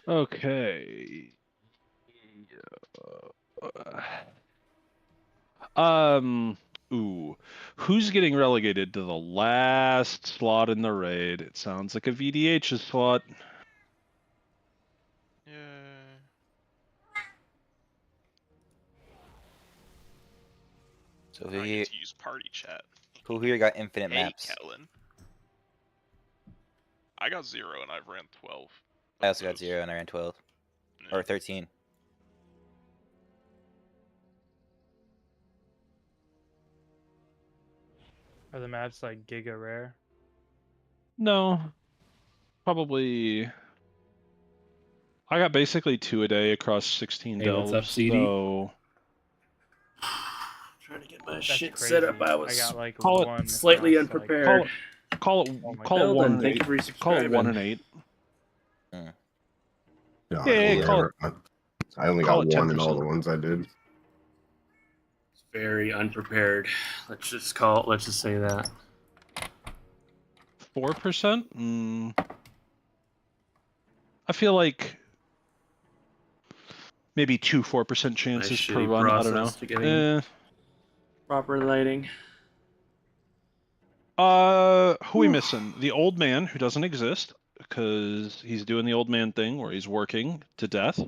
Okay. Ooh. Who's getting relegated to the last slot in the raid? It sounds like a VDH's slot. Yeah. So I get to use party chat. who here got infinite Hey, maps? Kellen. I got 0 and I've ran 12. I also got 0 and I ran 12. Yeah. Or 13. Are the maps like giga rare? No. Probably. I got basically 2 a day across 16 Hey, delves. what's up, CD? So Trying to get my That's shit crazy. set up. I was got like call it one slightly across, unprepared. call it Oh my call it God. 1 and Thank 8. you for Call it subscribing. 1 and 8. Hmm. No, Yeah, I only call got it 1 in all 10%. the ones I did. Very unprepared. Let's just say that. 4%? I feel like maybe 4% chances Nice per shitty run. I don't process to know. getting proper lighting. Who we missing? The old man who doesn't exist because he's doing the old man thing where he's working to death.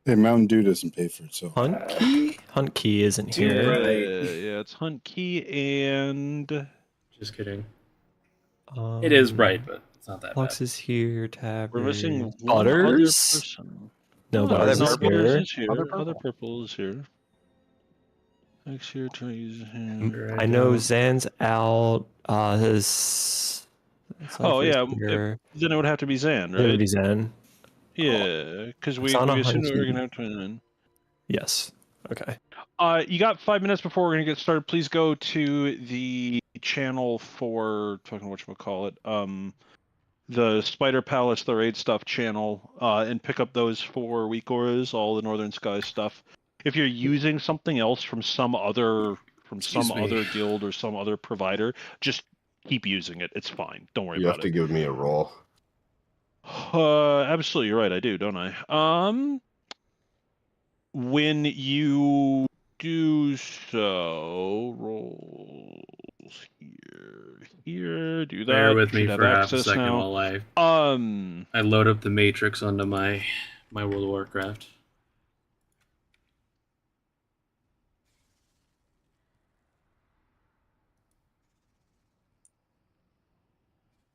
Hey, Mountain Dew doesn't pay for itself. Hunt Key? Hunt Key isn't Yeah, here. Yeah, it's Hunt Key and Just kidding. It is bright, but it's not that Flux bad. is here. Tab. we're missing one other Butters. person. No, Oh, Butters is Butters here. is here. Other Other purple. purple is here. Next here, Treggyz is here. I know Zan's out. His. Oh yeah, here. then it would have to be Zan, It would right? be Zan. Yeah, because we Sana assumed we were Hunt gonna have to win. Yes. Okay. You got 5 minutes before we're gonna get started. Please go to the channel for talking whatchamacallit, the Spider Palace, the Raid Stuff channel, and pick up those 4 week auras, all the Northern Skies stuff. If you're using something else from some other guild or some other provider, just keep using it. It's fine. Don't worry You about have to give me a roll. Absolutely, you're right. I do, don't I? When you do so, rolls here, do that. Bear with me Should have for half a access second now. while I load up the matrix onto my World of Warcraft.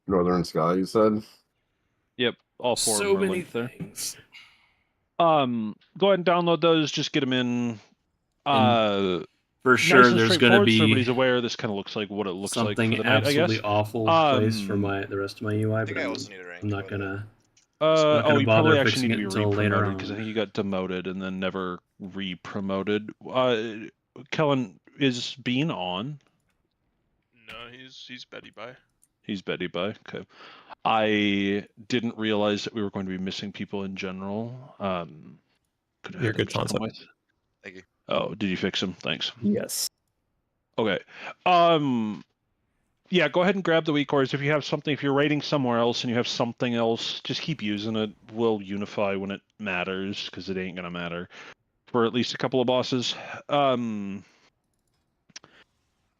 Northern Sky, you said? Yep, all 4 So of them are many linked there. things. Go ahead and download those. Just get them in. For sure, nice and there's going to straightforward, so be everybody's aware. This kind of looks like what it looks like for something the night, I absolutely guess. awful place for the rest of my UI, but I'm not gonna. You bother probably actually fixing need to be it until later re-promoted on. because I think you got demoted and then never re-promoted. Kellen, is Bean on? No, he's Betty by. He's Betty by. Okay. I didn't realize that we were going to be missing people in general. Could have You're had good, them Tonso. Thank you. Oh, did you fix them? Thanks. Yes. Okay. Yeah, go ahead and grab the weak cores. If you have something, if you're rating somewhere else and you have something else, just keep using it. We'll unify when it matters, because it ain't gonna matter for at least a couple of bosses. I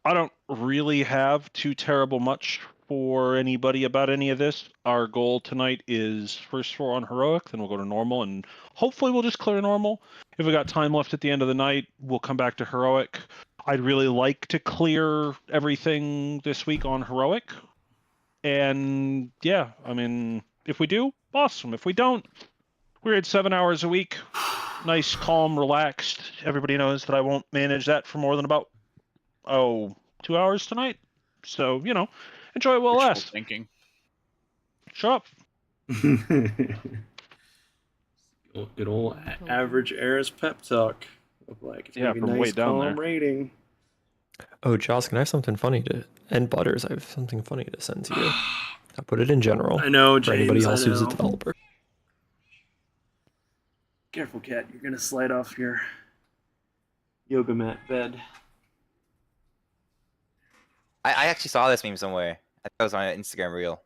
don't really have too terrible much for anybody about any of this. Our goal tonight is first floor on heroic, then we'll go to normal, and hopefully we'll just clear normal. If we got time left at the end of the night, we'll come back to heroic. I'd really like to clear everything this week on heroic. And yeah, I mean, if we do, awesome. If we don't, we're at 7 hours a week. Nice, calm, relaxed. Everybody knows that I won't manage that for more than about 2 hours tonight. So, enjoy it while it lasts. Thinking. Shut up. Good old average Eris pep talk. Like it's Yeah, gonna be from nice, way down calm there. rating. Oh, Joss, can I have something funny to... And Butters, I have something funny to send to you. I put it in general. I know, For anybody James, I else who's a know. developer. Careful, cat. You're gonna slide off your yoga mat bed. I actually saw this meme somewhere. I thought it was on an Instagram reel.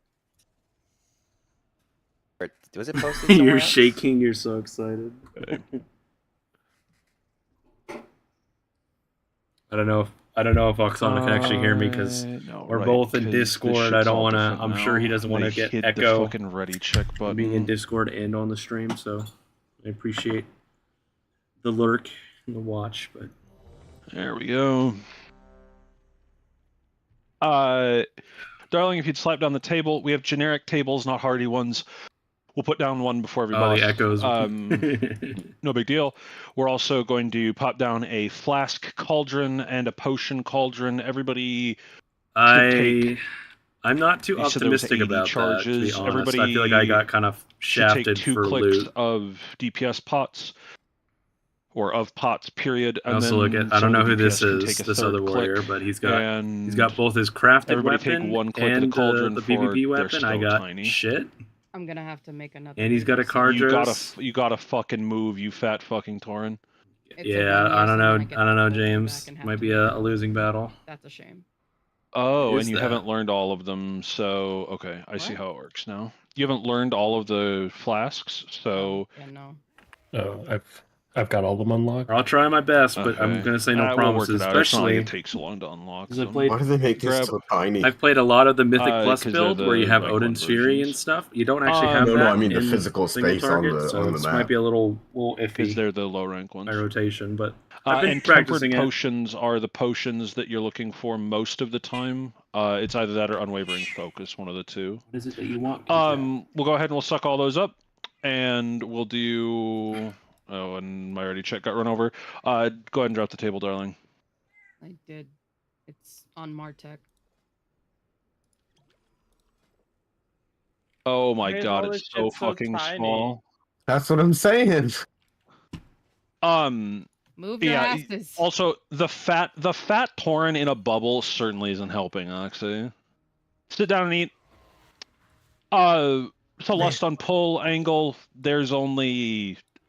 Or was it posted somewhere You're else? shaking. You're so excited. I don't know if Oksana can actually hear me because No, we're right, both in 'cause this Discord. I shit's don't all want to. different I'm sure he now. doesn't want to They get hit echo the fucking ready check button. being in Discord and on the stream. So I appreciate the lurk and the watch. But There we go. Darling, if you'd slap down the table, we have generic tables, not hardy ones. We'll put down one before every boss. the echoes. No big deal. We're also going to pop down a flask cauldron and a potion cauldron. Everybody take. I'm not too You said there was optimistic 80 about that, to be charges. honest. I feel like I got kind of should take shafted 2 for clicks loot. of DPS pots, or of pots, period. I And also then look at. I some don't of know the who DPS this can is. take a This third other warrior, click, but he's and got both his crafted everybody weapon take 1 click of and the cauldron the for PvP they're weapon. I so got tiny. shit. I'm gonna have to make another. And he's got a card. Cardress. You gotta fucking move, you fat fucking Tauren. Yeah, I don't know, James. Might be a losing battle. That's a shame. Oh, Is and you that? haven't learned all of them, so okay, I see What? how it works now. You haven't learned all of the flasks, so Yeah, no. Oh, I've got all of them unlocked. I'll try my best, but I'm okay. gonna say no We'll work promises. it out. It's not like Especially it takes so long to unlock. because I them. played. Why do they make this Grab- so tiny? I've played a lot of the Mythic Plus 'cause they're build where you the have rank Odin's one Fury and versions. stuff. You don't actually have No, that. I mean the in physical single space target, on so the this map. might be a little Because iffy they're the low rank ones. by rotation, but I've been And tempered practicing it. potions are the potions that you're looking for most of the time. It's either that or unwavering focus, one of the two. What is it that you want? We'll go ahead and we'll suck all those up, and we'll do. Oh, and my already check got run over. Go ahead and drop the table, darling. I did. It's on Martech. Oh my Made god, all it's this so shit so fucking tiny. small. That's what I'm saying. Move your Yeah. asses. Also, the fat Tauren in a bubble certainly isn't helping. Actually, sit down and eat. So lust on pull angle.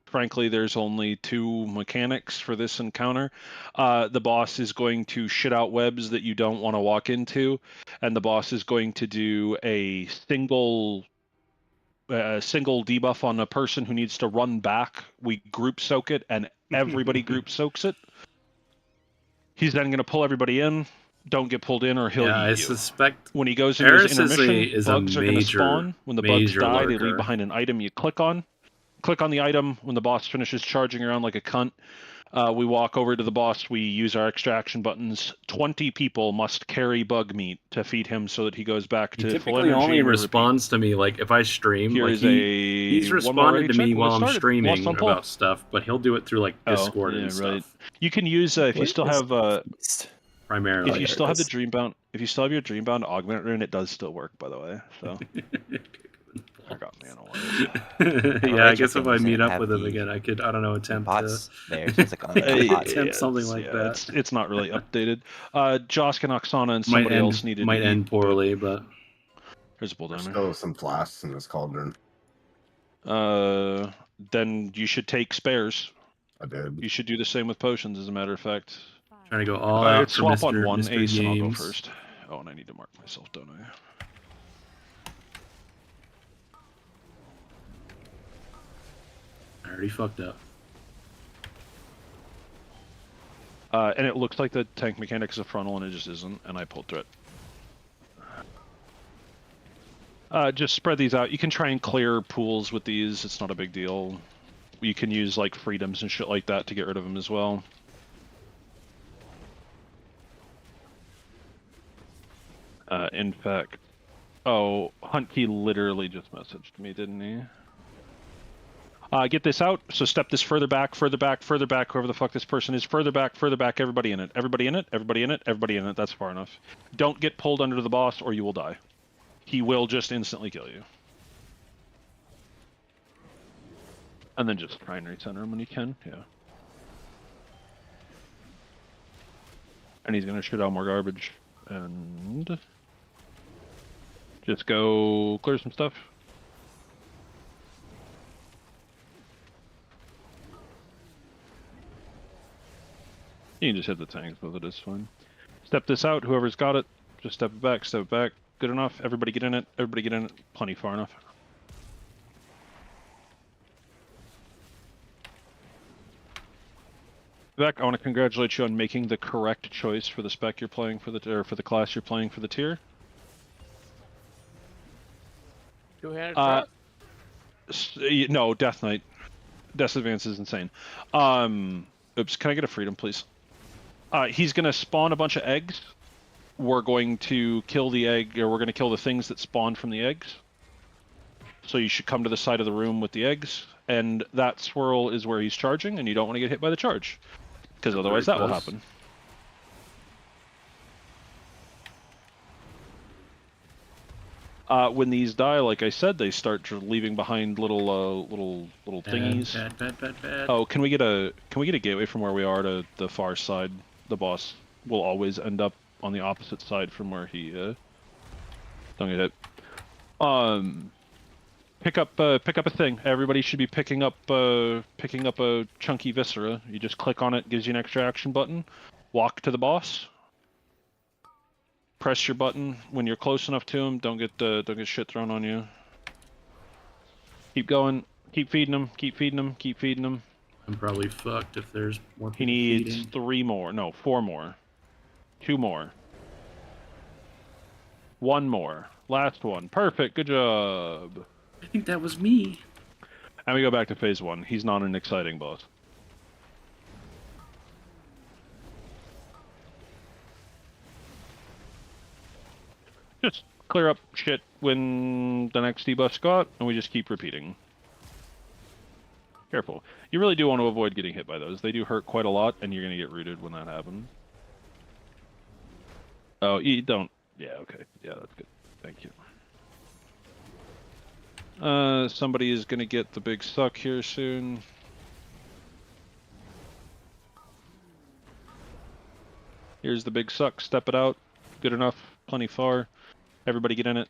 Frankly, there's only 2 mechanics for this encounter. The boss is going to shit out webs that you don't want to walk into, and the boss is going to do a single debuff on a person who needs to run back. We group soak it, and everybody group soaks it. He's then going to pull everybody in. Don't get pulled in, or he'll I eat you. suspect When he goes into his Eris intermission, is a bugs are going to major- spawn. When the bugs major die, they lurker. leave behind an item you click on. Click on the item. When the boss finishes charging around like a cunt, we walk over to the boss. We use our extraction buttons. 20 people must carry bug meat to feed him so that he goes back He to full typically energy. only and repeat. responds to me like if I stream. Here Like is he's one more ready responded to check. me We'll while get I'm started. streaming Lost on pull. about stuff, but he'll do it through like Discord and stuff. You can use if you still have primarily. if you still have the Dreambound, if you still have your Dreambound augment rune, it does still work, by the way. So forgot me in a while. Yeah, I guess if I meet up with him again, I could, I don't know, attempt bots to there. So it's like only bots. attempt something like that. It's not really updated. Josk and Oksana and Might somebody else needed might to end eat, poorly, but there's a bull down There's there. still some flasks in this cauldron. Then you should take spares. I did. You should do the same with potions, as a matter of fact. trying to go all out It's for swap Mr. on one Mr. ace, and I'll go Games. first. Oh, and I need to mark myself, don't I? I already fucked up. And it looks like the tank mechanic is a frontal, and it just isn't, and I pulled through it. Just spread these out. You can try and clear pools with these. It's not a big deal. You can use like freedoms and shit like that to get rid of them as well. In fact, oh, Huntkey literally just messaged me, didn't he? Get this out. So step this further back, further back, further back. Whoever the fuck this person is, further back, further back. Everybody in it. Everybody in it. Everybody in it. Everybody in it. That's far enough. Don't get pulled under the boss, or you will die. He will just instantly kill you. And then just try and recenter him when you can. Yeah. And he's gonna shoot out more garbage. And just go clear some stuff. You can just hit the tanks with it, it's fine. Step this out, whoever's got it, just step it back, step it back. Good enough, everybody get in it, everybody get in it, plenty far enough. Beck, I want to congratulate you on making the correct choice for the spec you're playing for the for the class you're playing for the tier. Two-handed Uh, shot? no, Death Knight. Death Advance is insane. Oops, can I get a freedom, please? He's gonna spawn a bunch of eggs. We're going to kill the egg, or we're going to kill the things that spawn from the eggs. So you should come to the side of the room with the eggs, and that swirl is where he's charging, and you don't want to get hit by the charge, because otherwise that will happen. When these die, like I said, they start leaving behind little thingies. Bad. Oh, can we get a gateway from where we are to the far side? The boss will always end up on the opposite side from where he don't get hit. Pick up a thing. Everybody should be picking up a chunky viscera. You just click on it, gives you an extra action button. Walk to the boss. Press your button when you're close enough to him. Don't get shit thrown on you. Keep going. Keep feeding him. Keep feeding him. Keep feeding him. I'm probably fucked if there's more people He needs feeding. 3 more. No, 4 more. 2 more. 1 more. Last one. Perfect. Good job. I think that was me. And we go back to phase 1. He's not an exciting boss. Just clear up shit when the next debuffs go out, and we just keep repeating. Careful. You really do want to avoid getting hit by those. They do hurt quite a lot, and you're going to get rooted when that happens. Oh, you don't... Yeah, okay. Yeah, that's good. Thank you. Somebody is going to get the big suck here soon. Here's the big suck. Step it out. Good enough. Plenty far. Everybody get in it.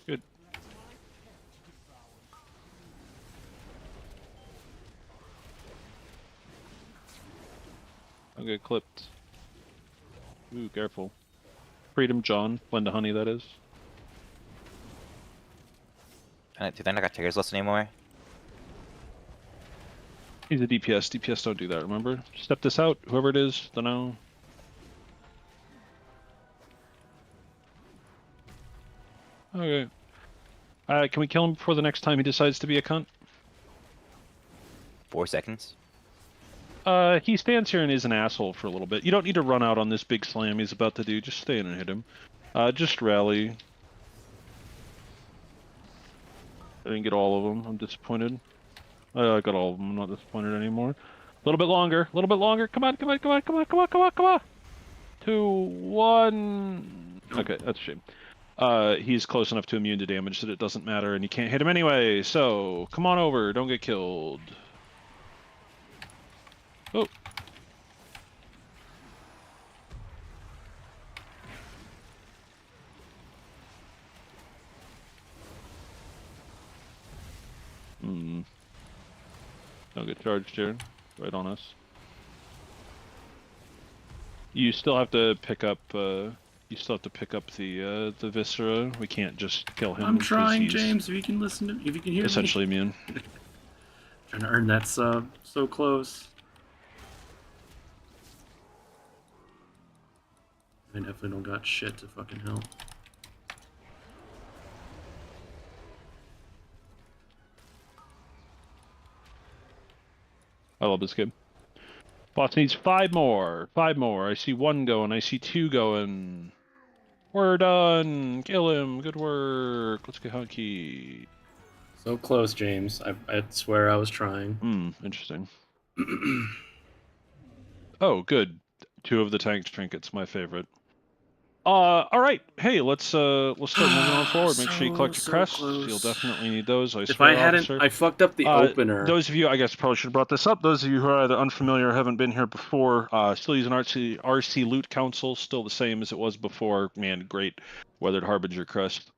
Good. I'll get clipped. Ooh, careful. Freedom John. Blend of honey, that is. Do they not got Treggyz list anymore? He's a DPS. DPS don't do that, remember? Step this out, whoever it is, don't know. Okay. Can we kill him before the next time he decides to be a cunt? 4 seconds. He stands here and is an asshole for a little bit. You don't need to run out on this big slam he's about to do. Just stay in and hit him. Just rally. I didn't get all of them. I'm disappointed. I got all of them. I'm not disappointed anymore. A little bit longer. A little bit longer. Come on, come on, come on, come on, come on, come on, come on. 2, 1. Okay, that's a shame. He's close enough to immune to damage that it doesn't matter, and you can't hit him anyway. So, come on over. Don't get killed. Oh. Don't get charged here. Right on us. You still have to pick up. You still have to pick up the viscera. We can't just kill him. I'm trying, James. If you can listen to me, if you can hear essentially me. immune. Trying to earn that sub. So close. I definitely don't got shit to fucking help. I love this game. Boss needs 5 more. 5 more. I see 1 going. I see 2 going. We're done. Kill him. Good work. Let's get hunky. So close, James. I swear I was trying. Interesting. Oh, good. 2 of the tank trinkets, my favorite. All right. Hey, let's start moving on forward. Make sure you collect your crests. Close. You'll definitely need those. If I hadn't, I fucked up the opener. Those of you, I guess, probably should have brought this up. Those of you who are either unfamiliar or haven't been here before, still using RC Loot Council, still the same as it was before. Man, great Weathered Harbinger crest.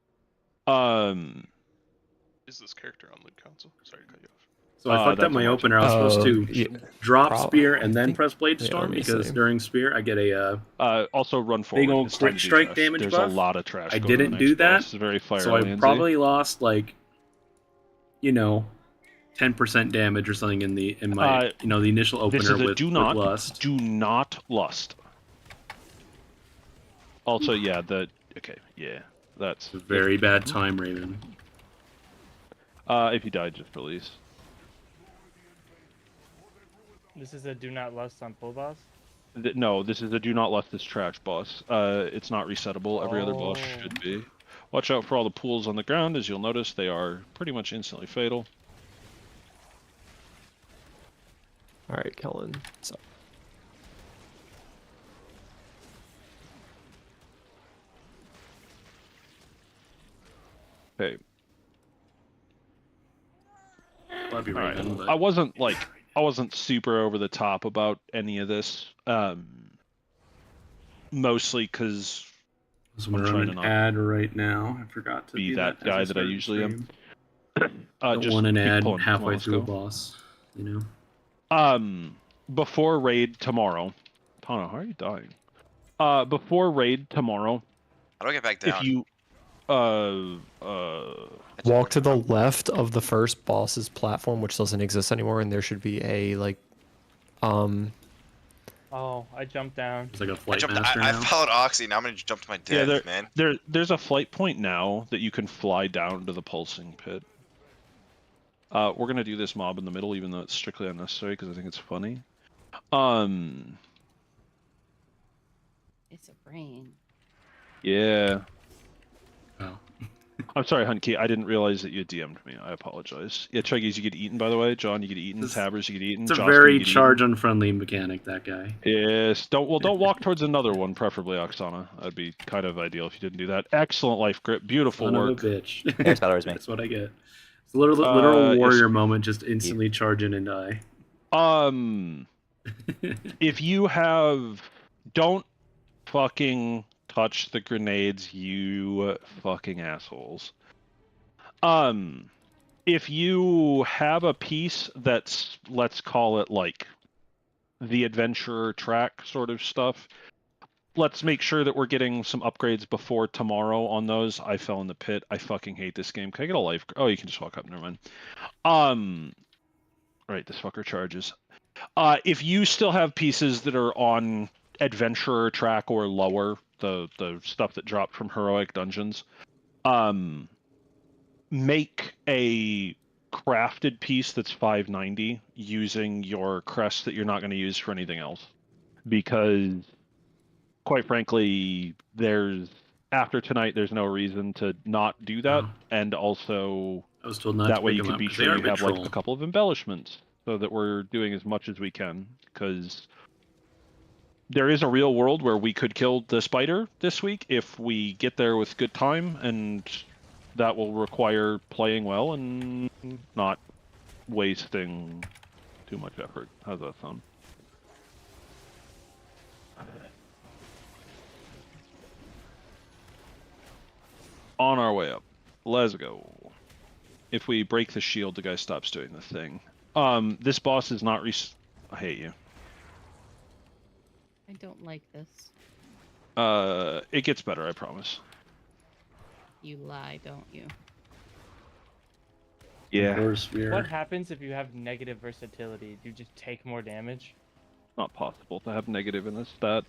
Is this character on Loot Council? Sorry to cut you off. So I fucked up that's my a march. opener. I was supposed to yeah, drop prob- spear I and then think- press blade yeah, storm let me because see. during spear I get a Also run forward. big old It's time crit to do strike trash. damage There's buff. a lot of trash. I going didn't on do next that, boss. It's very fire so I Landsy. probably lost like, 10% damage or something in my the initial This opener is a with lust. do not lust. Also, yeah, that's It's a very bad time, Raven. if you die, just release. This is a do not lust on full boss. No, this is a do not lust this trash boss. It's not resettable. Every other boss Oh. should be. Watch out for all the pools on the ground. As you'll notice, they are pretty much instantly fatal. All right, Kellen. So Okay. Love you, All right. Raven. But I wasn't super over the top about any of this. Mostly because I'm gonna I'm run trying an to not ad right now. I forgot to be do that as guy I that I started usually am. stream. Don't Just want an keep ad pulling. Come halfway on, let's through a go. boss. Before raid tomorrow, Tana, how are you dying? Before raid tomorrow, How do I get back down? if you, walk to the left of the first boss's platform, which doesn't exist anymore, and there should be a Oh, I jumped down. It's like a I flight jumped. master I now. followed Oxy. Now I'm gonna jump to my yeah, death, man. there's a flight point now that you can fly down to the pulsing pit. We're gonna do this mob in the middle, even though it's strictly unnecessary because I think it's funny. It's a brain. Yeah. Oh. I'm sorry, Hunkey. I didn't realize that you DM'd me. I apologize. Yeah, Treggyz, you get eaten, by the way. John, you get eaten. Tabbers, you get eaten. It's a Jocelyn, very you get charge eaten. unfriendly mechanic, that guy. Yes. Don't walk towards another one, preferably Oksana. That'd be kind of ideal if you didn't do that. Excellent life grip. Beautiful Son work. of a bitch. There's Valor's me. That's what I get. It's a literal yes. warrior moment, just instantly charge in and die. If you don't fucking touch the grenades, you fucking assholes. If you have a piece that's, let's call it like the adventurer track sort of stuff, let's make sure that we're getting some upgrades before tomorrow on those. I fell in the pit. I fucking hate this game. Can I get a life? Oh, you can just walk up. Never mind. Right, this fucker charges. If you still have pieces that are on adventurer track or lower, the stuff that dropped from heroic dungeons, make a crafted piece that's 590 using your crest that you're not going to use for anything else, because quite frankly, after tonight there's no reason to not do that. And also I was told not that to way pick you them can up be 'cause they sure are you a bit have like troll. a couple of embellishments, so that we're doing as much as we can, because there is a real world where we could kill the spider this week if we get there with good time, and that will require playing well and not wasting too much effort. How's that sound? On our way up. Let's go. If we break the shield, the guy stops doing the thing. This boss is not I hate you. I don't like this. It gets better, I promise. You lie, don't you? Yeah. Of course, we are. What happens if you have negative versatility? Do you just take more damage? Not possible to have negative in this stat.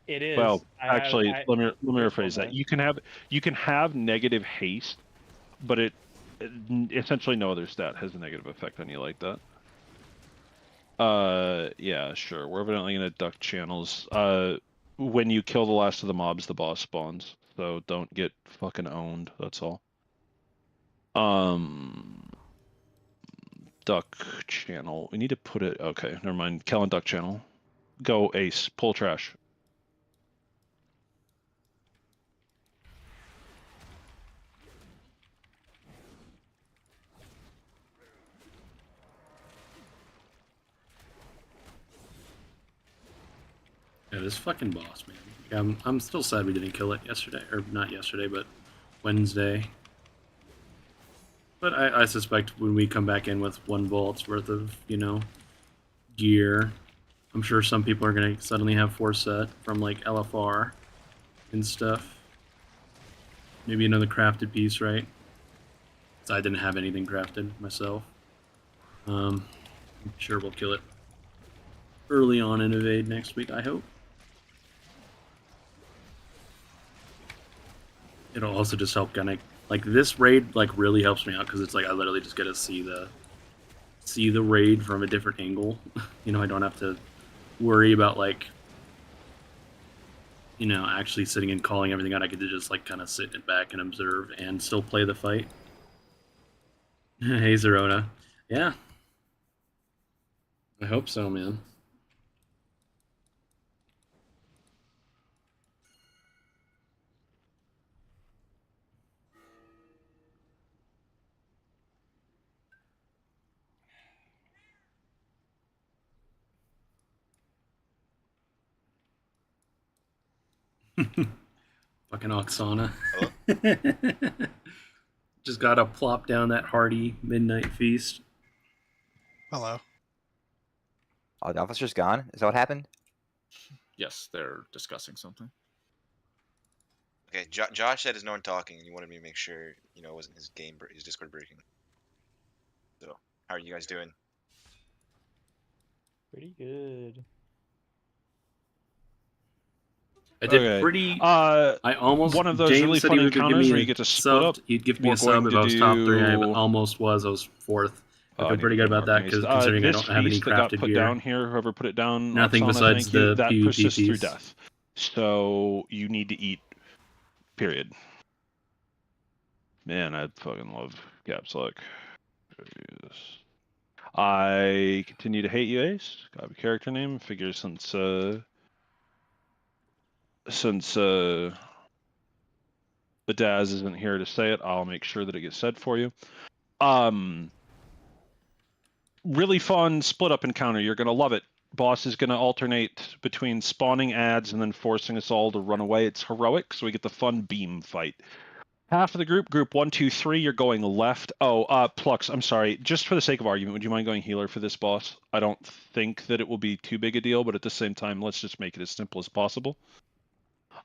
It is. Well, I actually, have, let me this rephrase one that. does. You can have negative haste, but it essentially no other stat has a negative effect on you like that. Yeah, sure. We're evidently gonna duck channels. When you kill the last of the mobs, the boss spawns. So don't get fucking owned. That's all. Duck channel. We need to put it. Okay, never mind. Kellen duck channel. Go ace. Pull trash. Yeah, this fucking boss, man. Yeah, I'm still sad we didn't kill it yesterday, or not yesterday, but Wednesday. But I suspect when we come back in with 1 volt's worth of, gear, I'm sure some people are going to suddenly have 4 set from, like, LFR and stuff. Maybe another crafted piece, right? 'Cause I didn't have anything crafted myself. I'm sure we'll kill it early on in Evade next week, I hope. It'll also just help kind of, like, this raid, like, really helps me out because it's like I literally just get to see the raid from a different angle. I don't have to worry about, like, actually sitting and calling everything out. I get to just, like, kind of sit it back and observe and still play the fight. Hey, Zerona. Yeah. I hope so, man. Fucking Oksana. Just gotta plop down that hearty midnight feast. Hello. Oh, the officer's gone? Is that what happened? Yes, they're discussing something. Okay, Josh said there's no one talking, and he wanted me to make sure, it wasn't his his Discord breaking. So, how are you guys doing? Pretty good. I did pretty. I almost. one of those James really said fun he would give encounters me where you get to split up. He'd give me We're a sub going if to I was top 3. I do- almost was. I was 4th. I I feel need pretty to good get about that more because amazed. considering I This don't have any feast that got crafted put gear. down here, whoever put it down, Nothing Oksana, besides thank you, the that PvP persists through piece. death. So you need to eat. Period. Man, I fucking love caps lock. I continue to hate you, Ace. Got a character name. Figure since the Daz isn't here to say it, I'll make sure that it gets said for you. Really fun split up encounter. You're gonna love it. Boss is gonna alternate between spawning ads and then forcing us all to run away. It's heroic, so we get the fun beam fight. Half of the group 1, 2, 3, you're going left. Oh, Plux, I'm sorry. Just for the sake of argument, would you mind going healer for this boss? I don't think that it will be too big a deal, but at the same time, let's just make it as simple as possible.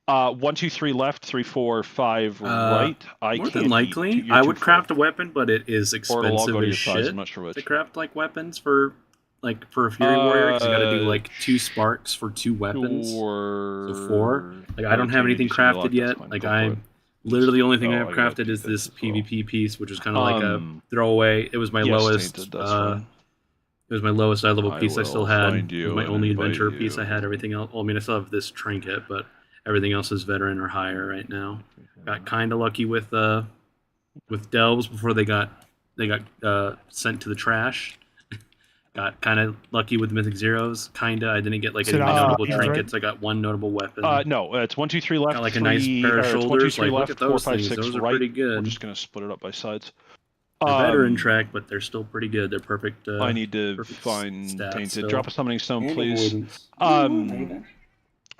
1, 2, 3 left, 3, 4, 5 right. More than likely, I would craft a weapon, but it is expensive as shit I'm not sure which. to craft like weapons for a Fury Warrior. Because you got to do like 2 sparks for 2 weapons. So 4. Like I don't have anything crafted yet. Like I'm literally the only thing I have crafted is this PvP piece, which is kind of like a throwaway. It was my lowest. It was my lowest eye level piece I still had. It was my only adventure piece I had. Everything else. Well, I mean, I still have this trinket, but everything else is veteran or higher right now. Got kind of lucky with delves before they got sent to the trash. Got kind of lucky with Mythic Zeros. Kinda. I didn't get like any notable trinkets. I got 1 notable weapon. No, it's 1, 2, 3 left. Got like 3, a nice pair of shoulders. 1, 2, 3 Like, left. look at those 4, 5, things. 6 Those are right. pretty good. We're just gonna split it up by sides. They're veteran track, but they're still pretty good. They're perfect. I need to perfect find stats Tainted. still. Drop a summoning stone, And please. avoidance.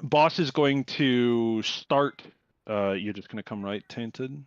Boss is going to start. You're just gonna come right, Tainted.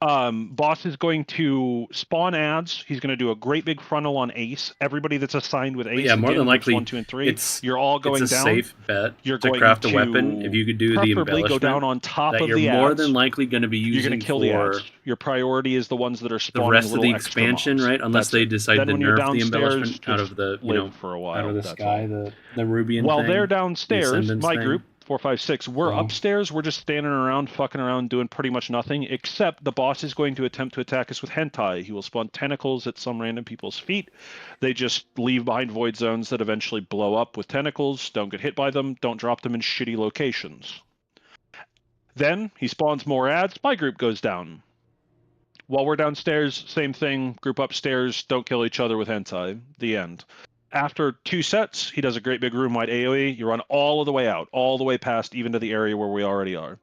Boss is going to spawn ads. He's going to do a great big frontal on Ace. Everybody that's assigned with Ace, Yeah, more than likely, 1, 2, and 3. You're all going it's a down. safe bet You're to going craft a to weapon. If you could do the preferably embellishment, go down on top that of you're the more ads. than likely going to be using You're going to kill the for ads. Your priority is the ones that are the spawning rest of little the extra expansion, mobs. right? Unless That's they it. decide Then to when you're nerf the downstairs, embellishment out just of the live for a while. out of the That's sky, all. the Rubian While thing. they're the downstairs, Ascendance my thing. group 4, 5, 6, we're So- upstairs. We're just standing around, fucking around, doing pretty much nothing. Except the boss is going to attempt to attack us with hentai. He will spawn tentacles at some random people's feet. They just leave behind void zones that eventually blow up with tentacles. Don't get hit by them. Don't drop them in shitty locations. Then he spawns more ads. My group goes down. While we're downstairs, same thing. Group upstairs. Don't kill each other with hentai. The end. After 2 sets, he does a great big room-wide AoE. You run all of the way out, all the way past even to the area where we already are.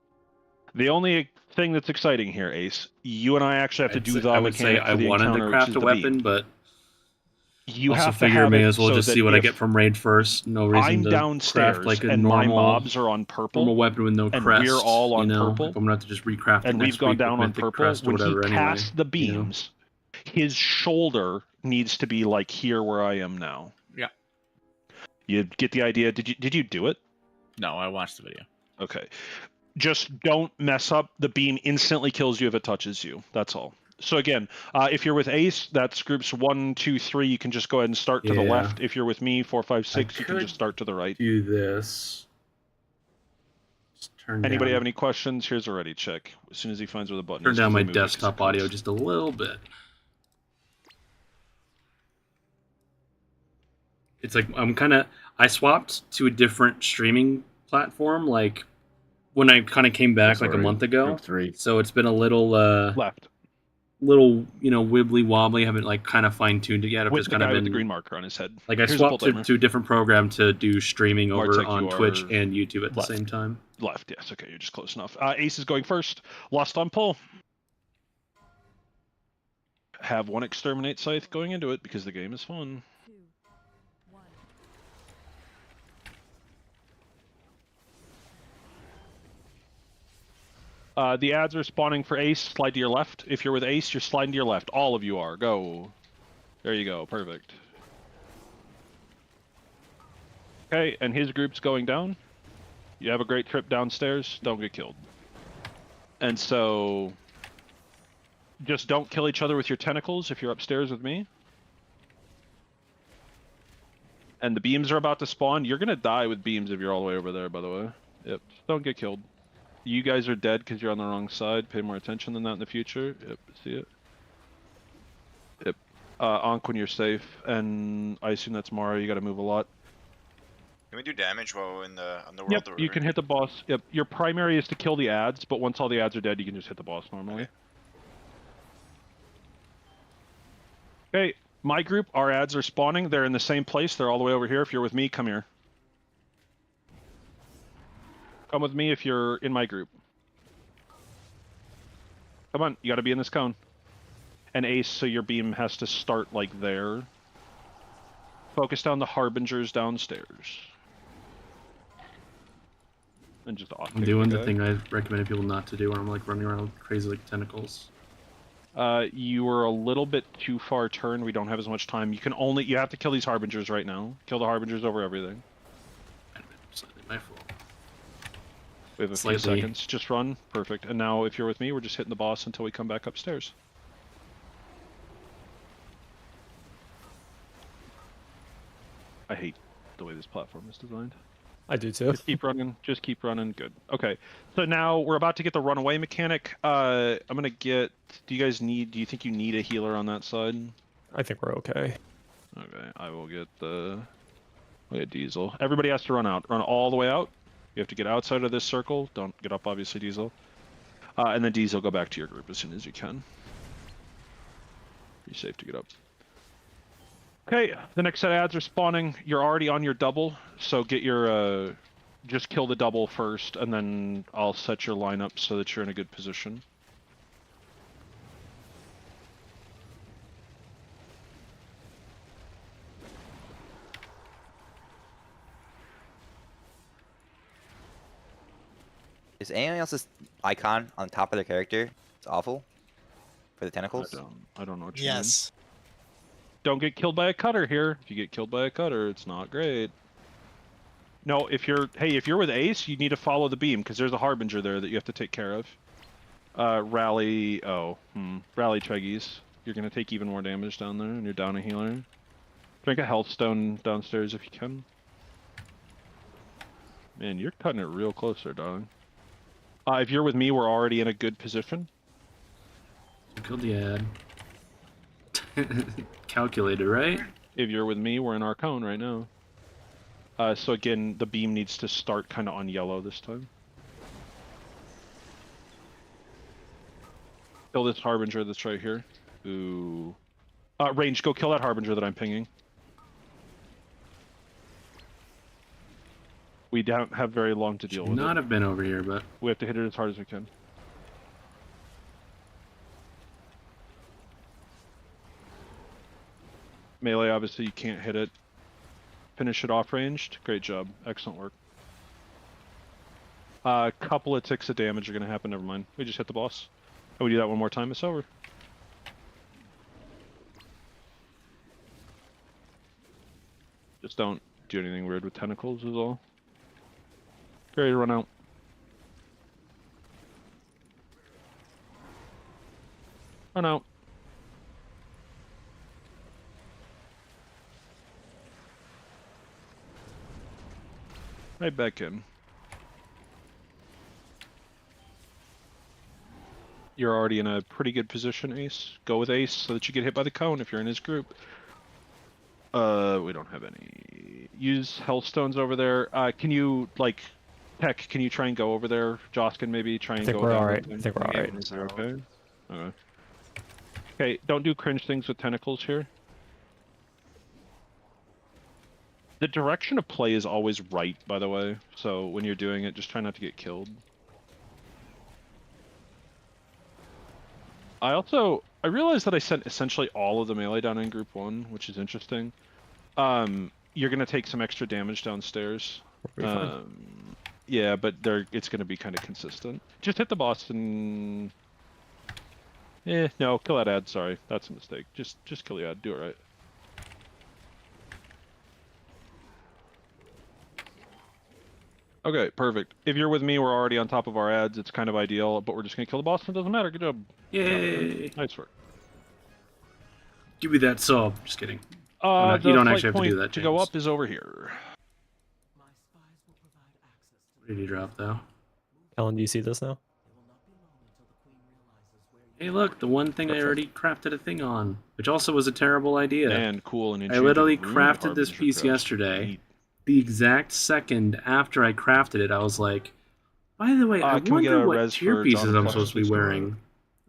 The only thing that's exciting here, Ace, you and I actually have to do the I would say mechanic I for the wanted encounter, to which craft is a the weapon, beam. but You also have to figure I have may it as well so just that see what I if get from raid first. No reason I'm to downstairs craft like a and my normal mobs are on purple, normal weapon with no and crest. we're all on you know? purple, Like, I'm gonna have to just recraft it and next we've gone week down with on mythic purple. crest or When he whatever. Anyway, casts the beams, his shoulder needs to be like here where I am now. Yeah. You get the idea? Did you do it? No, I watched the video. Okay. Just don't mess up. The beam instantly kills you if it touches you. That's all. So again, if you're with Ace, that's groups 1, 2, 3. You can just go ahead and start to the left. If you're with me, 4, 5, 6, you can just start to the right. Do this. Anybody have any questions? Here's a ready check. As soon as he finds where the button Turn is. down my desktop audio just a little bit. It's like I swapped to a different streaming platform like when I kind of came back like a month ago. So it's been a little left. Little, wibbly wobbly. I haven't like kind of fine tuned it yet. I've With just the kind of guy been with the green marker on his head. Like I swapped to a different program to do streaming over Martek, on you Twitch are and YouTube at the left. same time. Left, yes. Okay, you're just close enough. Ace is going first. Lost on pull. Have one exterminate scythe going into it because the game is fun. The ads are spawning for Ace. Slide to your left. If you're with Ace, you're sliding to your left. All of you are. Go. There you go. Perfect. Okay, and his group's going down. You have a great trip downstairs. Don't get killed. And so, just don't kill each other with your tentacles if you're upstairs with me. And the beams are about to spawn. You're going to die with beams if you're all the way over there, by the way. Yep. Just don't get killed. You guys are dead because you're on the wrong side. Pay more attention than that in the future. Yep, see it. Yep. Ankh when you're safe. And I assume that's Mara. You got to move a lot. Can we do damage while on the world? Yep, you can hit the boss. Yep, your primary is to kill the ads, but once all the ads are dead, you can just hit the boss normally. Okay, my group, our ads are spawning. They're in the same place. They're all the way over here. If you're with me, come here. Come with me if you're in my group. Come on, you got to be in this cone. And Ace, so your beam has to start like there. Focus down the harbingers downstairs. And just off. I'm doing the thing I recommended people not to do, where I'm like running around with crazy like tentacles. You were a little bit too far turned. We don't have as much time. You have to kill these harbingers right now. Kill the harbingers over everything. Slightly my fault. We have a few seconds. Just run. Perfect. And now, if you're with me, we're just hitting the boss until we come back upstairs. I hate the way this platform is designed. I do too. Just keep running. Just keep running. Good. Okay. So now we're about to get the runaway mechanic. I'm gonna get. Do you think you need a healer on that side? I think we're okay. Okay. I will get the. I'll get Diesel. Everybody has to run out. Run all the way out. You have to get outside of this circle. Don't get up, obviously, Diesel. And then Diesel, go back to your group as soon as you can. Be safe to get up. Okay, the next set of ads are spawning. You're already on your double, so get your, just kill the double first, and then I'll set your lineup so that you're in a good position. Is anyone else's icon on top of their character? It's awful. For the tentacles? I don't know what you mean. Don't get killed by a cutter here. If you get killed by a cutter, it's not great. No, if you're with Ace, you need to follow the beam because there's a harbinger there that you have to take care of. Rally Treggyz. You're gonna take even more damage down there, and you're down a healer. Drink a health stone downstairs if you can. Man, you're cutting it real close there, darling. If you're with me, we're already in a good position. Killed the ad. Calculated, right? If you're with me, we're in our cone right now. So again, the beam needs to start kind of on yellow this time. Kill this harbinger that's right here. Ooh. Range, go kill that harbinger that I'm pinging. We don't have very long to deal with it. Should not have been over here, but we have to hit it as hard as we can. Melee, obviously, you can't hit it. Finish it off ranged. Great job. Excellent work. A couple of ticks of damage are going to happen. Never mind. We just hit the boss. And we do that one more time, it's over. Just don't do anything weird with tentacles is all. Ready to run out. Run out. Right back in. You're already in a pretty good position, Ace. Go with Ace so that you get hit by the cone if you're in his group. We don't have any. Use Hellstones over there. Can you, like, Peck, can you try and go over there? Joskin, maybe try and I think go we're down. alright. I think we're alright. Is that okay? Okay. Okay, don't do cringe things with tentacles here. The direction of play is always right, by the way. So when you're doing it, just try not to get killed. I realized that I sent essentially all of the melee down in group 1, which is interesting. You're gonna take some extra damage downstairs. Yeah, but it's gonna be kind of consistent. Just hit the boss and... no, kill that ad, sorry. That's a mistake. Just kill the ad, do it right. Okay, perfect. If you're with me, we're already on top of our ads. It's kind of ideal, but we're just gonna kill the boss and it doesn't matter. Good job. Yay! Nice work. Give me that sub. Just kidding. You don't actually have to do that, to go up is over here. What did he drop, though? Ellen, do you see this now? Hey, look, the one thing I already crafted a thing on, which also was a terrible idea. And cool and I literally crafted this piece yesterday. The exact second after I crafted it, I was like, by the way, I wonder what tier pieces I'm supposed to be wearing.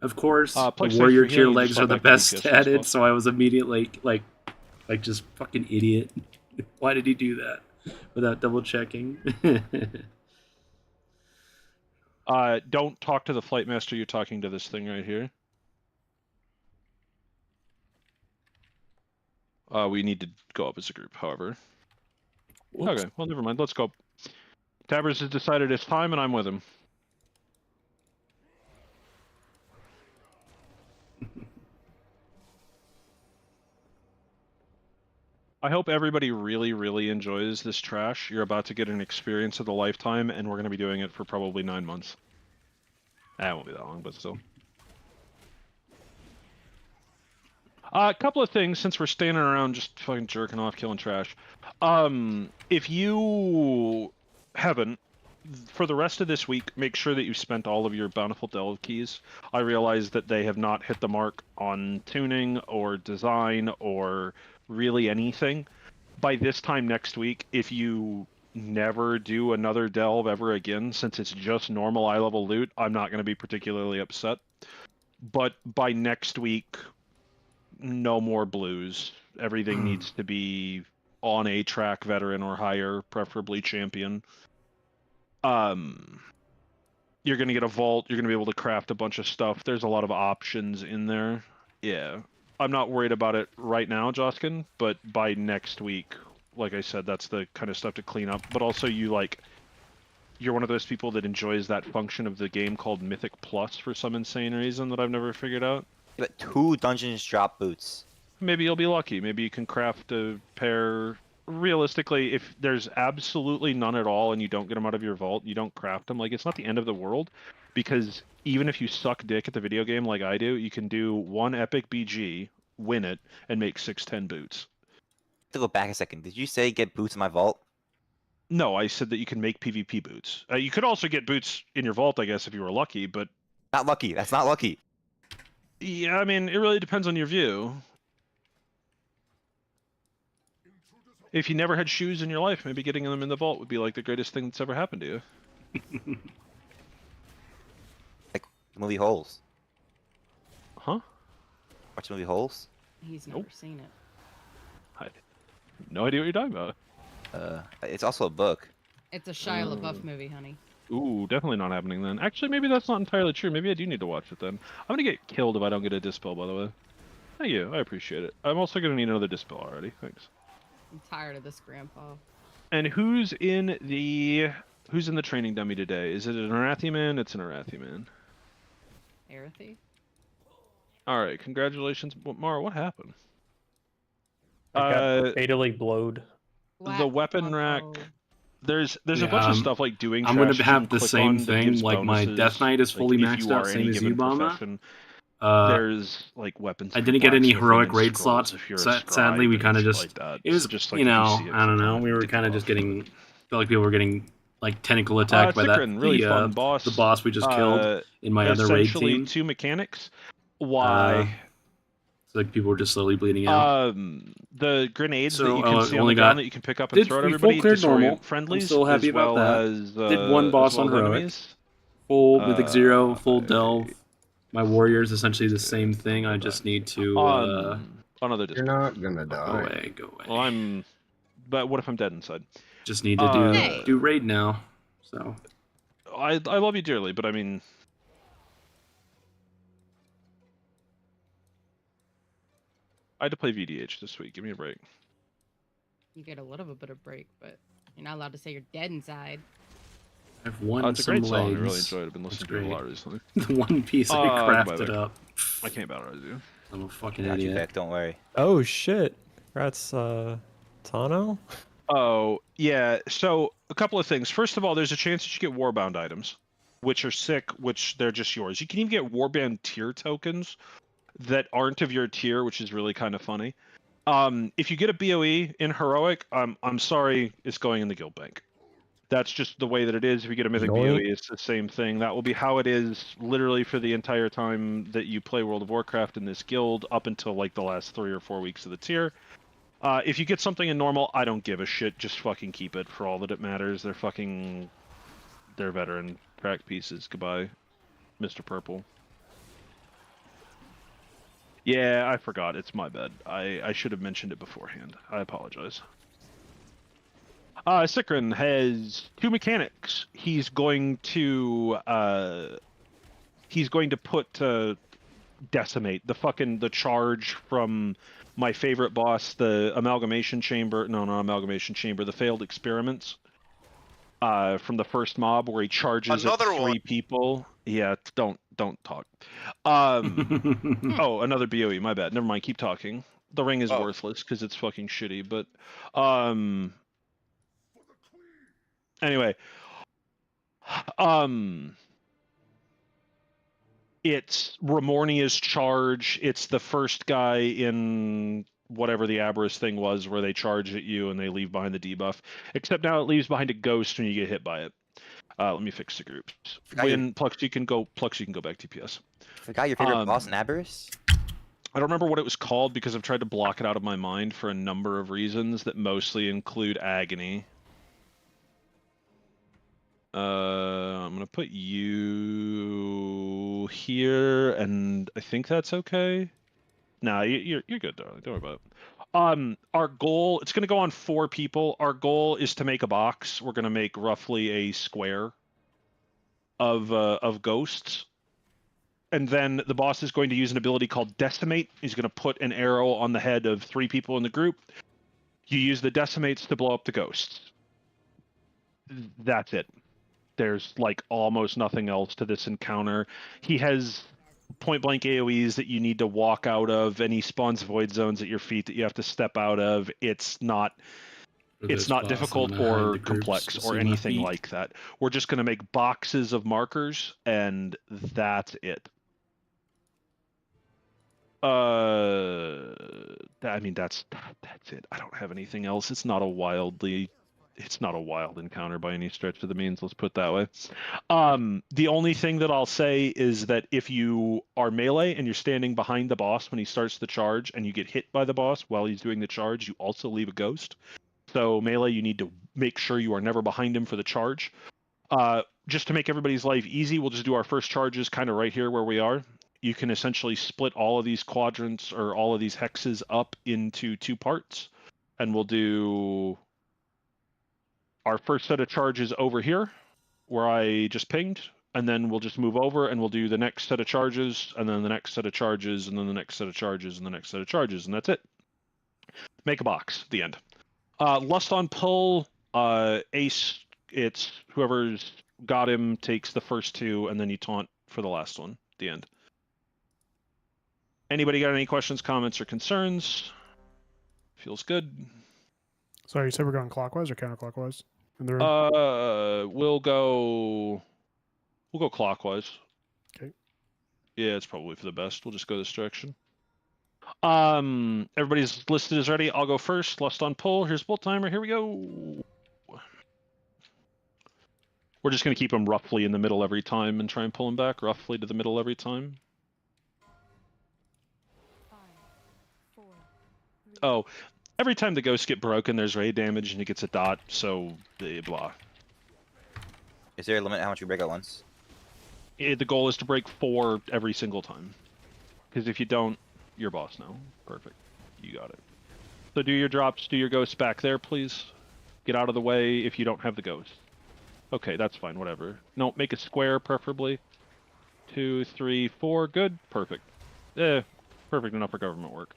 Of course, the warrior tier legs are the best statted, so I was immediately like just fucking idiot. Why did he do that without double checking? Don't talk to the flight master. You're talking to this thing right here. We need to go up as a group, however. Whoops. Okay, well, never mind. Let's go. Tabbers has decided it's time, and I'm with him. I hope everybody really, really enjoys this trash. You're about to get an experience of a lifetime, and we're going to be doing it for probably 9 months. It won't be that long, but still. A couple of things, since we're standing around just fucking jerking off, killing trash. If you haven't, for the rest of this week, make sure that you've spent all of your bountiful delve keys. I realize that they have not hit the mark on tuning or design or really anything. By this time next week, if you never do another delve ever again, since it's just normal eye level loot, I'm not going to be particularly upset. But by next week, no more blues. Everything needs to be on a track veteran or higher, preferably champion. You're going to get a vault. You're going to be able to craft a bunch of stuff. There's a lot of options in there. Yeah. I'm not worried about it right now, Joskin, but by next week, like I said, that's the kind of stuff to clean up. But also you're one of those people that enjoys that function of the game called Mythic Plus for some insane reason that I've never figured out. But 2 dungeons drop boots. Maybe you'll be lucky. Maybe you can craft a pair. Realistically, if there's absolutely none at all and you don't get them out of your vault, you don't craft them. Like, it's not the end of the world, because even if you suck dick at the video game like I do, you can do 1 epic BG, win it, and make 6-10 boots. To go back a second, did you say get boots in my vault? No, I said that you can make PvP boots. You could also get boots in your vault, I guess, if you were lucky, but... Not lucky. That's not lucky. Yeah, I mean, it really depends on your view. If you never had shoes in your life, maybe getting them in the vault would be like the greatest thing that's ever happened to you. Like the movie Holes. Huh? Watch the movie Holes? He's never seen it. I have no idea what you're talking about. It's also a book. It's a Shia LaBeouf movie, honey. Ooh, definitely not happening then. Actually, maybe that's not entirely true. Maybe I do need to watch it then. I'm gonna get killed if I don't get a dispel, by the way. Thank you. I appreciate it. I'm also gonna need another dispel already. Thanks. I'm tired of this, Grandpa. And who's in the training dummy today? Is it an Arathiman? It's an Arathiman. Arathy? All right. Congratulations, Mara. What happened? I got fatally blowed. The weapon rack. There's a Yeah, bunch of stuff like doing. I'm trash gonna have you the click same on that thing. gives Like my bonuses, Death Knight is fully if maxed you out, are same any as you, given Bomba. profession. There's like weapons. I for didn't get any blacksmithing heroic and raid scrolls slots. if you're a Sadly, scribe we and kind of shit just like that. it was So just you like if know see it, I don't click on know. it We and were get kind of buffed, just getting felt like people were getting like tentacle attacked by that Sikrin, really fun boss. the boss we just killed in my other raid Essentially team. 2 mechanics. Why? So like people were just slowly bleeding out. The grenades that So, you can see on only the ground got- that you can pick up and throw at we everybody full cleared normal. disorient friendlies, I'm still happy as about well that. as Did one boss as well on as heroic. enemies. Full Mythic 0, full delve. My warrior is essentially the same thing. I just need to another You're not gonna die. go away. Well, but what if I'm dead inside? Just need to do raid now. So I love you dearly, but I mean, I had to play VDH this week. Give me a break. You get a little bit of break, but you're not allowed to say you're dead inside. I've won It's a some great legs. song. I really enjoyed it. I've been listening to it a lot recently. The one piece I crafted up. I can't battle you. I'm a fucking Got you idiot. back, don't worry. Oh shit. Congrats, Tano? Oh, yeah. So, a couple of things. First of all, there's a chance that you get Warbound items, which are sick, which they're just yours. You can even get Warbound tier tokens that aren't of your tier, which is really kind of funny. If you get a BOE in Heroic, I'm sorry, it's going in the guild bank. That's just the way that it is. If you get a Mythic BOE, it's the same thing. That will be how it is literally for the entire time that you play World of Warcraft in this guild up until like the last 3 or 4 weeks of the tier. If you get something in normal, I don't give a shit. Just fucking keep it for all that it matters. They're veteran crack pieces. Goodbye, Mr. Purple. Yeah, I forgot. It's my bad. I should have mentioned it beforehand. I apologize. Sikrin has 2 mechanics. He's going to put decimate the charge from my favorite boss, the amalgamation chamber. No, not amalgamation chamber. The failed experiments. From the first mob where he charges at 3 people. Yeah, don't talk. Oh, another BOE. My bad. Never mind. Keep talking. The ring is worthless because it's fucking shitty. But anyway, it's Ramornia's charge. It's the first guy in whatever the Aberrus thing was where they charge at you and they leave behind the debuff. Except now it leaves behind a ghost when you get hit by it. Let me fix the groups. When Plux, you can go back TPS. Forgot your favorite boss in Aberrus? I don't remember what it was called because I've tried to block it out of my mind for a number of reasons that mostly include agony. I'm gonna put you here, and I think that's okay. Nah, you're good, darling. Don't worry about it. Our goal, it's gonna go on 4 people. Our goal is to make a box. We're gonna make roughly a square of ghosts. And then the boss is going to use an ability called Decimate. He's going to put an arrow on the head of 3 people in the group. You use the Decimates to blow up the ghosts. That's it. There's like almost nothing else to this encounter. He has point-blank AoEs that you need to walk out of, and he spawns void zones at your feet that you have to step out of. It's not difficult or complex or anything like that. We're just going to make boxes of markers, and that's it. I mean that's it. I don't have anything else. It's not a wild encounter by any stretch of the means. Let's put it that way. The only thing that I'll say is that if you are melee and you're standing behind the boss when he starts the charge and you get hit by the boss while he's doing the charge, you also leave a ghost. So melee, you need to make sure you are never behind him for the charge. Just to make everybody's life easy, we'll just do our first charges kind of right here where we are. You can essentially split all of these quadrants or all of these hexes up into 2 parts. And we'll do our first set of charges over here, where I just pinged. and then we'll just move over and we'll do the next set of charges, and then the next set of charges, and then the next set of charges, and the next set of charges, and that's it. Make a box. The end. Lust on Pull, Ace, it's whoever's got him takes the first two, and then you taunt for the last one. The end. Anybody got any questions, comments, or concerns? Feels good. So you said we're going clockwise or counterclockwise in the room? We'll go clockwise. Okay. Yeah, it's probably for the best. We'll just go this direction. Everybody's listed is ready. I'll go first. Lust on Pull. Here's Bolt Timer. Here we go. We're just going to keep them roughly in the middle every time and try and pull them back roughly to the middle every time. 5, 4, 3. Oh, every time the ghosts get broken, there's raid damage and it gets a dot, so blah. Is there a limit how much you break at once? The goal is to break 4 every single time. Because if you don't, you're boss now. Perfect. You got it. So do your drops, do your ghosts back there, please. Get out of the way if you don't have the ghost. Okay, that's fine, whatever. No, make a square, preferably. 2, 3, 4, good. Perfect. Perfect enough for government work.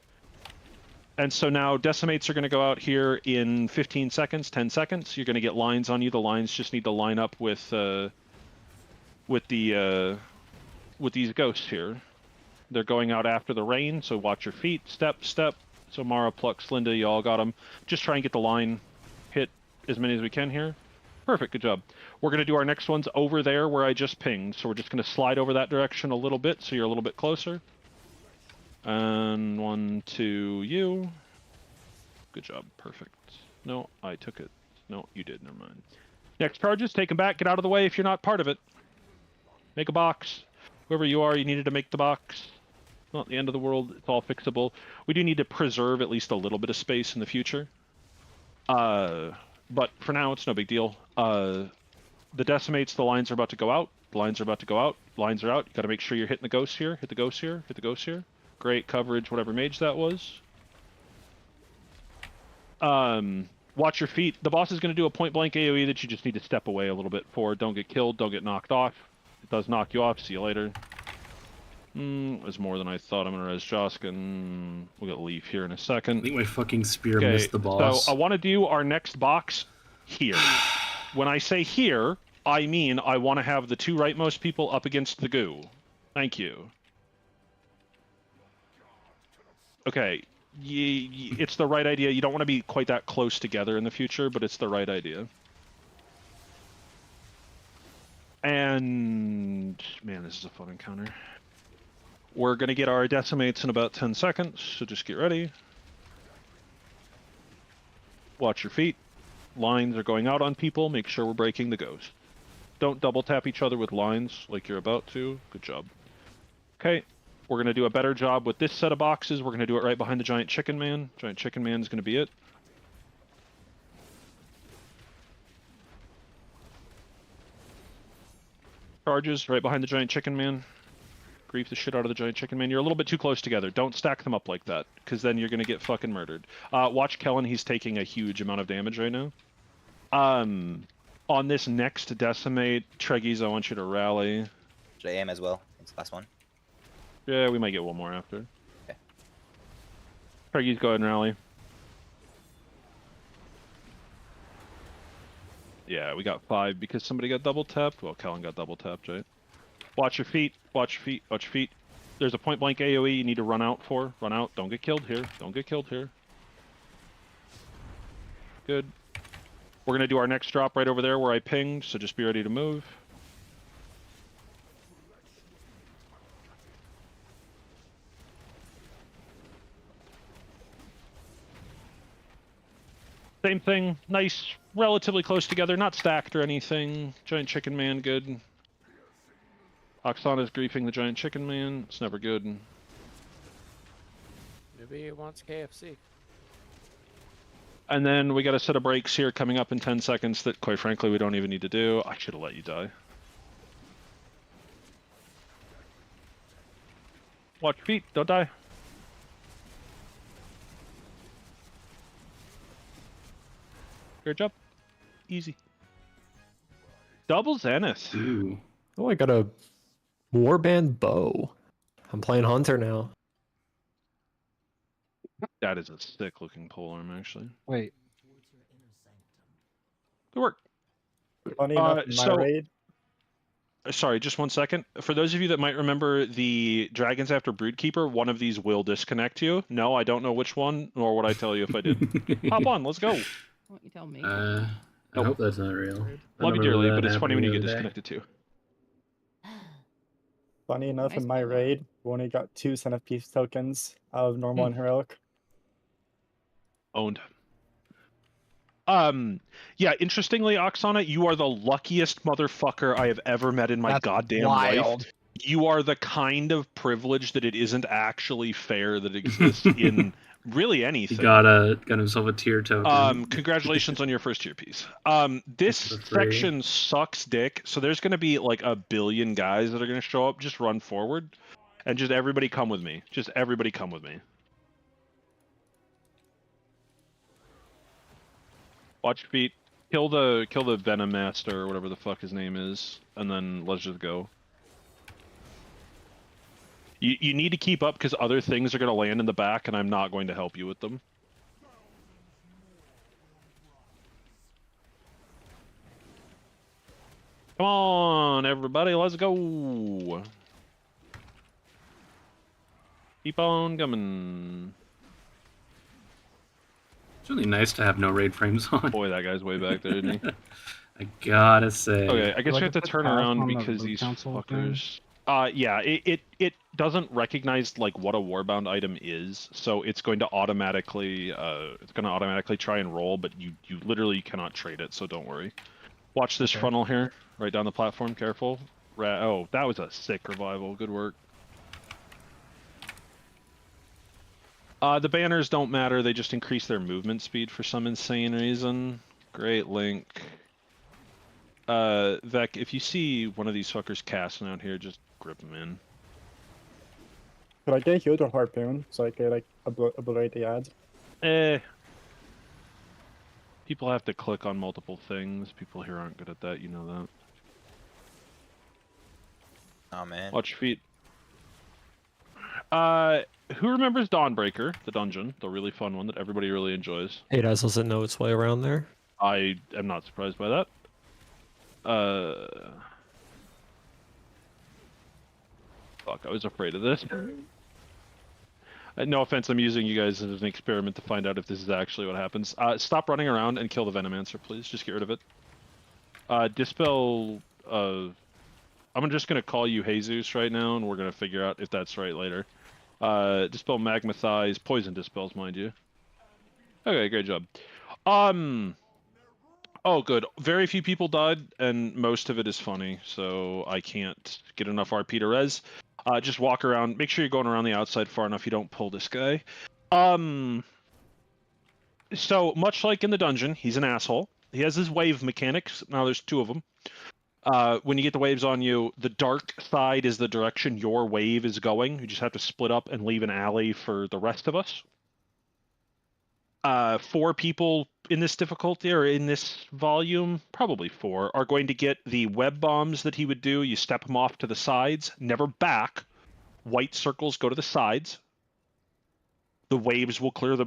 And so now decimates are going to go out here in 15 seconds, 10 seconds. You're going to get lines on you. The lines just need to line up with these ghosts here. They're going out after the rain, so watch your feet. Step, step. So Mara, Plux, Linda, you all got them. Just try and get the line hit as many as we can here. Perfect, good job. We're going to do our next ones over there where I just pinged. So we're just going to slide over that direction a little bit so you're a little bit closer. And 1, 2, you. Good job, perfect. No, I took it. No, you did, never mind. Next charges, take them back, get out of the way if you're not part of it. Make a box. Whoever you are, you needed to make the box. Not the end of the world, it's all fixable. We do need to preserve at least a little bit of space in the future. But for now, it's no big deal. The decimates, the lines are about to go out. The lines are about to go out. Lines are out. You got to make sure you're hitting the ghosts here. Hit the ghosts here. Hit the ghosts here. Great coverage, whatever mage that was. Watch your feet. The boss is going to do a point-blank AoE that you just need to step away a little bit for. Don't get killed. Don't get knocked off. It does knock you off. See you later. It was more than I thought. I'm going to res Joskin. We'll get Leaf here in a second. I think my fucking spear missed the boss. So I want to do our next box here. When I say here, I mean I want to have the 2 rightmost people up against the goo. Thank you. Okay. It's the right idea. You don't want to be quite that close together in the future, but it's the right idea. And man, this is a fun encounter. We're going to get our decimates in about 10 seconds, so just get ready. Watch your feet. Lines are going out on people. Make sure we're breaking the ghost. Don't double tap each other with lines like you're about to. Good job. Okay, we're going to do a better job with this set of boxes. We're going to do it right behind the Giant Chicken Man. Giant Chicken Man is going to be it. Charges right behind the Giant Chicken Man. Grief the shit out of the Giant Chicken Man. You're a little bit too close together. Don't stack them up like that, because then you're going to get fucking murdered. Watch Kellen. He's taking a huge amount of damage right now. On this next decimate, Treggyz, I want you to rally. Should I aim as well? It's the last one. Yeah, we might get one more after. Okay. Treggyz, go ahead and rally. Yeah, we got 5 because somebody got double tapped. Well, Kellen got double tapped, right? Watch your feet. Watch your feet. Watch your feet. There's a point blank AoE you need to run out for. Run out. Don't get killed here. Don't get killed here. Good. We're going to do our next drop right over there where I pinged, so just be ready to move. Same thing. Nice, relatively close together, not stacked or anything. Giant Chicken Man, good. Oksana's griefing the Giant Chicken Man. It's never good. Maybe he wants KFC. And then we got a set of breaks here coming up in 10 seconds that, quite frankly, we don't even need to do. I should have let you die. Watch your feet. Don't die. Good job. Easy. Double Zenith. Ooh. Oh, I got a warband bow. I'm playing hunter now. That is a sick looking polearm, actually. Wait. Good work. Funny enough, in my raid. Sorry, just 1 second. For those of you that might remember the Dragons After Broodkeeper, one of these will disconnect you. No, I don't know which one, nor would I tell you if I did. Hop on, let's go. Why don't you tell me? I hope that's not real. Love you dearly, but it's funny when you get disconnected too. Funny enough, in my raid, we only got 2 centerpiece tokens out of normal and heroic. Owned. Yeah, interestingly, Oksana, you are the luckiest motherfucker I have ever met in my goddamn life. You are the kind of privilege that it isn't actually fair that exists in really anything. He got himself a tier token. Congratulations on your first tier piece. This section sucks dick, so there's gonna be like a billion guys that are gonna show up. Just run forward, and just everybody come with me. Just everybody come with me. Watch feet. Kill the Venom Master or whatever the fuck his name is, and then let's just go. You need to keep up because other things are going to land in the back, and I'm not going to help you with them. Come on, everybody, let's go. Keep on coming. It's really nice to have no raid frames on. Boy, that guy's way back there, isn't he? I gotta say. Okay, I guess we have to turn around because these fuckers... yeah, it doesn't recognize like what a warbound item is, so it's going to automatically try and roll, but you literally cannot trade it, so don't worry. Watch this frontal here, right down the platform. Careful. Oh, that was a sick revival. Good work. The banners don't matter. They just increase their movement speed for some insane reason. Great link. Vec, if you see one of these fuckers casting out here, just grip them in. Could I get healed or harpoon so I could like obliterate the ads? People have to click on multiple things. People here aren't good at that, you know that. Oh man. Watch your feet. Who remembers Dawnbreaker, the dungeon, the really fun one that everybody really enjoys? It doesn't know its way around there. I am not surprised by that. Fuck, I was afraid of this. No offense, I'm using you guys as an experiment to find out if this is actually what happens. Stop running around and kill the Venomancer, please. Just get rid of it. Dispel... I'm just going to call you Jesus right now, and we're going to figure out if that's right later. Dispel Magma Thighs. Poison dispels, mind you. Okay, great job. Oh, good. Very few people died, and most of it is funny, so I can't get enough RP to res. Just walk around. Make sure you're going around the outside far enough you don't pull this guy. So, much like in the dungeon, he's an asshole. He has his wave mechanics. Now there's 2 of them. When you get the waves on you, the dark side is the direction your wave is going. You just have to split up and leave an alley for the rest of us. 4 people in this difficulty, or in this volume, probably 4, are going to get the web bombs that he would do. You step them off to the sides, never back. White circles go to the sides. The waves will clear the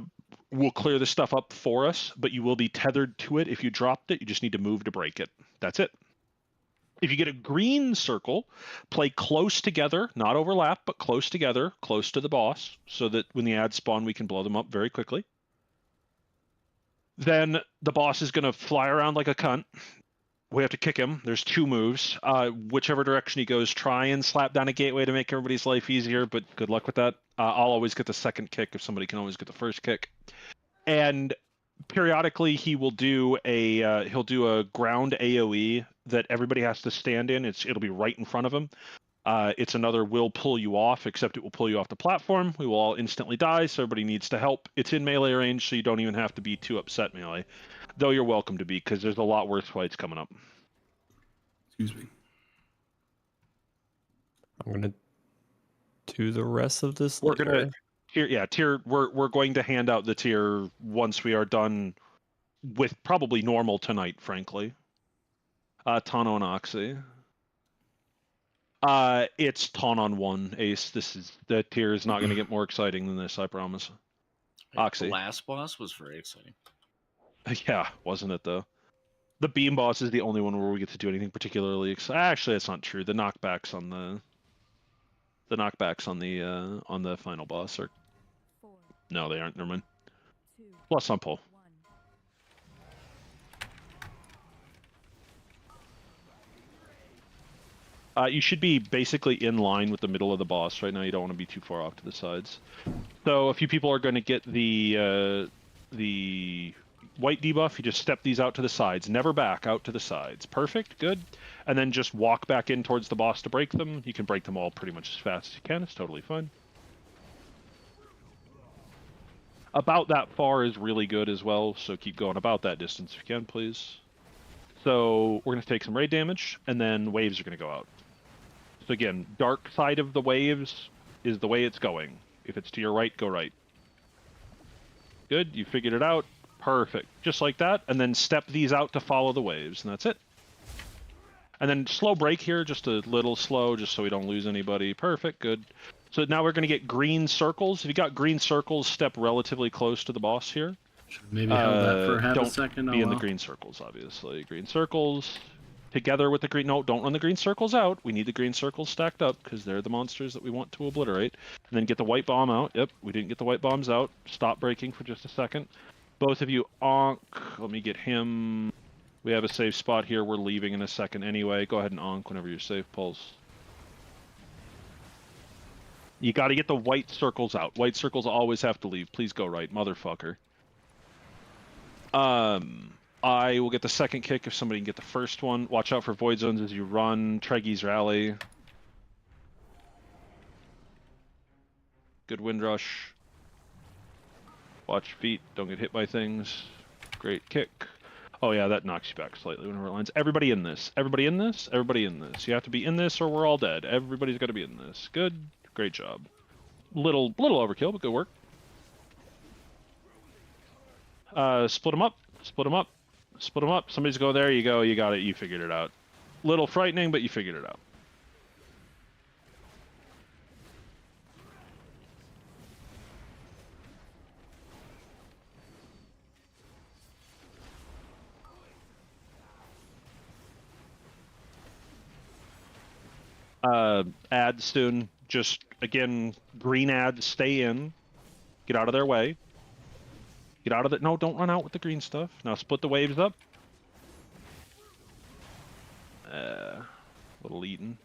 stuff up for us, but you will be tethered to it. If you dropped it, you just need to move to break it. That's it. If you get a green circle, play close together, not overlap, but close together, close to the boss, so that when the ads spawn, we can blow them up very quickly. Then the boss is going to fly around like a cunt. We have to kick him. There's 2 moves. Whichever direction he goes, try and slap down a gateway to make everybody's life easier, but good luck with that. I'll always get the second kick if somebody can always get the first kick. And periodically he will do a ground AoE that everybody has to stand in. It'll be right in front of him. It's another will pull you off, except it will pull you off the platform. We will all instantly die, so everybody needs to help. It's in melee range, so you don't even have to be too upset melee. Though you're welcome to be, because there's a lot worse fights coming up. Excuse me. I'm gonna do the rest of this. We're gonna tier. We're going to hand out the tier once we are done with probably normal tonight, frankly. Tano and Oxy. It's ton on 1, Ace. The tier is not going to get more exciting than this, I promise. Oxy. The last boss was very exciting. Yeah, wasn't it though? The beam boss is the only one where we get to do anything particularly exciting. Actually, that's not true. The knockbacks on the final boss are. No, they aren't. Never mind. Plus on pull. You should be basically in line with the middle of the boss right now. You don't want to be too far off to the sides. So a few people are going to get the white debuff. You just step these out to the sides. Never back, out to the sides. Perfect, good. And then just walk back in towards the boss to break them. You can break them all pretty much as fast as you can. It's totally fine. About that far is really good as well, so keep going about that distance if you can, please. So we're going to take some raid damage, and then waves are going to go out. So again, dark side of the waves is the way it's going. If it's to your right, go right. Good, you figured it out. Perfect. Just like that, and then step these out to follow the waves, and that's it. And then slow break here, just a little slow, just so we don't lose anybody. Perfect, good. So now we're going to get green circles. If you got green circles, step relatively close to the boss here. Should maybe held that for half a second. Don't be in the green circles, obviously. Green circles together with the green. No, don't run the green circles out. We need the green circles stacked up because they're the monsters that we want to obliterate. And then get the white bomb out. Yep, we didn't get the white bombs out. Stop breaking for just a second. Both of you, onk. Let me get him. We have a safe spot here. We're leaving in a second anyway. Go ahead and onk whenever you're safe, Pulse. You got to get the white circles out. White circles always have to leave. Please go right, motherfucker. I will get the second kick if somebody can get the first one. Watch out for void zones as you run. Treggyz rally. Good wind rush. Watch feet. Don't get hit by things. Great kick. Oh yeah, that knocks you back slightly whenever it lands. Everybody in this. Everybody in this. Everybody in this. You have to be in this or we're all dead. Everybody's got to be in this. Good. Great job. Little overkill, but good work. Split them up. Split them up. Split them up. Somebody's go there. You go. You got it. You figured it out. Little frightening, but you figured it out. Ads soon. Just, again, green ads, stay in. Get out of their way. Get out of the... No, don't run out with the green stuff. Now split the waves up. Little Eaton.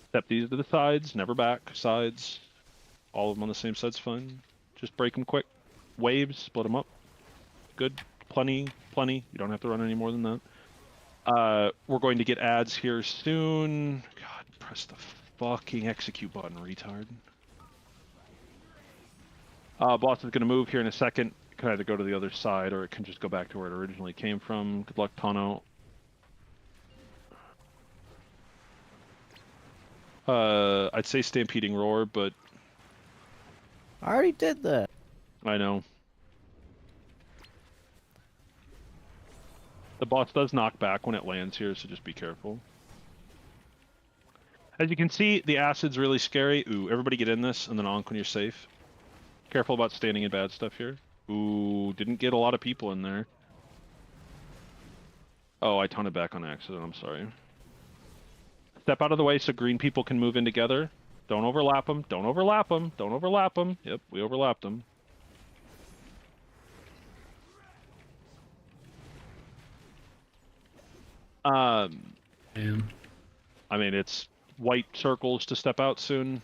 Step these to the sides. Never back. Sides. All of them on the same side's fine. Just break them quick. Waves. Split them up. Good. Plenty. You don't have to run any more than that. We're going to get ads here soon. God, press the fucking execute button, retard. Boss is going to move here in a second. It can either go to the other side or it can just go back to where it originally came from. Good luck, Tano. I'd say Stampeding Roar, but... I already did that. I know. The boss does knock back when it lands here, so just be careful. As you can see, the acid's really scary. Ooh, everybody get in this, and then onk when you're safe. Careful about standing in bad stuff here. Ooh, didn't get a lot of people in there. Oh, I toned it back on accident, I'm sorry. Step out of the way so green people can move in together. Don't overlap them, don't overlap them, don't overlap them. Yep, we overlapped them. I mean, it's white circles to step out soon.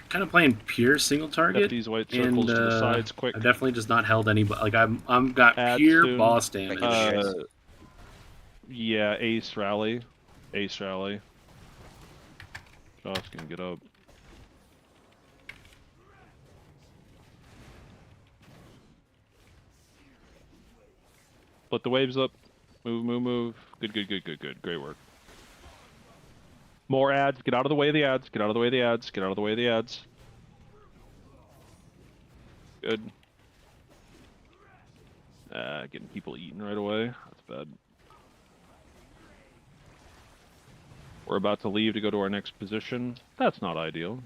Kind of playing pure single target. Step these white circles to the sides quick. I've definitely just not held any. Like I'm got Add pure soon. boss damage. Yeah, Ace rally. Ace rally. Josh can get up. Split the waves up. Move. Good. Great work. More ads. Get out of the way of the ads. Get out of the way of the ads. Get out of the way of the ads. Good. Getting people eaten right away. That's bad. We're about to leave to go to our next position. That's not ideal.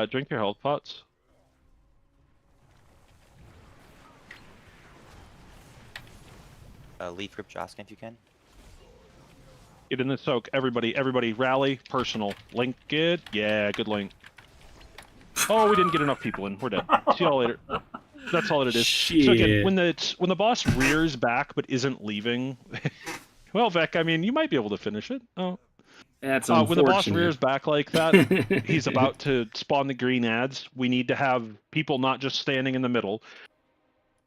Drink your health pots. Leaf grip Joskin if you can. Get in the soak. Everybody, rally. Personal. Link it. Yeah, good link. Oh, we didn't get enough people in. We're dead. See y'all later. That's all it is. Shit. So again, when the boss rears back but isn't leaving, well, Vec, I mean, you might be able to finish it. Oh. That's when the boss unfortunate. rears back like that, he's about to spawn the green ads. We need to have people not just standing in the middle.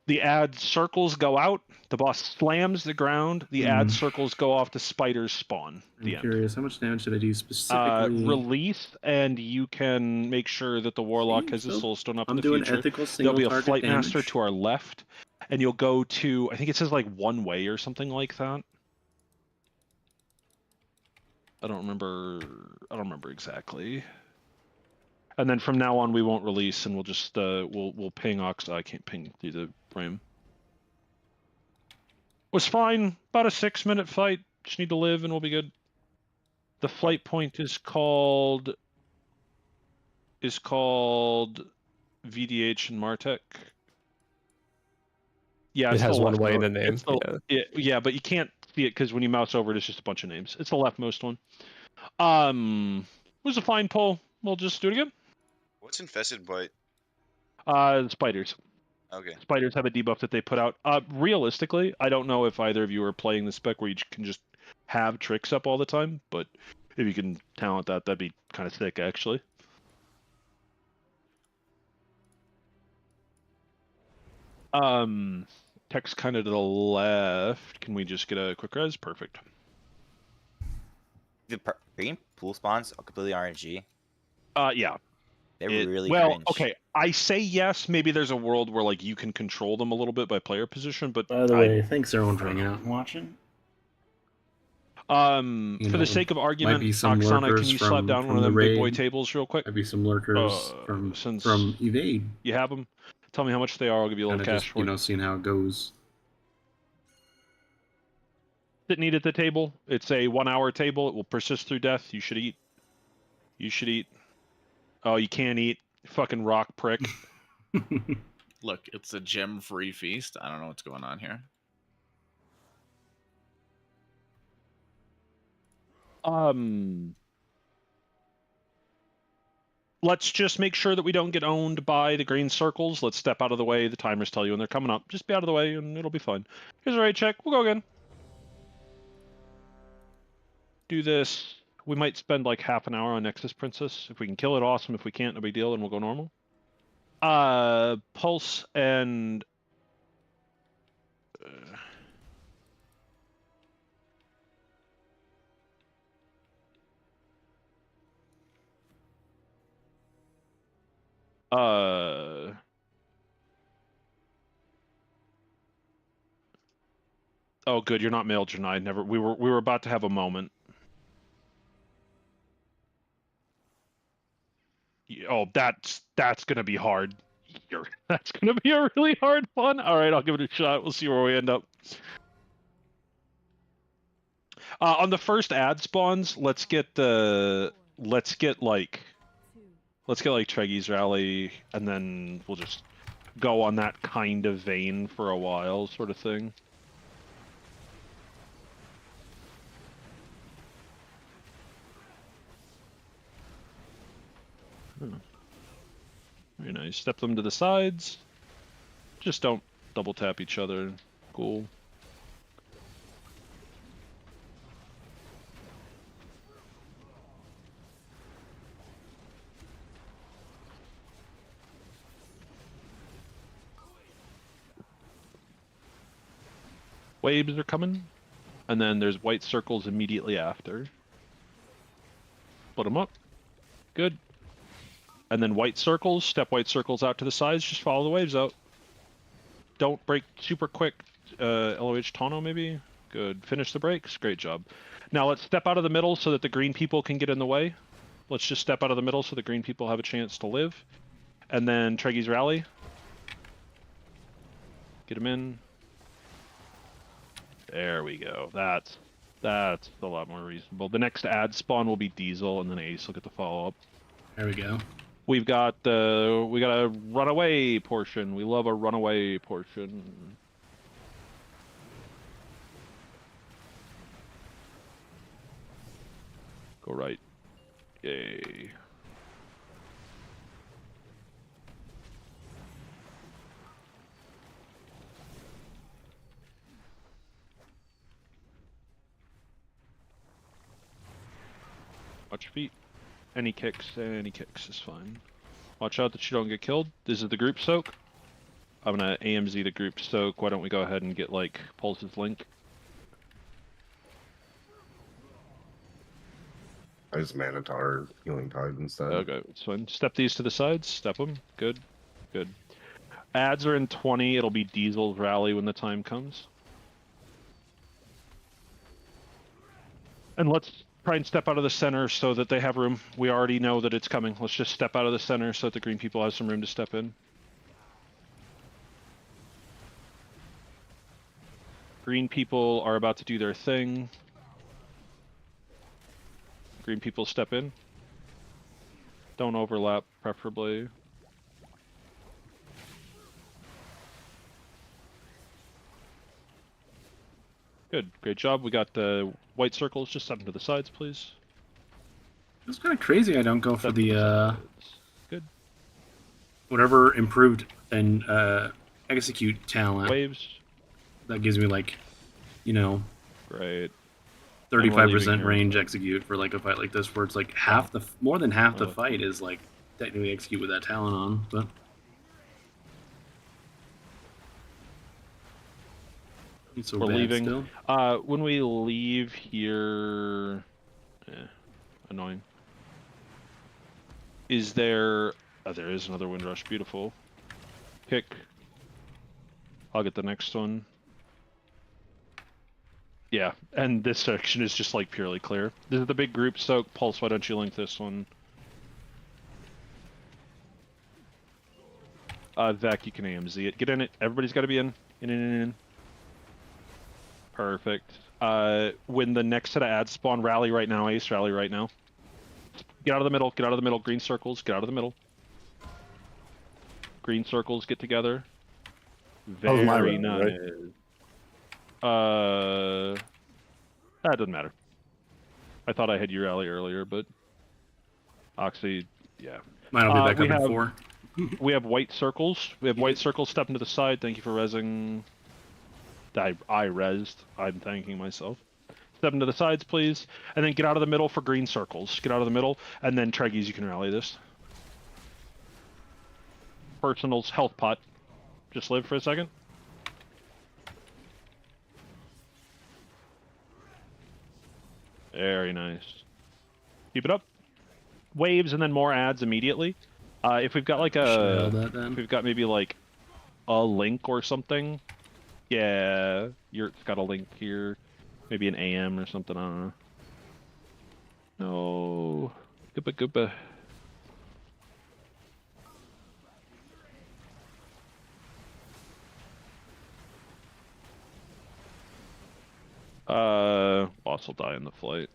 The ad circles go out. The boss slams the ground. The ad circles go off. The spiders spawn. I'm curious, how much damage did I do specifically? Release, and you can make sure that the warlock has his soul stone up in the doing future. ethical There'll be a single flight target master damage. to our left, and you'll go to, I think it says like one way or something like that. I don't remember exactly. And then from now on, we won't release, and we'll just we'll ping Ox. I can't ping through the frame. Was fine. About a 6-minute fight. Just need to live, and we'll be good. The flight point is called VDH and Martech. Yeah, It it's has the one way in leftmost. the name. It's the, yeah, but you can't see it because when you mouse over it, it's just a bunch of names. It's the leftmost one. It was a fine pull. We'll just do it again. What's infested by? Spiders. Okay. Spiders have a debuff that they put out. Realistically, I don't know if either of you are playing the spec where you can just have tricks up all the time, but if you can talent that, that'd be kind of sick, actually. Text kind of to the left. Can we just get a quick res? Perfect. The green pool spawns are completely RNG. Yeah. They're really well, cringe. okay. I say yes. Maybe there's a world where like you can control them a little bit by player position, but By the way, thanks everyone for hanging out and watching. For the sake of argument, might be some Oksana, can lurkers you slap down one of the them big boy raid. tables real quick? Might be some lurkers from Evade. You have them? Tell me how much they are. I'll give you a little Kinda cash just, for it. seeing how it goes. Sit and eat at the table. It's a 1-hour table. It will persist through death. You should eat. You should eat. Oh, you can't eat. Fucking rock prick. Look, it's a gem-free feast. I don't know what's going on here. Let's just make sure that we don't get owned by the green circles. Let's step out of the way. The timers tell you when they're coming up. Just be out of the way and it'll be fine. Here's a raid check. We'll go again. Do this. We might spend like half an hour on Nexus Princess. If we can kill it, awesome. If we can't, no big deal, and we'll go normal. Pulse and... Oh, good. You're not male, Janai. Never. We were about to have a moment. Oh, that's gonna be hard. That's gonna be a really hard one. All right, I'll give it a shot. We'll see where we end up. On the first ad spawns, let's get like Treggyz rally, and then we'll just go on that kind of vein for a while, sort of thing. Very nice. Step them to the sides. Just don't double tap each other. Cool. Waves are coming, and then there's white circles immediately after. Put them up. Good. And then white circles, step white circles out to the sides, just follow the waves out. don't break super quick. LOH Tano maybe? Good. Finish the breaks. Great job. Now let's step out of the middle so that the green people can get in the way. Let's just step out of the middle so the green people have a chance to live. And then Treggyz rally. Get him in. There we go. That's a lot more reasonable. The next ad spawn will be Diesel, and then Ace will get the follow-up. There we go. We got a runaway portion. We love a runaway portion. Go right. Yay. Watch your feet. Any kicks is fine. Watch out that you don't get killed. This is the group soak. I'm gonna AMZ the group soak. Why don't we go ahead and get like Pulse's link? I just Manatar healing tide instead. Okay, it's fine. Step these to the sides. Step them. Good. Good. Ads are in 20. It'll be Diesel's rally when the time comes. And let's try and step out of the center so that they have room. We already know that it's coming. Let's just step out of the center so that the green people have some room to step in. Green people are about to do their thing. Green people step in. Don't overlap, preferably. Good, great job. We got the white circles. Just step into the sides, please. It's kind of crazy I don't go for the good. Whatever improved and execute talent. Waves. That gives me like, you know, right. 35% range execute for like a fight like this, where it's like more than half the fight is like technically execute with that talent on, but. So we're leaving. Still. When we leave here, annoying. Is there? Oh, there is another Windrush. Beautiful. Kick. I'll get the next one. Yeah, and this section is just like purely clear. This is the big group soak. Pulse, why don't you link this one? Vec, you can AMZ it. Get in it. Everybody's got to be in. In. Perfect. When the next set of ads spawn, rally right now, Ace, rally right now. Get out of the middle, get out of the middle, green circles, get out of the middle. Green circles, get together. Very nice. Right? That doesn't matter. I thought I had your rally earlier, but Oxy, yeah. Mine will be back up in 4. We have white circles. We have white circles stepping to the side. Thank you for rezzing. I rezzed. I'm thanking myself. Step into the sides, please. And then get out of the middle for green circles. Get out of the middle. And then Treggyz, you can rally this. Personal's health pot. Just live for a second. Very nice. Keep it up. Waves and then more ads immediately. If we've got like if we've got maybe like a link or something. Yeah, Yurt's got a link here. Maybe an AM or something, I don't know. No. Gooba. Boss will die in the flight.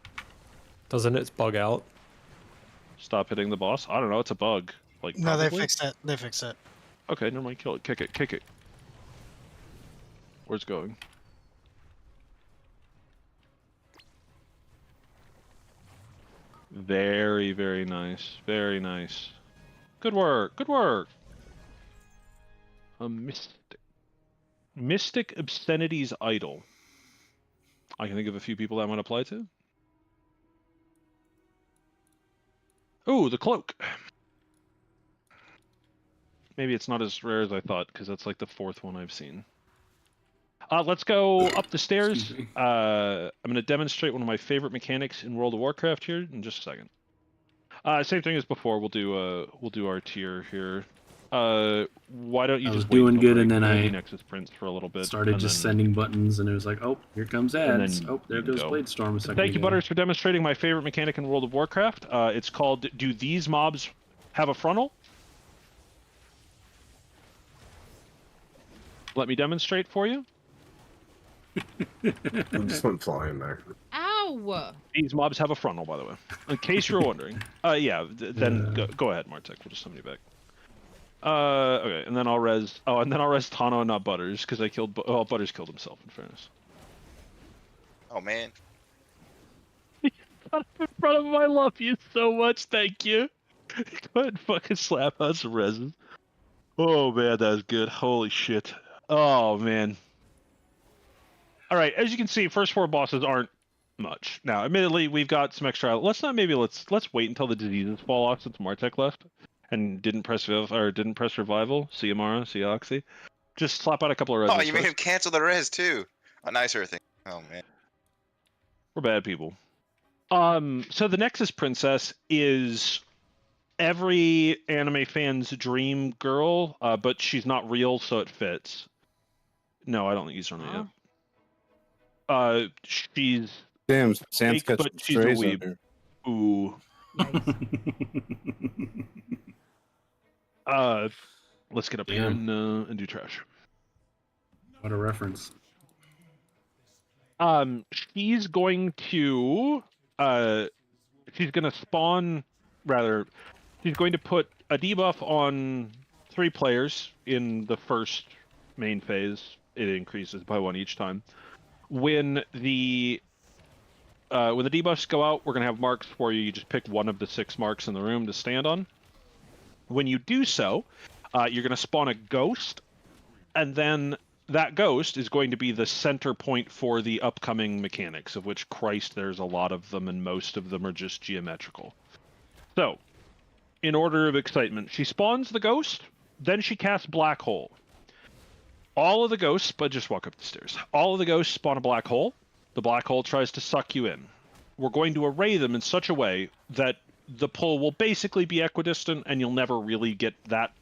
Doesn't it bug out? Stop hitting the boss? I don't know, it's a bug. Like no, they fixed it. They fixed it. Okay, never mind, kill it. Kick it. Where's it going? Very, very nice. Very nice. Good work. Good work. A Mystic Obscenity's Idol. I can think of a few people that might apply to. Oh, the cloak. Maybe it's not as rare as I thought, because that's like the 4th one I've seen. Let's go up the stairs. I'm going to demonstrate one of my favorite mechanics in World of Warcraft here in just a second. Same thing as before. We'll do our tier here. Why don't you I was just wait doing till good, break and then and do I the Nexus Prince for a little bit. started and just then- sending buttons, and it was like, oh, here comes and ads. then Oh, there goes go. Bladestorm a second Thank you, ago. Butters, for demonstrating my favorite mechanic in World of Warcraft. It's called, do these mobs have a frontal? Let me demonstrate for you. I just went flying there. Ow! These mobs have a frontal, by the way. In case you're wondering. Yeah, then go ahead, Martek. We'll just send you back. Okay, and then I'll res... Oh, and then I'll res Tano and not Butters, because I killed... Oh, Butters killed himself, in fairness. Oh, man. In front of him, I love you so much, thank you. Go ahead and fucking slap us some resin. Oh, man, that was good. Holy shit. Oh, man. Alright, as you can see, first 4 bosses aren't much. Now, admittedly, we've got some extra... Let's wait until the diseases fall off since Martek left and didn't press revival. See you, Mara. See you, Oxy. Just slap out a couple of reses. Oh, you made him cancel the res too. A nicer thing. Oh man. We're bad people. So the Nexus Princess is every anime fan's dream girl, but she's not real, so it fits. No, I don't think he's on it yet. She's Damn, Sam's fake, catching but she's a strays weeb. out here. Ooh. Let's get up here and do trash. What a reference. She's going to she's gonna spawn, rather, she's going to put a debuff on 3 players in the first main phase. It increases by 1 each time. When the debuffs go out, we're gonna have marks for you. You just pick one of the 6 marks in the room to stand on. When you do so, you're gonna spawn a ghost, and then that ghost is going to be the center point for the upcoming mechanics, of which, Christ, there's a lot of them, and most of them are just geometrical. So, in order of excitement, she spawns the ghost, then she casts Black Hole. All of the ghosts, but just walk up the stairs. All of the ghosts spawn a black hole. The black hole tries to suck you in. We're going to array them in such a way that the pull will basically be equidistant, and you'll never really get that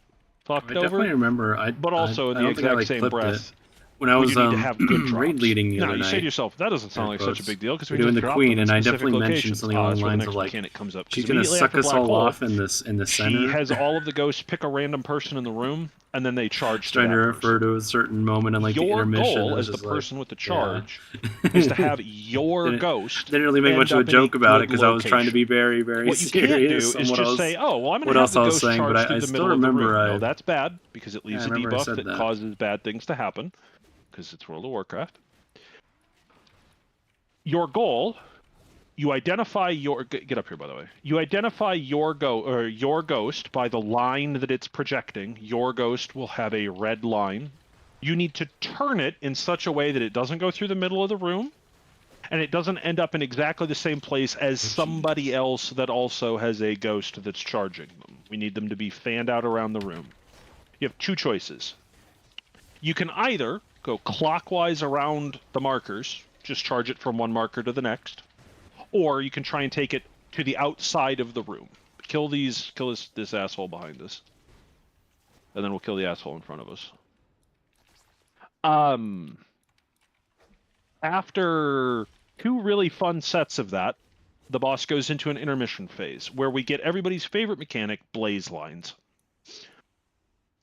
fucked over. I definitely remember. But also in the exact same breath, when I was you need to have good raid drops. leading the Now, other you night. say to yourself, that doesn't sound like such a big deal because we're doing just the dropping queen, them in and I specific definitely mentioned locations. something along That's the where the lines next of like, mechanic comes up. she's 'Cause gonna immediately suck after us Black all Hole, off in the center. She has all of the ghosts pick a random person in the room, and then they charge. Trying to refer to a certain moment in like the Your intermission. goal I was as the just like, person with the yeah. charge is to have your ghost. Didn't really make end much of a up in joke about it good because I was trying to be location. very, very What you serious. can't do is on what just I was, say, "Oh, well, I'm going what to have else the I was ghost saying, charge but through I the still middle of the remember room." No, that's bad because it leaves a remember I debuff said that that. causes bad things to happen. Because it's World of Warcraft. Your goal, you identify your... Get up here, by the way. You identify your ghost by the line that it's projecting. Your ghost will have a red line. You need to turn it in such a way that it doesn't go through the middle of the room, and it doesn't end up in exactly the same place as somebody else that also has a ghost that's charging them. We need them to be fanned out around the room. You have 2 choices. You can either go clockwise around the markers, just charge it from one marker to the next, or you can try and take it to the outside of the room. Kill this asshole behind us, and then we'll kill the asshole in front of us. After 2 really fun sets of that, the boss goes into an intermission phase where we get everybody's favorite mechanic, blaze lines.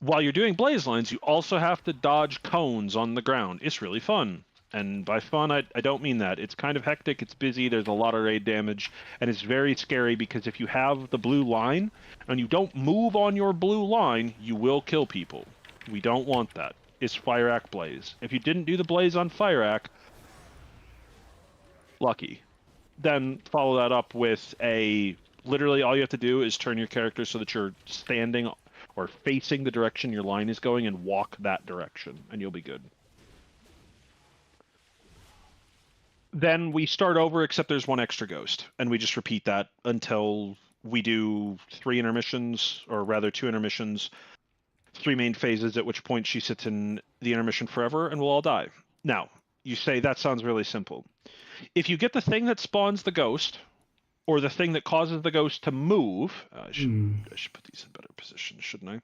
While you're doing blaze lines, you also have to dodge cones on the ground. It's really fun. And by fun, I don't mean that. It's kind of hectic, it's busy, there's a lot of raid damage, and it's very scary because if you have the blue line and you don't move on your blue line, you will kill people. We don't want that. It's Fire Act Blaze. If you didn't do the blaze on Fire Act, lucky. Then follow that up with literally all you have to do is turn your character so that you're standing or facing the direction your line is going and walk that direction, and you'll be good. Then we start over, except there's 1 extra ghost, and we just repeat that until we do 3 intermissions, or rather 2 intermissions, 3 main phases, at which point she sits in the intermission forever, and we'll all die. Now, you say that sounds really simple. If you get the thing that spawns the ghost, or the thing that causes the ghost to move. I should put these in better position, shouldn't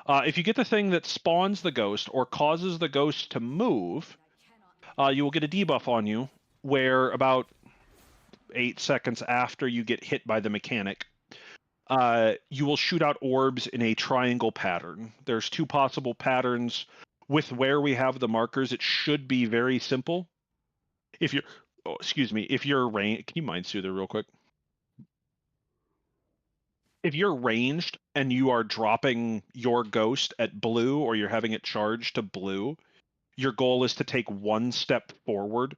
I? If you get the thing that spawns the ghost or causes the ghost to move, you will get a debuff on you, where about 8 seconds after you get hit by the mechanic, you will shoot out orbs in a triangle pattern. There's 2 possible patterns. With where we have the markers, it should be very simple. If you're, if you're can you mind soother real quick? If you're ranged and you are dropping your ghost at blue, or you're having it charged to blue, your goal is to take 1 step forward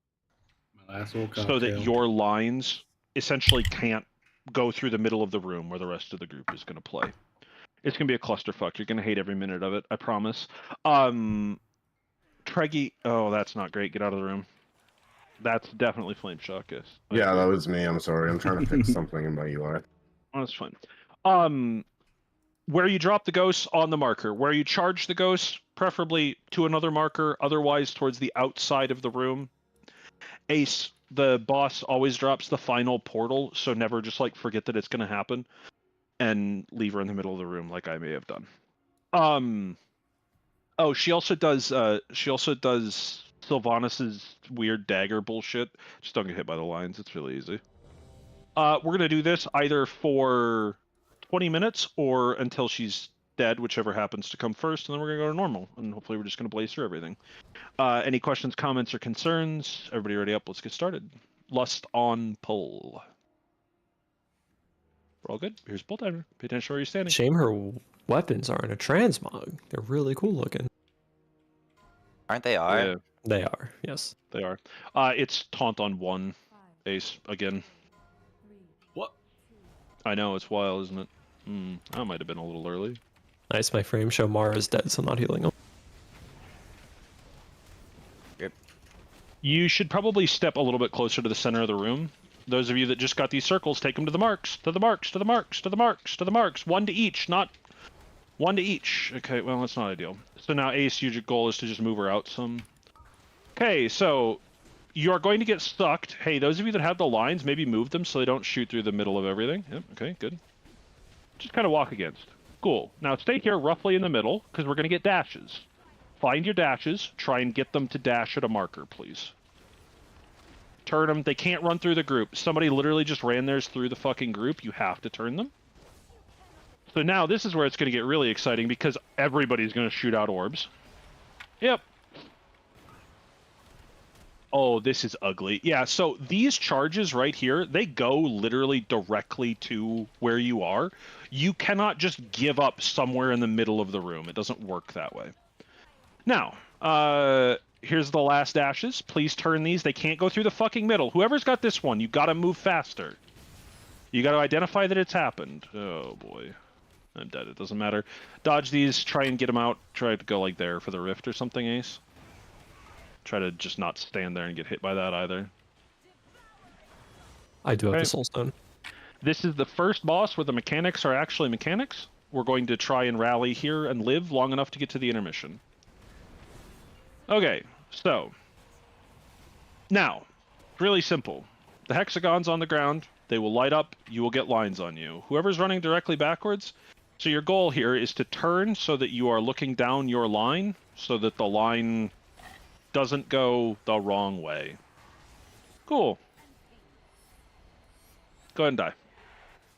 so that your lines essentially can't go through the middle of the room where the rest of the group is going to play. It's going to be a clusterfuck. You're going to hate every minute of it, I promise. Treggyz, oh, that's not great. Get out of the room. That's definitely Flame Shock, yes. Yeah, that was me. I'm sorry. I'm trying to fix something in my UI. Oh, that's fine. Where you drop the ghosts on the marker, where you charge the ghosts, preferably to another marker, otherwise towards the outside of the room. Ace, the boss, always drops the final portal, so never just like forget that it's going to happen and leave her in the middle of the room like I may have done. Oh, she also does Sylvanas' weird dagger bullshit. Just don't get hit by the lines. It's really easy. We're going to do this either for 20 minutes or until she's dead, whichever happens to come first, and then we're going to go to normal, and hopefully we're just going to blaze through everything. Any questions, comments, or concerns? Everybody ready up? Let's get started. Lust on pull. We're all good. Here's pull timer. Pay attention where you're standing. Shame her weapons aren't a transmog. They're really cool looking. Aren't they? Are? Yeah. They are, yes. They are. It's taunt on 1, Ace, again. What? I know, it's wild, isn't it? That might have been a little early. Nice, my frame show Mara's dead, so I'm not healing him. Yep. You should probably step a little bit closer to the center of the room. Those of you that just got these circles, take them to the marks, to the marks, to the marks, to the marks, to the marks. 1 to each, not 1 to each. Okay, well, that's not ideal. So now, Ace, your goal is to just move her out some. Okay, so you are going to get sucked. Hey, those of you that have the lines, maybe move them so they don't shoot through the middle of everything. Yep, okay, good. Just kind of walk against. Cool. Now stay here roughly in the middle, because we're going to get dashes. Find your dashes. Try and get them to dash at a marker, please. Turn them. They can't run through the group. Somebody literally just ran theirs through the fucking group. You have to turn them. So now this is where it's going to get really exciting, because everybody's going to shoot out orbs. Yep. Oh, this is ugly. Yeah, so these charges right here, they go literally directly to where you are. You cannot just give up somewhere in the middle of the room. It doesn't work that way. Now, here's the last dashes. Please turn these. They can't go through the fucking middle. Whoever's got this one, you gotta move faster. You gotta identify that it's happened. Oh, boy. I'm dead. It doesn't matter. Dodge these. Try and get them out. Try to go like there for the rift or something, Ace. Try to just not stand there and get hit by that either. I do have the soul stone. This is the first boss where the mechanics are actually mechanics. We're going to try and rally here and live long enough to get to the intermission. Okay, so now, really simple. The hexagon's on the ground. They will light up. You will get lines on you. Whoever's running directly backwards. So your goal here is to turn so that you are looking down your line so that the line doesn't go the wrong way. Cool. Go ahead and die.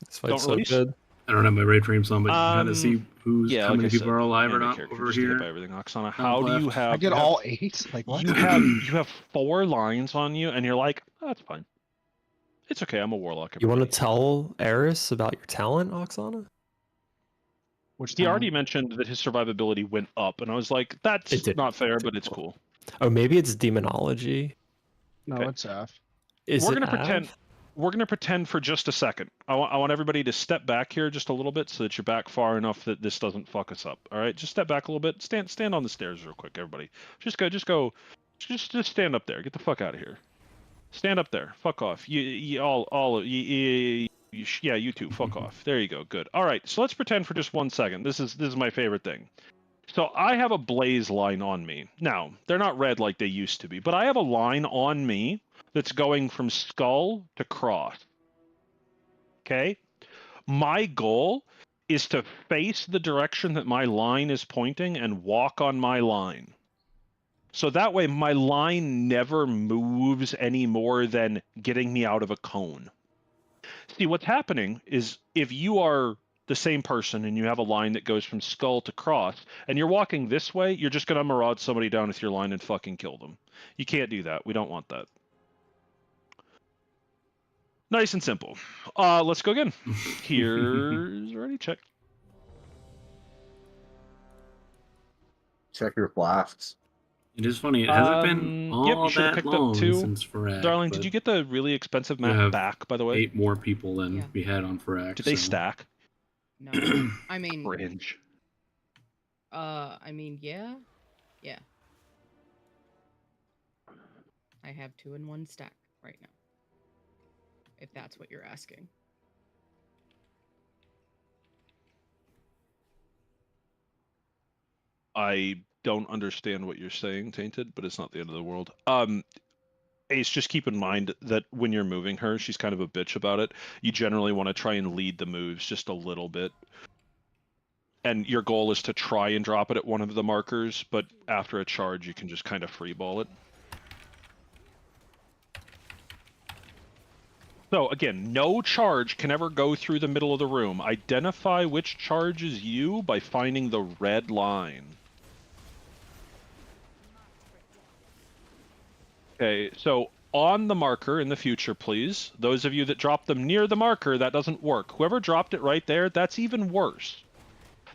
This fight's so good. I don't have my raid frames on, but you gotta see how many people are alive or not over here. Everything. Oksana, how do you have? I get all 8. Like what? You have 4 lines on you, and you're like, oh, that's fine. It's okay. I'm a warlock. You want to tell Eris about your talent, Oksana? He already mentioned that his survivability went up, and I was like, that's not fair, but it's cool. Oh, maybe it's demonology. No, Okay. it's F. We're gonna pretend for just a second. I want everybody to step back here just a little bit so that you're back far enough that this doesn't fuck us up. All right, just step back a little bit. Stand on the stairs real quick, everybody. Just stand up there. Get the fuck out of here. Stand up there. Fuck off. You two. Fuck off. There you go. Good. All right. So let's pretend for just 1 second. This is my favorite thing. So I have a blaze line on me. Now, they're not red like they used to be, but I have a line on me that's going from skull to cross. Okay? My goal is to face the direction that my line is pointing and walk on my line. So that way my line never moves any more than getting me out of a cone. See, what's happening is if you are the same person and you have a line that goes from skull to cross and you're walking this way, you're just going to maraud somebody down with your line and fucking kill them. You can't do that. We don't want that. Nice and simple. Let's go again. Here's ready. Check. Check your blasts. It is funny. It hasn't been all you should have that picked long up 2. since Frag. Darling, did you get the really expensive map back, by the way? 8 more people than we had on Frag. Did they stack? No. I mean... Cringe. I mean, yeah. Yeah. I have 2 in 1 stack right now. If that's what you're asking. I don't understand what you're saying, Tainted, but it's not the end of the world. Ace, just keep in mind that when you're moving her, she's kind of a bitch about it. You generally want to try and lead the moves just a little bit. And your goal is to try and drop it at one of the markers, but after a charge, you can just kind of freeball it. So again, no charge can ever go through the middle of the room. Identify which charge is you by finding the red line. Okay, so on the marker in the future, please. Those of you that drop them near the marker, that doesn't work. Whoever dropped it right there, that's even worse.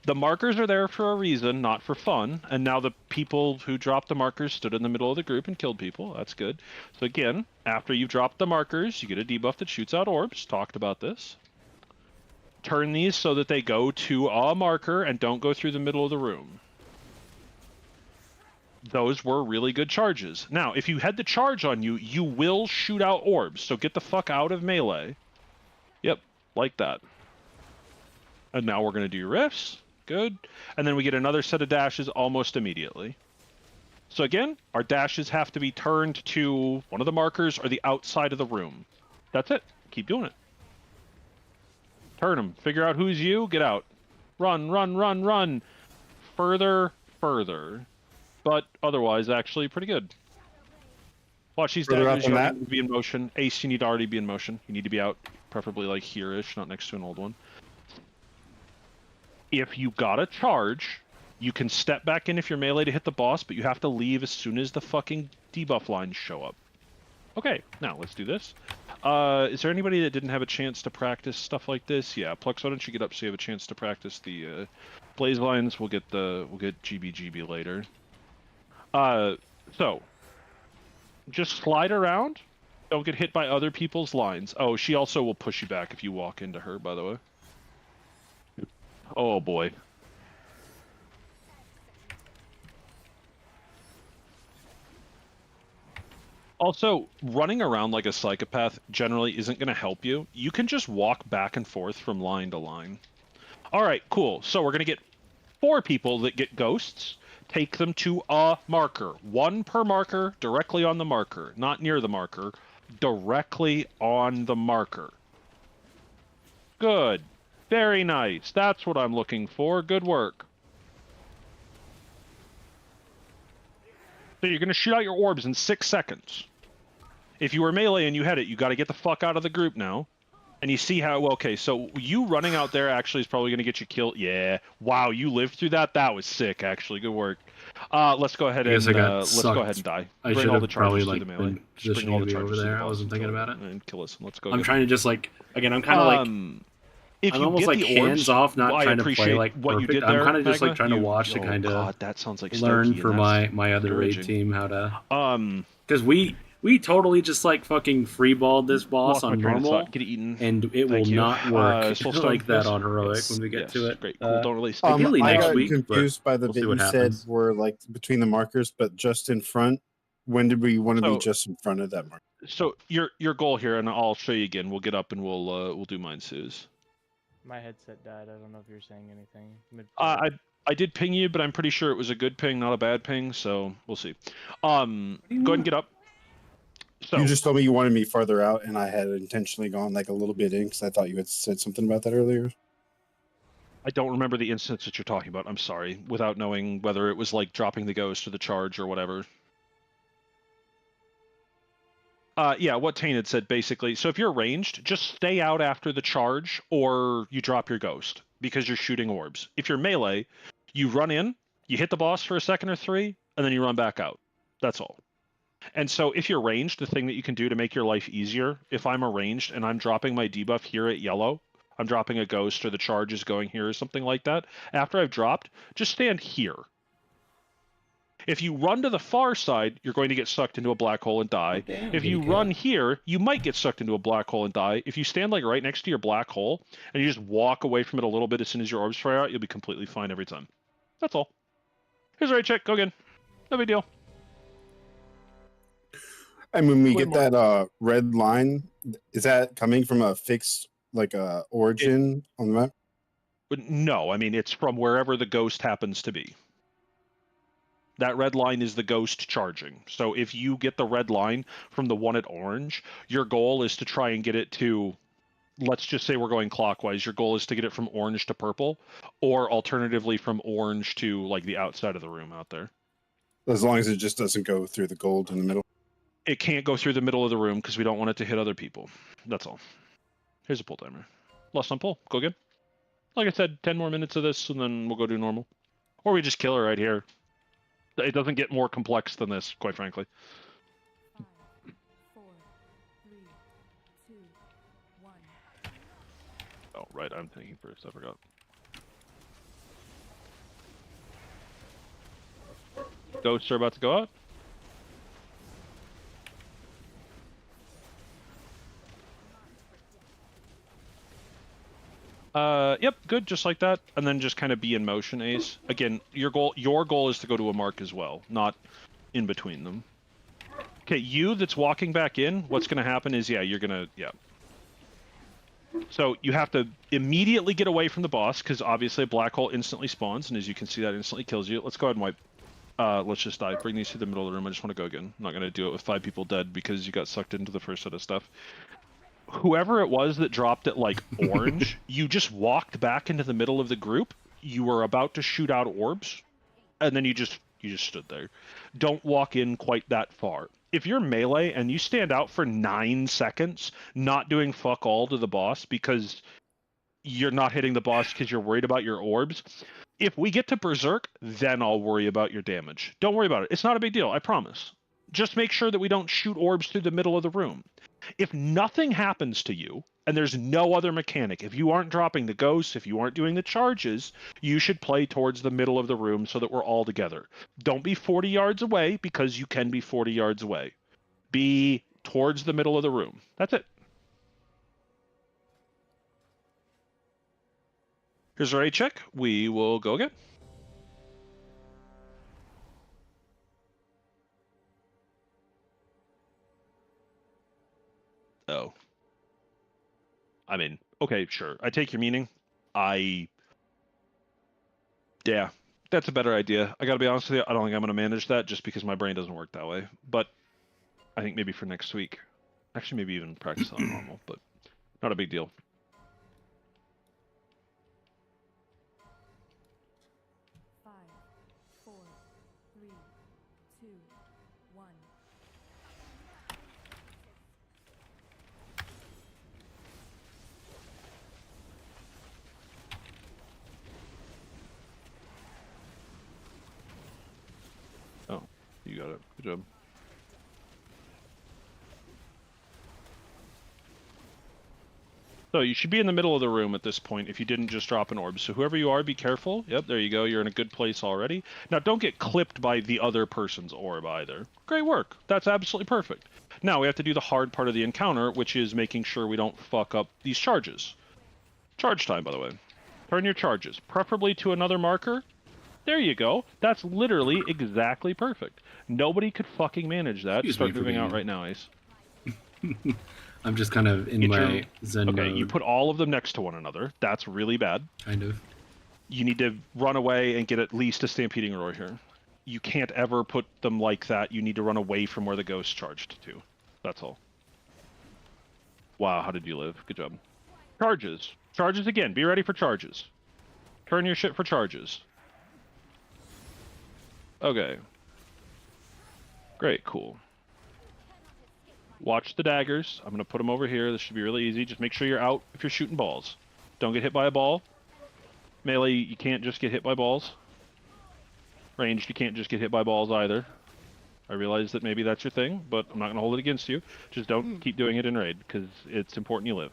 The markers are there for a reason, not for fun. And now the people who dropped the markers stood in the middle of the group and killed people. That's good. So again, after you've dropped the markers, you get a debuff that shoots out orbs. Talked about this. Turn these so that they go to a marker and don't go through the middle of the room. Those were really good charges. Now, if you had the charge on you, you will shoot out orbs. So get the fuck out of melee. Yep, like that. And now we're going to do riffs. Good. And then we get another set of dashes almost immediately. So again, our dashes have to be turned to one of the markers or the outside of the room. That's it. Keep doing it. Turn them. Figure out who's you. Get out. Run, run, run, run. Further, further. But otherwise, actually pretty good. Watch these daggers. You need to be in motion. Ace, you need to already be in motion. You need to be out, preferably like here-ish, not next to an old one. If you got a charge, you can step back in if you're melee to hit the boss, but you have to leave as soon as the fucking debuff lines show up. Okay, now let's do this. Is there anybody that didn't have a chance to practice stuff like this? Yeah, Plux, why don't you get up so you have a chance to practice the blaze lines? We'll get GBGB later. So just slide around. Don't get hit by other people's lines. Oh, she also will push you back if you walk into her, by the way. Oh boy. Also, running around like a psychopath generally isn't going to help you. You can just walk back and forth from line to line. All right, cool. So we're going to get 4 people that get ghosts. Take them to a marker. 1 per marker, directly on the marker. Not near the marker, directly on the marker. Good. Very nice. That's what I'm looking for. Good work. So you're going to shoot out your orbs in 6 seconds. If you were melee and you had it, you got to get the fuck out of the group now. And you see how, well, okay, so you running out there actually is probably going to get you killed. Yeah. Wow, you lived through that? That was sick, actually. Good work. Let's go ahead and let's go ahead and die. I bring should all the have probably charges like to the melee. been Just bring all the charges over to the there. I boss wasn't thinking about it. and kill us. And let's go. I'm trying to just like, again, I'm kind of like, if I'm you almost get like the orbs, hands off, not well, trying to play appreciate like what you perfect. did there, I'm kind of just like Magma. trying to watch to Oh, kind of God, that sounds like learn Stokey, for and my other raid discouraging. team how to. Because we totally just like fucking freeballed this boss on normal, Get eaten. and it will not work like that on heroic yes, when we get yes, to it. Great, cool. Don't really. Ideally I next got week, confused by the we'll bit see you what said happens. were like between the markers, but just in front. When did we want to be So- just in front of that marker? So your goal here, and I'll show you again. We'll get up and we'll do mine, Suze. My headset died. I don't know if you're saying anything. I did ping you, but I'm pretty sure it was a good ping, not a bad ping. So we'll see. Go ahead and get up. So you just told me you wanted me farther out, and I had intentionally gone like a little bit in because I thought you had said something about that earlier. I don't remember the instance that you're talking about. I'm sorry, without knowing whether it was like dropping the ghost or the charge or whatever. Yeah, what Tane had said basically. So if you're ranged, just stay out after the charge or you drop your ghost because you're shooting orbs. If you're melee, you run in, you hit the boss for a second or three, and then you run back out. That's all. And so if you're ranged, the thing that you can do to make your life easier, if I'm arranged and I'm dropping my debuff here at yellow, I'm dropping a ghost or the charge is going here or something like that, after I've dropped, just stand here. If you run to the far side, you're going to get sucked into a black hole and die. If you run here, you might get sucked into a black hole and die. If you stand like right next to your black hole and you just walk away from it a little bit as soon as your orbs fire out, you'll be completely fine every time. That's all. Here's a right check. Go again. No big deal. And when we get that red line, is that coming from a fixed like origin on the map? But no, I mean it's from wherever the ghost happens to be. That red line is the ghost charging. So if you get the red line from the one at orange, your goal is to try and get it to, let's just say we're going clockwise, your goal is to get it from orange to purple, or alternatively from orange to like the outside of the room out there. As long as it just doesn't go through the gold in the middle. It can't go through the middle of the room because we don't want it to hit other people. That's all. Here's a pull timer. Lost on pull. Go again. Like I said, 10 more minutes of this and then we'll go do normal. Or we just kill her right here. It doesn't get more complex than this, quite frankly. 5, 4, 3, 2, 1. Oh, right, I'm thinking first. I forgot. Ghosts are about to go out. Yep, good, just like that, and then just kind of be in motion, Ace. Again, your goal is to go to a mark as well, not in between them. Okay, you that's walking back in, what's going to happen is, you're going to, So you have to immediately get away from the boss, because obviously a black hole instantly spawns, and as you can see, that instantly kills you. Let's go ahead and wipe. Let's just die. Bring these to the middle of the room. I just want to go again. I'm not going to do it with 5 people dead, because you got sucked into the first set of stuff. Whoever it was that dropped it like orange, you just walked back into the middle of the group. You were about to shoot out orbs, and then you just stood there. Don't walk in quite that far. If you're melee and you stand out for 9 seconds, not doing fuck all to the boss because you're not hitting the boss because you're worried about your orbs, if we get to Berserk, then I'll worry about your damage. Don't worry about it. It's not a big deal, I promise. Just make sure that we don't shoot orbs through the middle of the room. If nothing happens to you, and there's no other mechanic, if you aren't dropping the ghosts, if you aren't doing the charges, you should play towards the middle of the room so that we're all together. Don't be 40 yards away, because you can be 40 yards away. Be towards the middle of the room. That's it. Here's our A check. We will go again. Oh. I mean, okay, sure. I take your meaning. Yeah, that's a better idea. I gotta be honest with you, I don't think I'm gonna manage that just because my brain doesn't work that way. But I think maybe for next week. Actually, maybe even practice on normal, but not a big deal. Oh, you got it. Good job. So you should be in the middle of the room at this point if you didn't just drop an orb. So whoever you are, be careful. Yep, there you go. You're in a good place already. Now, don't get clipped by the other person's orb either. Great work. That's absolutely perfect. Now we have to do the hard part of the encounter, which is making sure we don't fuck up these charges. Charge time, by the way. Turn your charges, preferably to another marker. There you go. That's literally exactly perfect. Nobody could fucking manage that. Start moving out right now, Ace. I'm just kind of in my zen Okay, mode. you put all of them next to one another. That's really bad. Kind of. You need to run away and get at least a stampeding roar here. You can't ever put them like that. You need to run away from where the ghost charged to. That's all. Wow, how did you live? Good job. Charges. Charges again. Be ready for charges. Turn your shit for charges. Okay. Great, cool. Watch the daggers. I'm going to put them over here. This should be really easy. Just make sure you're out if you're shooting balls. Don't get hit by a ball. Melee, you can't just get hit by balls. Ranged, you can't just get hit by balls either. I realize that maybe that's your thing, but I'm not going to hold it against you. Just don't keep doing it in raid, because it's important you live.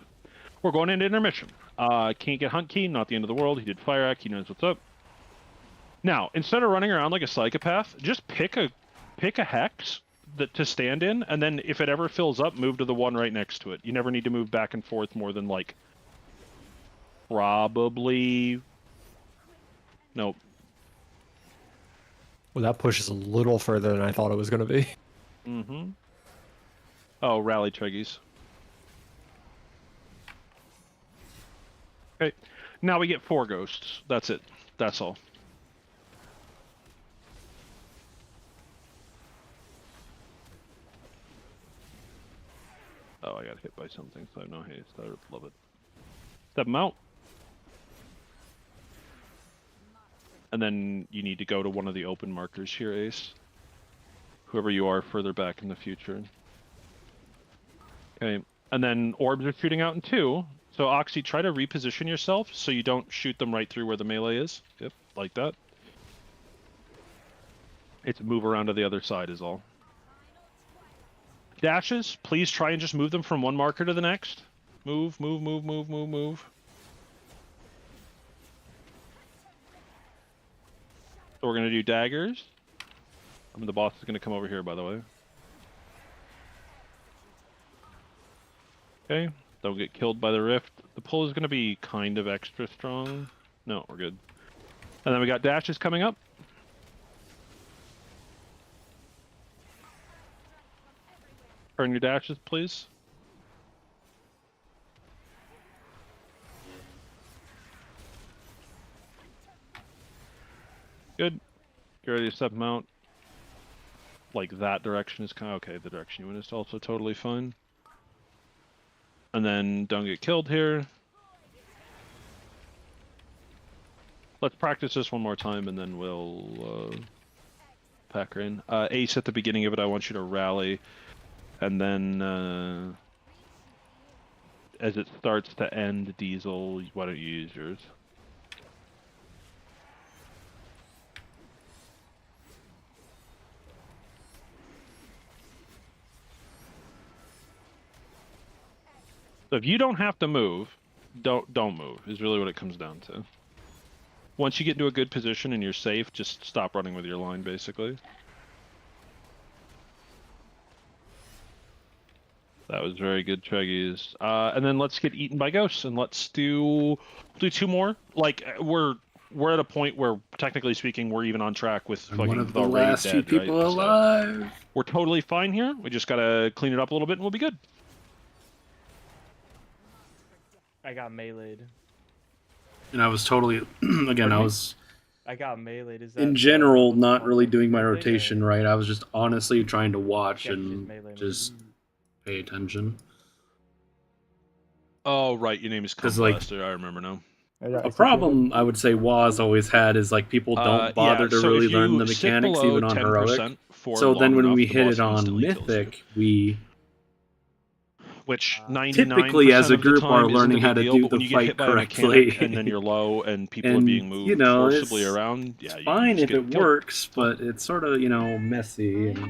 We're going into intermission. Can't get Hunt Key, not the end of the world. He did Fire Act, he knows what's up. Now, instead of running around like a psychopath, just pick a hex to stand in, and then if it ever fills up, move to the one right next to it. You never need to move back and forth more than, like, probably... Nope. Well, that pushes a little further than I thought it was going to be. Mm-hmm. Oh, rally Treggyz. Okay. Now we get 4 ghosts. That's it. That's all. Oh, I got hit by something, so I have no haste. I love it. Step them out. And then you need to go to one of the open markers here, Ace. Whoever you are further back in the future. Okay, and then orbs are shooting out in 2. So Oxy, try to reposition yourself so you don't shoot them right through where the melee is. Yep, like that. It's move around to the other side is all. Dashes, please try and just move them from one marker to the next. Move, move, move, move, move, move. So we're going to do daggers. The boss is going to come over here, by the way. Okay, don't get killed by the rift. The pull is going to be kind of extra strong. No, we're good. And then we got dashes coming up. Turn your dashes, please. Good. Get ready to step them out. Like that direction is kind of okay. The direction you went is also totally fine. And then don't get killed here. Let's practice this one more time and then we'll pack her in. Ace at the beginning of it, I want you to rally. And then as it starts to end, Diesel, why don't you use yours? So if you don't have to move, don't move, is really what it comes down to. Once you get into a good position and you're safe, just stop running with your line, basically. That was very good, Treggyz. And then let's get eaten by ghosts, and let's do 2 more. Like, we're at a point where, technically speaking, we're even on track with fucking one of the raid last few dead, people right? alive. So we're totally fine here. We just gotta clean it up a little bit, and we'll be good. I got meleeed. And I was totally, again, I was I got meleeed. Is that in general not really doing my rotation right. I was just honestly trying to watch and just pay attention. Oh, right, your name is Blaster, I remember now. A problem I would say Waz always had is like people don't bother to really learn the mechanics even on heroic. So then when we hit it on mythic, we which 99% typically as a group of the time are learning how to deal, do but when the you get fight hit by a correctly, mechanic and then you're low and people are and, being moved you know, forcibly around. Yeah, you fine just if it get killed. works, but it's sort of, you know, messy. And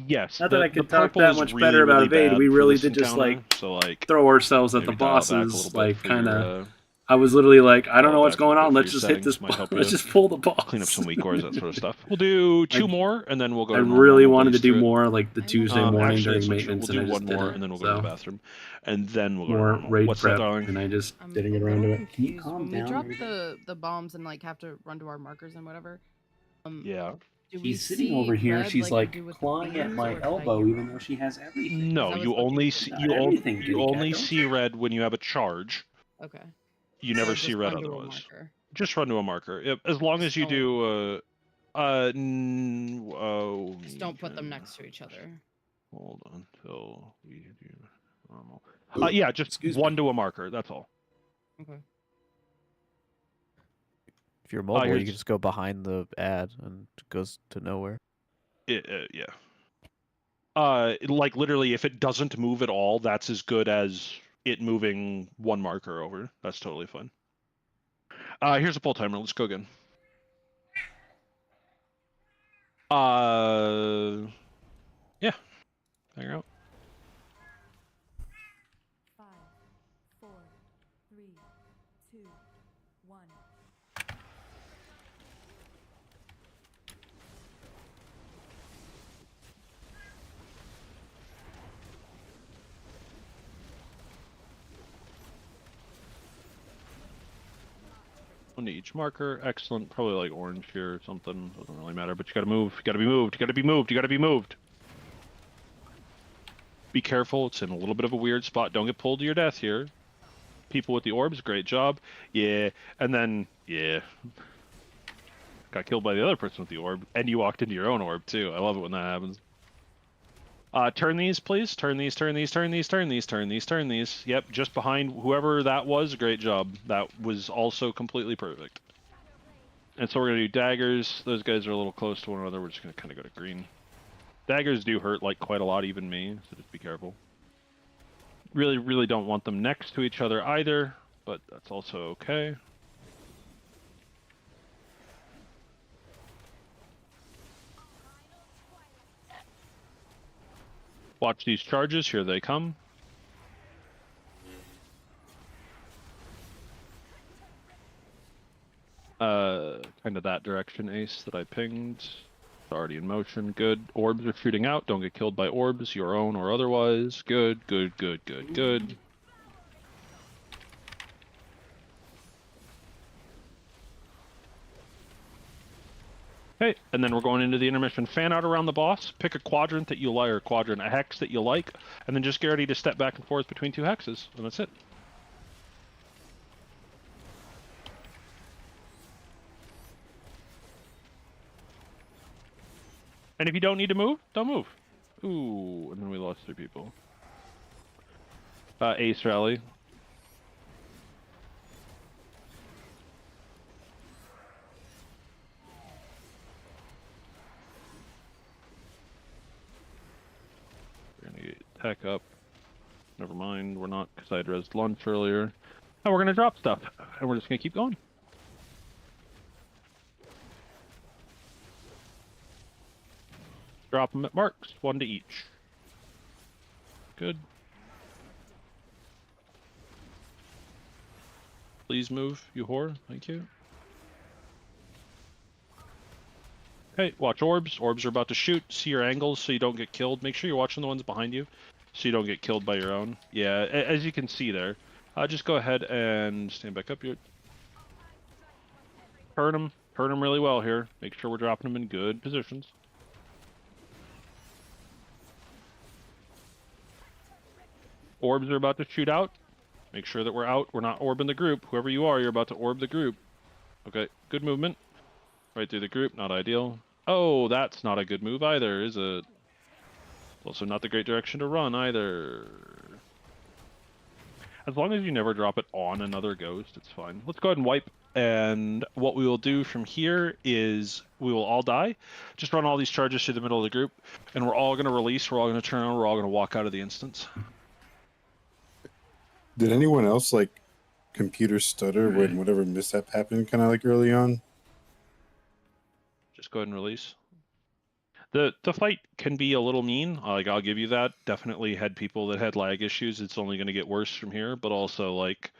yes. not that I could talk that much better about Evade. We really did just like throw ourselves at the bosses, like kind of. I was literally like, I don't know what's going on. Let's just hit this. Let's just pull the boss. Clean up some weak cores, that sort of stuff. We'll do 2 more, and then we'll go. I really wanted to do more, like the Tuesday morning during maintenance, we'll and do I just 1 more, didn't. and then we'll go to the bathroom, and then we'll go more to normal. raid What's prep, that, darling? and I just didn't get around to it. Can you calm down? We drop the bombs and like have to run to our markers and whatever. Yeah. She's sitting over here. She's like clawing at my elbow, even though she has everything. No, you only see you only see red when you have a charge. Okay. You never see red otherwise. Just run to a marker. As long as you do Just don't put them next to each other. Hold on until we do normal. Yeah, just one to a marker. That's all. Okay. If you're mobile, you here's- can just go behind the ad and it goes to nowhere. Yeah. Like literally, if it doesn't move at all, that's as good as it moving one marker over. That's totally fine. Here's a pull timer. Let's go again. Yeah. Hang out. 5, 4, 3, 2, 1. One to each marker. Excellent. Probably like orange here or something. Doesn't really matter, but you gotta move. You gotta be moved. You gotta be moved. You gotta be moved. Be careful. It's in a little bit of a weird spot. Don't get pulled to your death here. People with the orbs, great job. Yeah. And then, yeah. Got killed by the other person with the orb. And you walked into your own orb, too. I love it when that happens. Turn these, please. Turn these, turn these, turn these, turn these, turn these, turn these. Yep, just behind whoever that was. Great job. That was also completely perfect. And so we're going to do daggers. Those guys are a little close to one another. We're just going to kind of go to green. Daggers do hurt like quite a lot, even me, so just be careful. Really, really don't want them next to each other either, but that's also okay. Watch these charges. Here they come. Kind of that direction, Ace, that I pinged. It's already in motion. Good. Orbs are shooting out. Don't get killed by orbs, your own or otherwise. Good, good, good, good, good. Okay, and then we're going into the intermission. Fan out around the boss. Pick a quadrant that you like, or a hex that you like, and then just get ready to step back and forth between two hexes, and that's it. And if you don't need to move, don't move. Ooh, and then we lost 3 people. Ace rally. We're gonna get tech up. Never mind, we're not, because I had res lunch earlier. And we're gonna drop stuff, and we're just gonna keep going. Drop them at marks, 1 to each. Good. Please move, you whore. Thank you. Okay, watch orbs. Orbs are about to shoot. See your angles so you don't get killed. Make sure you're watching the ones behind you so you don't get killed by your own. Yeah, as you can see there. Just go ahead and stand back up here. Turn them. Turn them really well here. Make sure we're dropping them in good positions. Orbs are about to shoot out. Make sure that we're out. We're not orbing the group. Whoever you are, you're about to orb the group. Okay, good movement. Right through the group, not ideal. Oh, that's not a good move either, is it? Also not the great direction to run either. As long as you never drop it on another ghost, it's fine. Let's go ahead and wipe. And what we will do from here is we will all die. Just run all these charges to the middle of the group. And we're all going to release. We're all going to turn on. We're all going to walk out of the instance. Did anyone else like computer stutter when whatever mishap happened kind of like early on? Just go ahead and release. The fight can be a little mean. Like, I'll give you that. Definitely had people that had lag issues. It's only going to get worse from here. But also, like,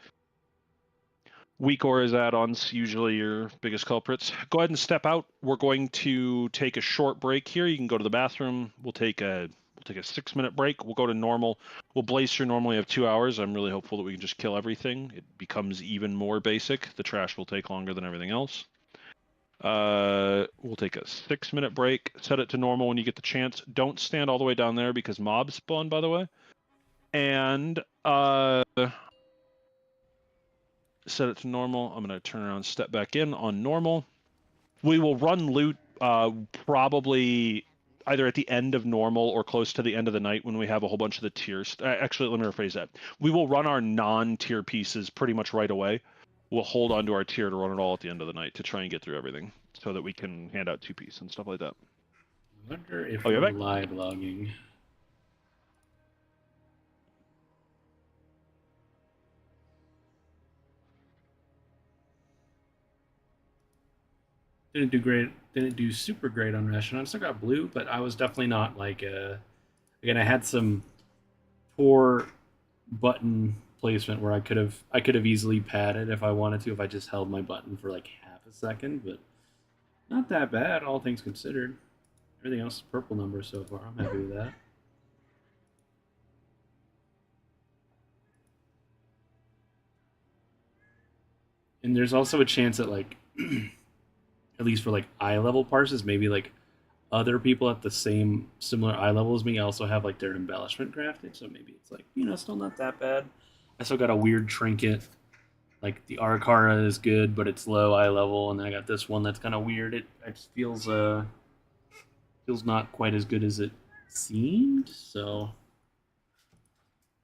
weak auras add-ons usually your biggest culprits. Go ahead and step out. We're going to take a short break here. You can go to the bathroom. We'll take a 6-minute break. We'll go to normal. We'll blaze through. Normally have 2 hours. I'm really hopeful that we can just kill everything. It becomes even more basic. The trash will take longer than everything else. We'll take a 6-minute break. Set it to normal when you get the chance. Don't stand all the way down there because mobs spawn, by the way. And set it to normal. I'm going to turn around and step back in on normal. We will run loot probably either at the end of normal or close to the end of the night when we have a whole bunch of the tiers. Actually, let me rephrase that. We will run our non-tier pieces pretty much right away. We'll hold on to our tier to run it all at the end of the night to try and get through everything so that we can hand out 2-piece and stuff like that. I wonder if you're we're back? live logging. Didn't do great. Didn't do super great on Restaurant. I still got blue, but I was definitely not like again, I had some poor button placement where I could have easily padded if I wanted to if I just held my button for like half a second, but not that bad, all things considered. Everything else is purple numbers so far. I'm happy with that. And there's also a chance that like at least for like eye level parses, maybe like other people at the similar eye level as me also have like their embellishment crafted, so maybe it's like, you know, still not that bad. I still got a weird trinket. Like the Arcara is good, but it's low eye level, and then I got this one that's kind of weird. It just feels not quite as good as it seemed. So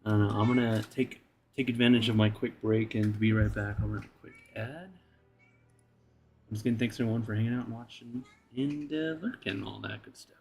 I don't know. I'm gonna take advantage of my quick break and be right back. I'll run a quick ad. Once again, thanks everyone for hanging out and watching and lurking and all that good stuff.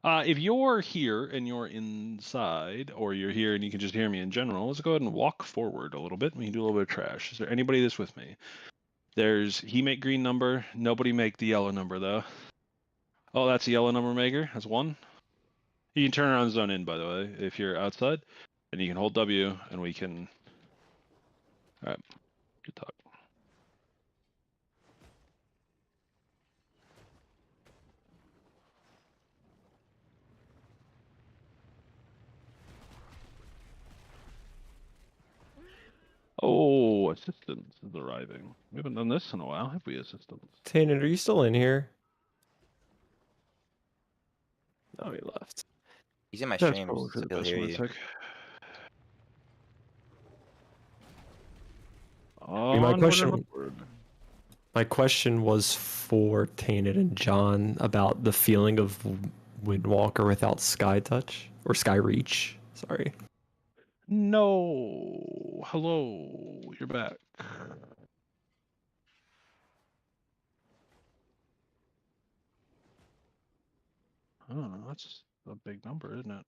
If you're here and you're inside, or you're here and you can just hear me in general, let's go ahead and walk forward a little bit. We can do a little bit of trash. Is there anybody that's with me? There's he make green number. Nobody make the yellow number though. Oh, that's a yellow number maker. That's one. You can turn around and zone in, by the way, if you're outside, and you can hold W, and we can. All right. Good talk. Oh, assistance is arriving. We haven't done this in a while, have we, assistance? Tainted, are you still in here? No, he left. He's in my That's streams, probably for so the he'll best hear one you. sec. My question was for Tainted and John about the feeling of Windwalker without Sky Touch or Sky Reach. Sorry. No. Hello. You're back. Oh, that's a big number, isn't it?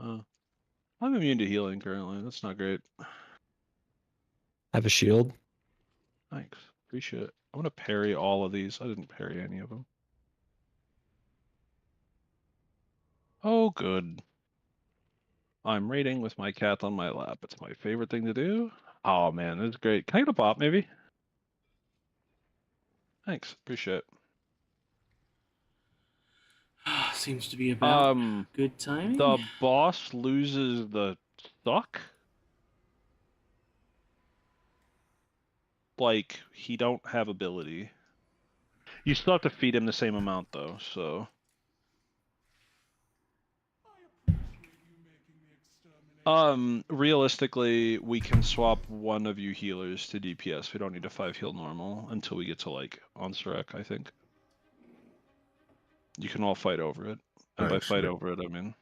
I'm immune to healing currently. That's not great. Have a shield. Thanks. Appreciate it. I'm gonna parry all of these. I didn't parry any of them. Oh, good. I'm raiding with my cat on my lap. It's my favorite thing to do. Oh man, this is great. Can I get a pop maybe? Thanks. Appreciate it. Seems to be about good timing. The boss loses the suck. Like, he don't have ability. You still have to feed him the same amount though, so. Realistically, we can swap one of you healers to DPS. We don't need a 5 heal normal until we get to like Onsurek, I think. You can all fight over it. And by fight over it, I mean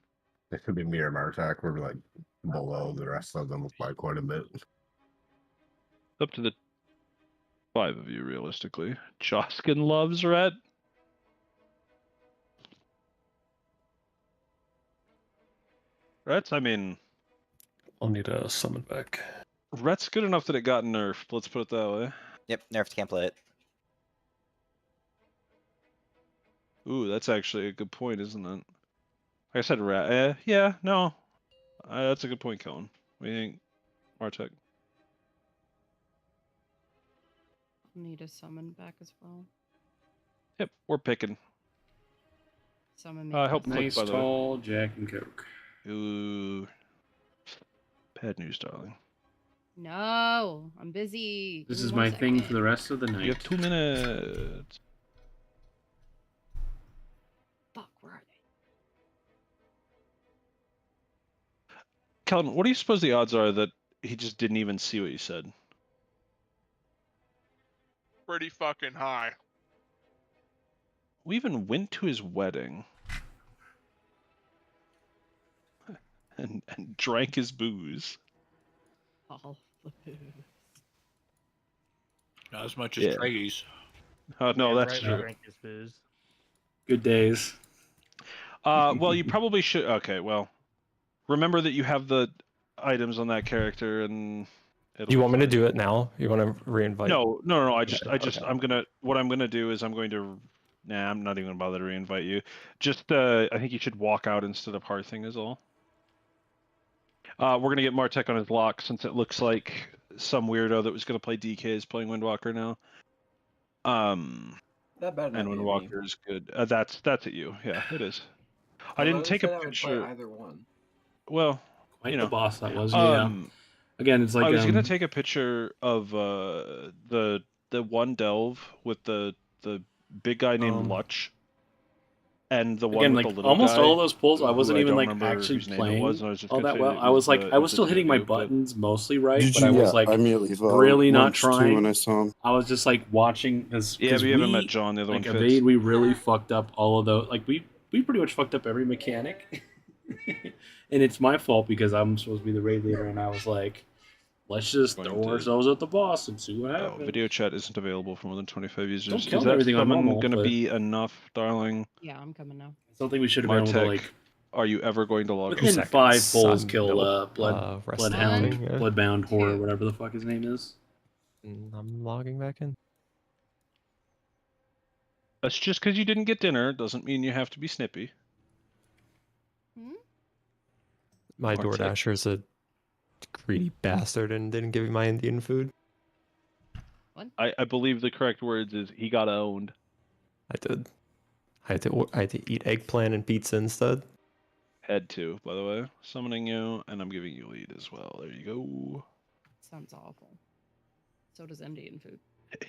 It could be me or Martak. We're like below the rest of them by quite a bit. up to the 5 of you, realistically. Joskin loves Red. Rhett's, I mean... I'll need a summon back. Rhett's good enough that it got nerfed, let's put it that way. Yep, nerfed, can't play it. Ooh, that's actually a good point, isn't it? Like I said, Rat. Yeah, no. That's a good point, Kellen. What do you think, Martek? Need a summon back as well. Yep, we're picking. Summon help Nice click, by the tall Jack and Coke. Ooh. Bad news, darling. No, I'm busy. This Give me is 1 my thing second. for the rest of the night. You have 2 minutes. Fuck, where are they? Kellen, what do you suppose the odds are that he just didn't even see what you said? Pretty fucking high. We even went to his wedding. And drank his booze. All the booze. Not as much as Yeah. Treggyz. Oh, no, Yeah, that's right, we true. drank his booze. Good days. Well, you probably should... Okay, well. Remember that you have the items on that character, and... Do you want me to do it now? You want to reinvite? No. Okay. I'm gonna... What I'm gonna do is I'm going to... Nah, I'm not even gonna bother to reinvite you. Just, I think you should walk out instead of hearthing is all. We're gonna get Martek on his lock, since it looks like some weirdo that was gonna play DK is playing Windwalker now. That better not And be me. Windwalker is good. That's at you. Yeah, it is. I Although didn't take said a I would play picture. either one. Well, Quite you the know, boss that was. Yeah. Again, it's like I was gonna take a picture of the one delve with the big guy named Lutch, and the one Again, with like the little almost guy. all those pulls, I who wasn't even don't like remember actually whose name it playing was, and I was just all gonna that say well. it I was like, the- I was the still hitting my Jojo, but- buttons mostly right, Did but I you- was yeah, like I immediately saw really not Lunch, too, trying. when I saw him. I was just like watching because Yeah, but you haven't met we, John, the other like one fits. Evade, we really fucked up all of those. Like we pretty much fucked up every mechanic, and it's my fault because I'm supposed to be the raid leader, and I was like, let's just Going throw to- ourselves at the boss and see what Oh, happens. video chat isn't available for more than 25 users. Don't Is kill that everything on summon normal, gonna but- be enough, darling? Yeah, I'm coming now. Something we should have been able to Martek, like are you ever going to log in? within 5 pulls I'm kill rest Bloodhound, holding, yeah. Bloodbound Horror, whatever the fuck his name is. I'm logging back in. That's just because you didn't get dinner doesn't mean you have to be snippy. My Martek. DoorDasher's a greedy bastard and didn't give me my Indian food. I believe the correct words is he got owned. I did. I had to eat eggplant and pizza instead. Had to, by the way. Summoning you, and I'm giving you lead as well. There you go. Sounds awful. So does Indian food.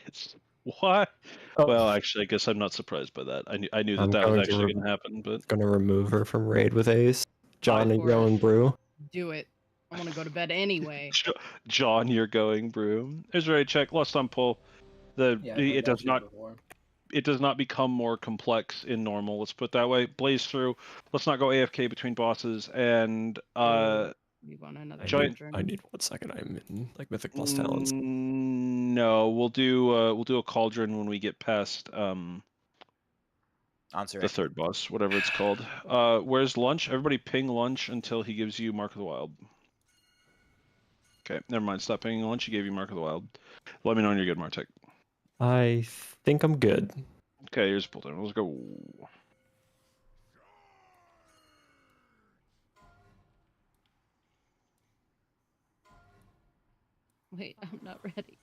It's what? Well, actually, I guess I'm not surprised by that. I knew that I'm that was going to actually going to happen, but Gonna remove her from raid with Ace. John and for it. going brew. Do it. I want to go to bed anyway. John, you're going brew. There's a raid check. Lost on pull. It does not. It does not become more complex in normal. Let's put it that way. Blaze through. Let's not go AFK between bosses and You want another giant. cauldron? I need 1 second. I'm in like Mythic Plus talents. No, we'll do a cauldron when we get past the third boss, whatever it's called. Where's lunch? Everybody ping lunch until he gives you Mark of the Wild. Okay, never mind. Stop pinging lunch. He gave you Mark of the Wild. Let me know when you're good, Martek. I think I'm good. Okay, here's pull down. Let's go. Wait, I'm not ready.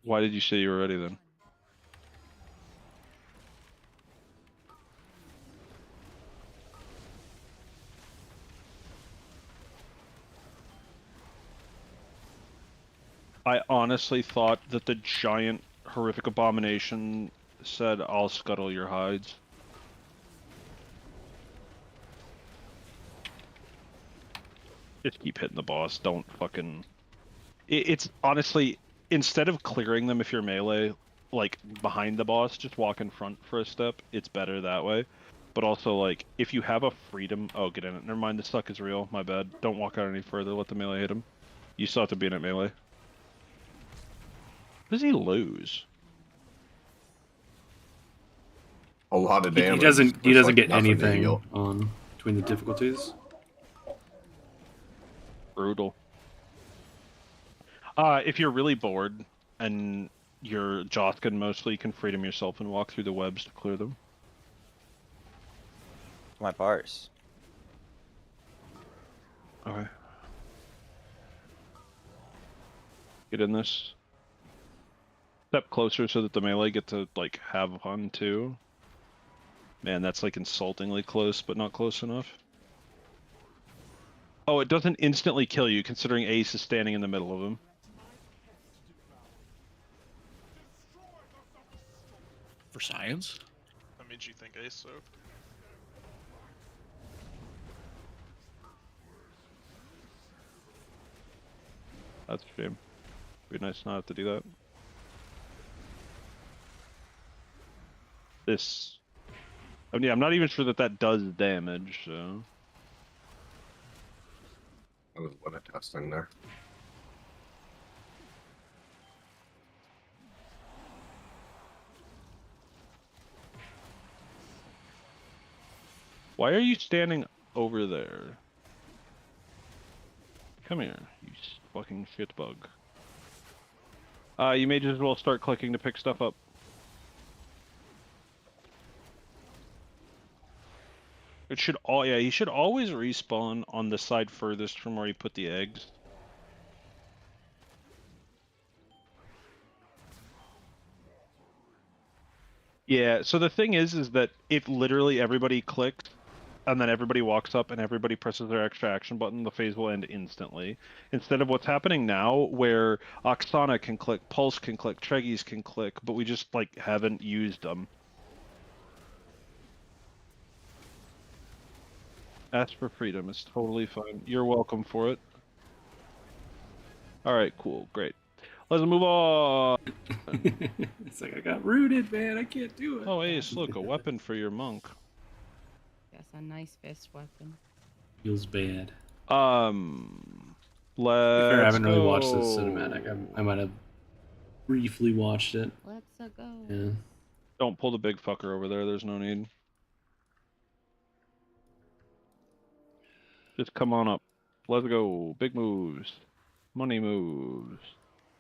Why did you say you were ready then? I honestly thought that the giant horrific abomination said, "I'll scuttle your hides." Just keep hitting the boss. Don't fucking... It's honestly, instead of clearing them if you're melee, like, behind the boss, just walk in front for a step. It's better that way. But also, like, if you have a freedom... Oh, get in it. Never mind, the suck is real. My bad. Don't walk out any further. Let the melee hit him. You still have to be in it melee. What does he lose? A lot of damage. He doesn't like get nothing to anything heal. on between the difficulties. Brutal. If you're really bored and you're Joskin mostly, you can freedom yourself and walk through the webs to clear them. My bars. Okay. Get in this. Step closer so that the melee get to, like, have fun too. Man, that's, like, insultingly close, but not close enough. Oh, it doesn't instantly kill you, considering Ace is standing in the middle of him. For science? That means you think Ace so. That's a shame. Be nice not to do that. This... I mean, I'm not even sure that that does damage, so... I was what a testing there. Why are you standing over there? Come here, you fucking shitbug. You may just as well start clicking to pick stuff up. It should yeah, he should always respawn on the side furthest from where he put the eggs. Yeah, so the thing is that if literally everybody clicks, and then everybody walks up and everybody presses their extra action button, the phase will end instantly. Instead of what's happening now, where Oksana can click, Pulse can click, Treggyz can click, but we just, like, haven't used them. Ask for freedom, it's totally fine. You're welcome for it. Alright, cool, great. Let's move on! It's like, I got rooted, man, I can't do it. Oh, Ace, look, a weapon for your monk. Yes, a nice fist weapon. Feels bad. Let's I haven't really watched this cinematic. I might have briefly watched it. Let's go. Yeah. Don't pull the big fucker over there, there's no need. Just come on up. Let's go. Big moves. Money moves.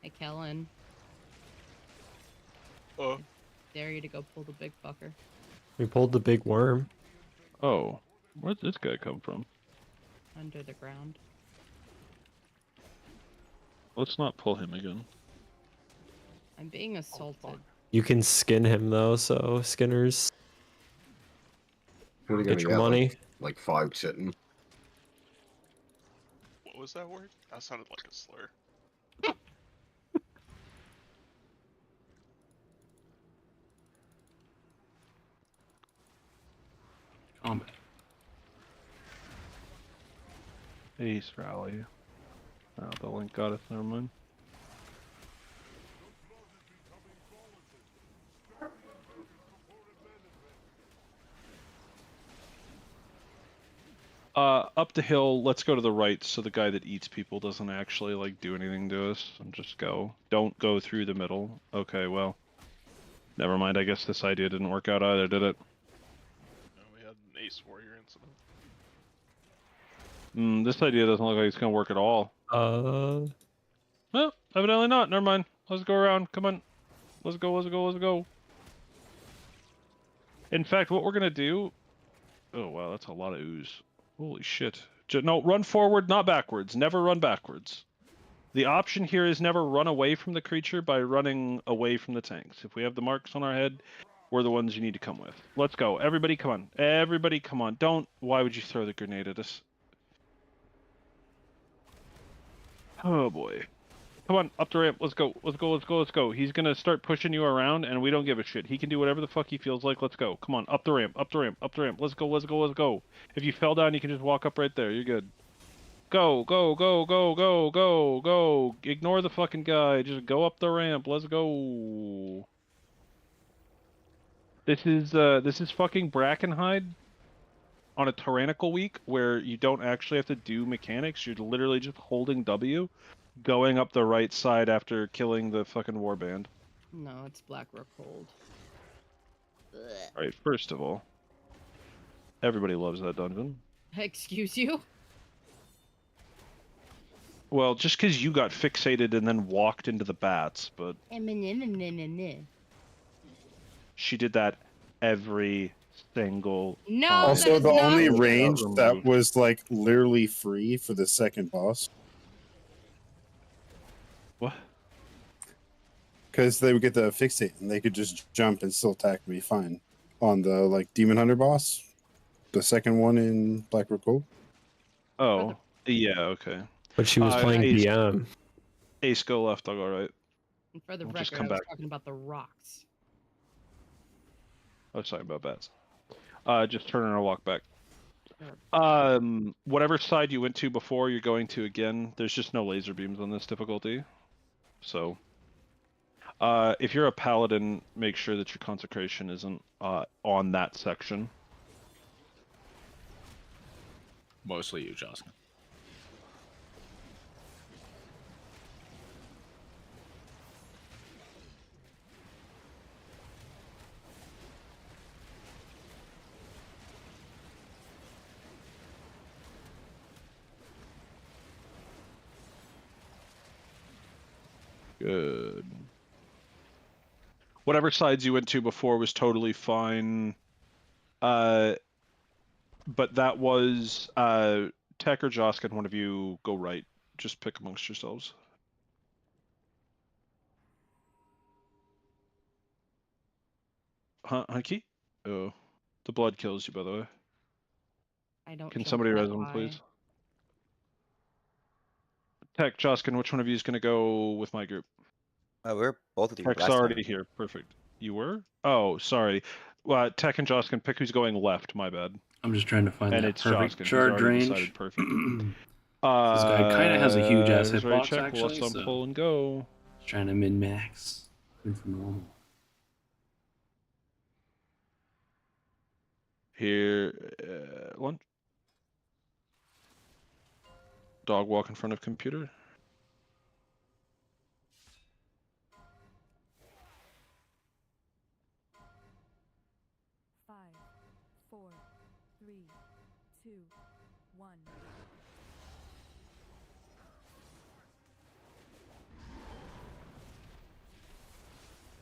Hey, Kellen. Dare you to go pull the big fucker. We pulled the big worm. Oh, where'd this guy come from? Under the ground. Let's not pull him again. I'm being assaulted. You can skin him though, so skinners. What are you Get gonna your money. Like 5 sitting. What was that word? That sounded like a slur. Combat. Ace rally. Oh, the link got us, never mind. Up the hill, let's go to the right so the guy that eats people doesn't actually, like, do anything to us. And just go. Don't go through the middle. Okay, well. Never mind, I guess this idea didn't work out either, did it? No, we had an Ace Warrior incident. This idea doesn't look like it's gonna work at all. Well, evidently not. Never mind. Let's go around. Come on. Let's go, let's go, let's go. In fact, what we're gonna do... Oh, wow, that's a lot of ooze. Holy shit. No, run forward, not backwards. Never run backwards. The option here is never run away from the creature by running away from the tanks. If we have the marks on our head, we're the ones you need to come with. Let's go. Everybody come on. Everybody come on. Don't... Why would you throw the grenade at us? Oh boy. Come on, up the ramp. Let's go. Let's go, let's go, let's go. He's gonna start pushing you around and we don't give a shit. He can do whatever the fuck he feels like. Let's go. Come on, up the ramp, up the ramp, up the ramp. Let's go, let's go, let's go. If you fell down, you can just walk up right there. You're good. Go, go, go, go, go, go, go. Ignore the fucking guy. Just go up the ramp. Let's go. This is fucking Brackenhide on a tyrannical week where you don't actually have to do mechanics. You're literally just holding W, going up the right side after killing the fucking warband. No, it's Black Rook Hold. Alright, first of all, everybody loves that dungeon. Excuse you? Well, just because you got fixated and then walked into the bats, but she did that every single No, time. Also, the only not range true. that was like literally free for the second boss. What? Because they would get the fixate and they could just jump and still attack me fine. On the like Demon Hunter boss, the second one in Black Rook Gold. Oh, yeah, okay. But she was playing Ace, DM. Ace, go left, I'll go right. And for the We'll just record, come I was back. talking about the rocks. I was talking about bats. Just turn and walk back. Whatever side you went to before, you're going to again. There's just no laser beams on this difficulty. So, if you're a paladin, make sure that your consecration isn't on that section. Mostly you, Justin. Good. Whatever sides you went to before was totally fine. But that was Tech or Joskin, one of you go right. Just pick amongst yourselves. Hunky? Oh. The blood kills you, by the way. I don't. Can jump somebody that res him, high. please? Tech, Joskin, which one of you is going to go with my group? We're both of you. Tech's last time. already here. Perfect. You were? Oh, sorry. Tech and Joskin, pick who's going left. My bad. I'm just trying to find and that it's perfect Joskin. He's charge already range. decided perfect. This guy kind of has a huge ass Who's ready to hitbox check? actually. Left So on pull and go. just trying to min max. Went for normal. Here, lunch. Dog walk in front of computer. Five, four, three, two, one.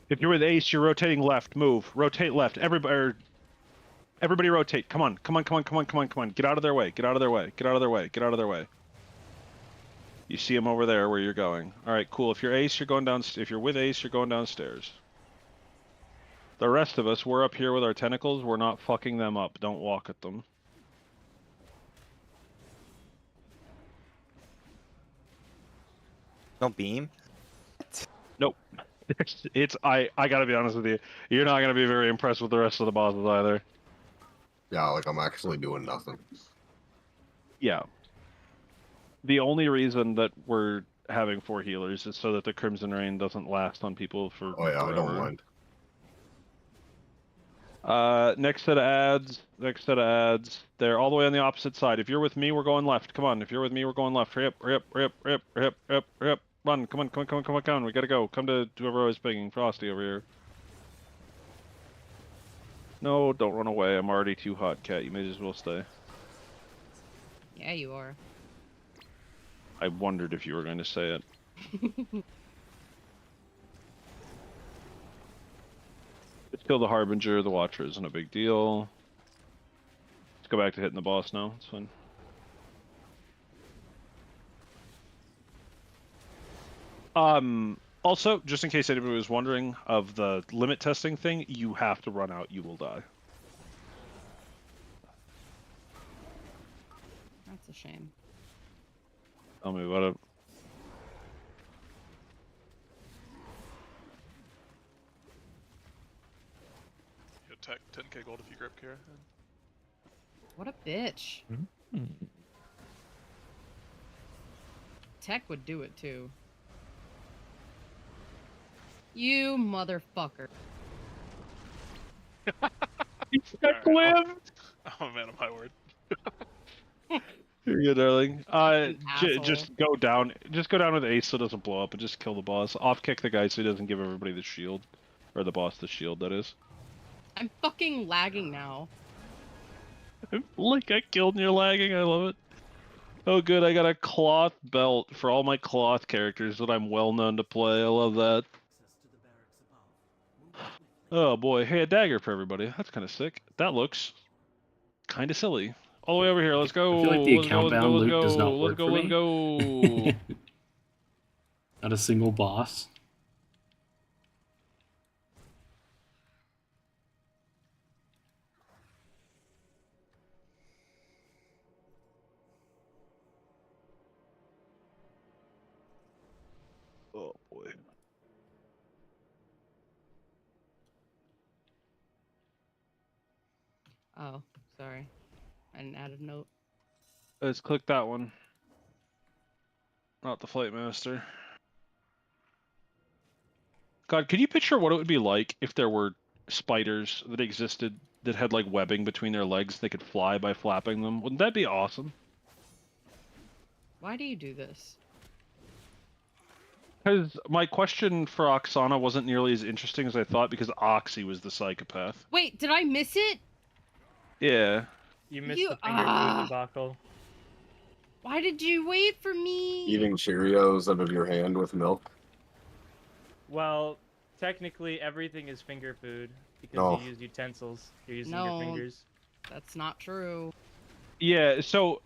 If you're with Ace, you're rotating left. Move. Rotate left. Everybody rotate. Come on. Come on, come on, come on, come on, come on. Get out of their way. Get out of their way. Get out of their way. Get out of their way. You see him over there where you're going. All right, cool. If you're Ace, you're going down. If you're with Ace, you're going downstairs. The rest of us, we're up here with our tentacles. We're not fucking them up. Don't walk at them. No beam? Nope. I gotta be honest with you. You're not gonna be very impressed with the rest of the bosses either. Yeah, like I'm actually doing nothing. Yeah. The only reason that we're having 4 healers is so that the Crimson Rain doesn't last on people for Oh yeah, forever. I don't mind. Next set of ads. Next set of ads. They're all the way on the opposite side. If you're with me, we're going left. Come on. If you're with me, we're going left. Hurry up, hurry up, hurry up, hurry up, hurry up, hurry up, hurry up. Run. Come on, come on, come on, come on, come on. We gotta go. Come to whoever I was pinging. Frosty over here. No, don't run away. I'm already too hot, Cat. You may as well stay. Yeah, you are. I wondered if you were going to say it. Let's kill the Harbinger. The Watcher isn't a big deal. Let's go back to hitting the boss now. It's fine. Also, just in case anybody was wondering, of the limit testing thing, you have to run out. You will die. That's a shame. Tell me about it. Yeah, tech 10k gold if you grab Kira. What a bitch. tech would do it too. You motherfucker. Lived. Oh man, my word. You're good, darling. Asshole. Just go down. Just go down with Ace so it doesn't blow up, and just kill the boss. Off kick the guy so he doesn't give everybody the shield, or the boss the shield. That is. I'm fucking lagging now. Like I killed and you're lagging. I love it. Oh, good. I got a cloth belt for all my cloth characters that I'm well known to play. I love that. Oh boy. Hey, a dagger for everybody. That's kind of sick. That looks kind of silly. All the way over here. Let's go. I feel like the Let's go, account bound loot does not let's work go, for let's me. go. Not a single boss. Oh boy. Oh, sorry. I didn't add a note. Let's click that one. Not the Flight Master. God, could you picture what it would be like if there were spiders that existed that had like webbing between their legs they could fly by flapping them? Wouldn't that be awesome? Why do you do this? Because my question for Oksana wasn't nearly as interesting as I thought because Oxy was the psychopath. Wait, did I miss it? Yeah. You missed You- the finger food debacle. Why did you wait for me? Eating Cheerios out of your hand with milk. Well, technically everything is finger food because No. you use utensils. You're using No. your fingers. That's not true. Yeah, so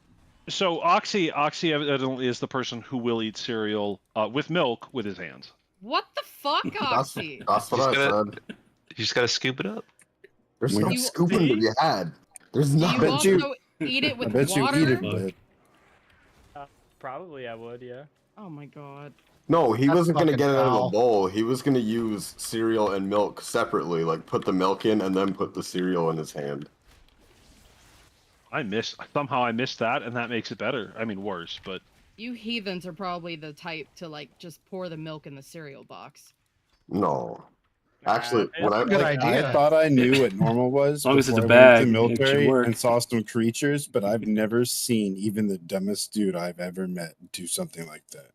Oxy evidently is the person who will eat cereal with milk with his hands. What the fuck, Oxy? That's what I said. You just gotta scoop it up. There's We- no You- scooping to be had. There's Do not. you also eat it with I bet water? you eat it, but Probably I would, yeah. Oh my god. No, he That's wasn't gonna fucking get it out of foul. a bowl. He was gonna use cereal and milk separately, like put the milk in and then put the cereal in his hand. Somehow I missed that, and that makes it better. I mean, worse, but You heathens are probably the type to like just pour the milk in the cereal box. No. Actually, when I Good like, idea. I thought I knew what normal was. As long as it's before a I went bag, to the it should military work. and saw some creatures, but I've never seen even the dumbest dude I've ever met do something like that.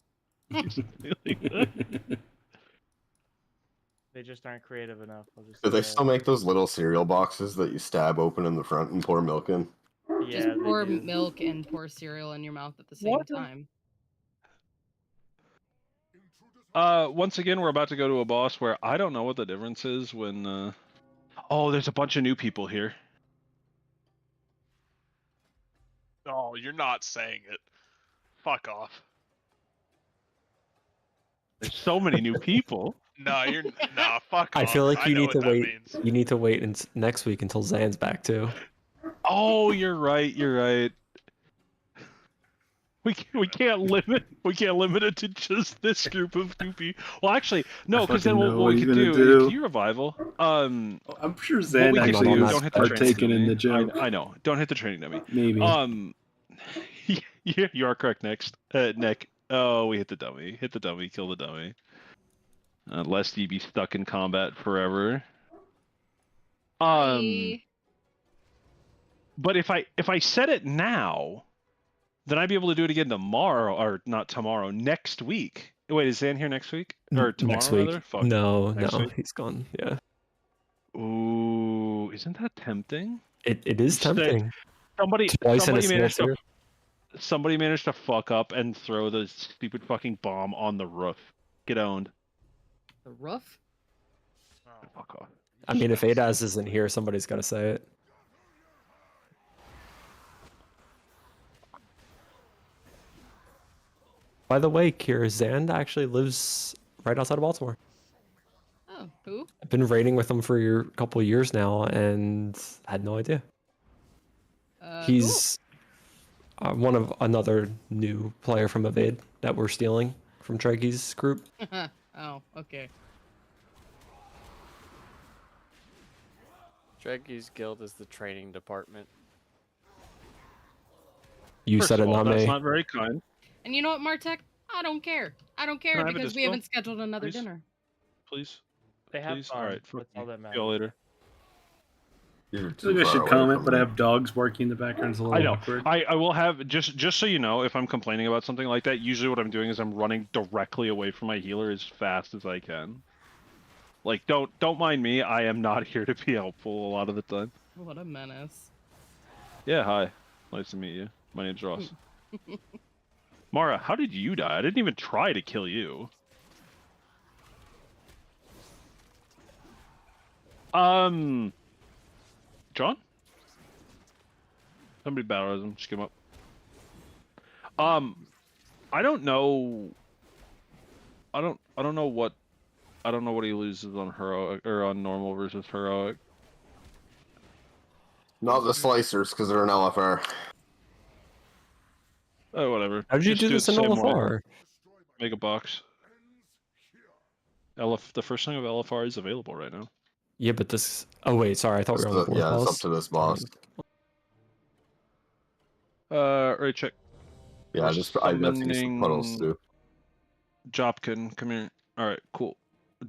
They just aren't creative enough. I'll just do they say still make those little cereal boxes that you stab open in the front and pour milk in? that. Just Yeah, they pour do. milk and pour cereal in your mouth at the same What? time. once again, we're about to go to a boss where I don't know what the difference is when. Oh, there's a bunch of new people here. Oh, you're not saying it. Fuck off. There's so many new people. No, you're nah. Fuck off. I feel like you know need what to that wait. means. You need to wait next week until Zan's back too. Oh, you're right. You're right. We can't limit it to just this group of new people. Well, actually, no, I because then fucking know what what we he's could gonna do. do. Can you revival? I'm sure What Zan we could actually do, was don't hit the training partaking in dummy. the joke. I know. Don't hit the training dummy. Maybe. You are correct. Next, Nick. Oh, we hit the dummy. Hit the dummy. Kill the dummy. Lest you be stuck in combat forever. Bye. But if I set it now, then I'd be able to do it again tomorrow, or not tomorrow, next week. Wait, is Zan here next week or tomorrow? Next week? Rather? Fuck. No, Next no, week? he's gone. Yeah. Ooh, isn't that tempting? It is tempting. Twice in a semester. Somebody managed to fuck up and throw the stupid fucking bomb on the roof. Get owned. The roof? Fuck off. I mean, if Adaz isn't here, somebody's got to say it. By the way, Kira, Zan actually lives right outside of Baltimore. Oh, who? I've been raiding with him for a couple of years now, and had no idea. He's one of another new player from Evade that we're stealing from Treggyz group. Oh, okay. Treggyz guild is the training department. You First said of it, all, not that's me. not very kind. And you know what, Martek? I don't care. I don't care Can I have a because we dispo, haven't scheduled another please? dinner. Please. They have Please. fun. All right. That's all that See matters. y'all later. You're I too think I far should away comment, from but I me. have dogs barking in the background. It's a little I know. awkward. I will have just so you know, if I'm complaining about something like that, usually what I'm doing is I'm running directly away from my healer as fast as I can. Like, don't mind me. I am not here to be helpful a lot of the time. What a menace. Yeah, hi. Nice to meet you. My name's Ross. Mara, how did you die? I didn't even try to kill you. John? Somebody battle him. Just give him up. I don't know. I don't know what he loses on heroic or on normal versus heroic. Not the slicers, because they're an LFR. Oh, whatever. How did you do this in LFR? Make a box. The first thing of LFR is available right now. Yeah, but this. Oh wait, sorry. I thought we were on the board Yeah, boss. it's up to this boss. Right, check. Yeah, I definitely some puddles too. Jopkin, come here. All right, cool.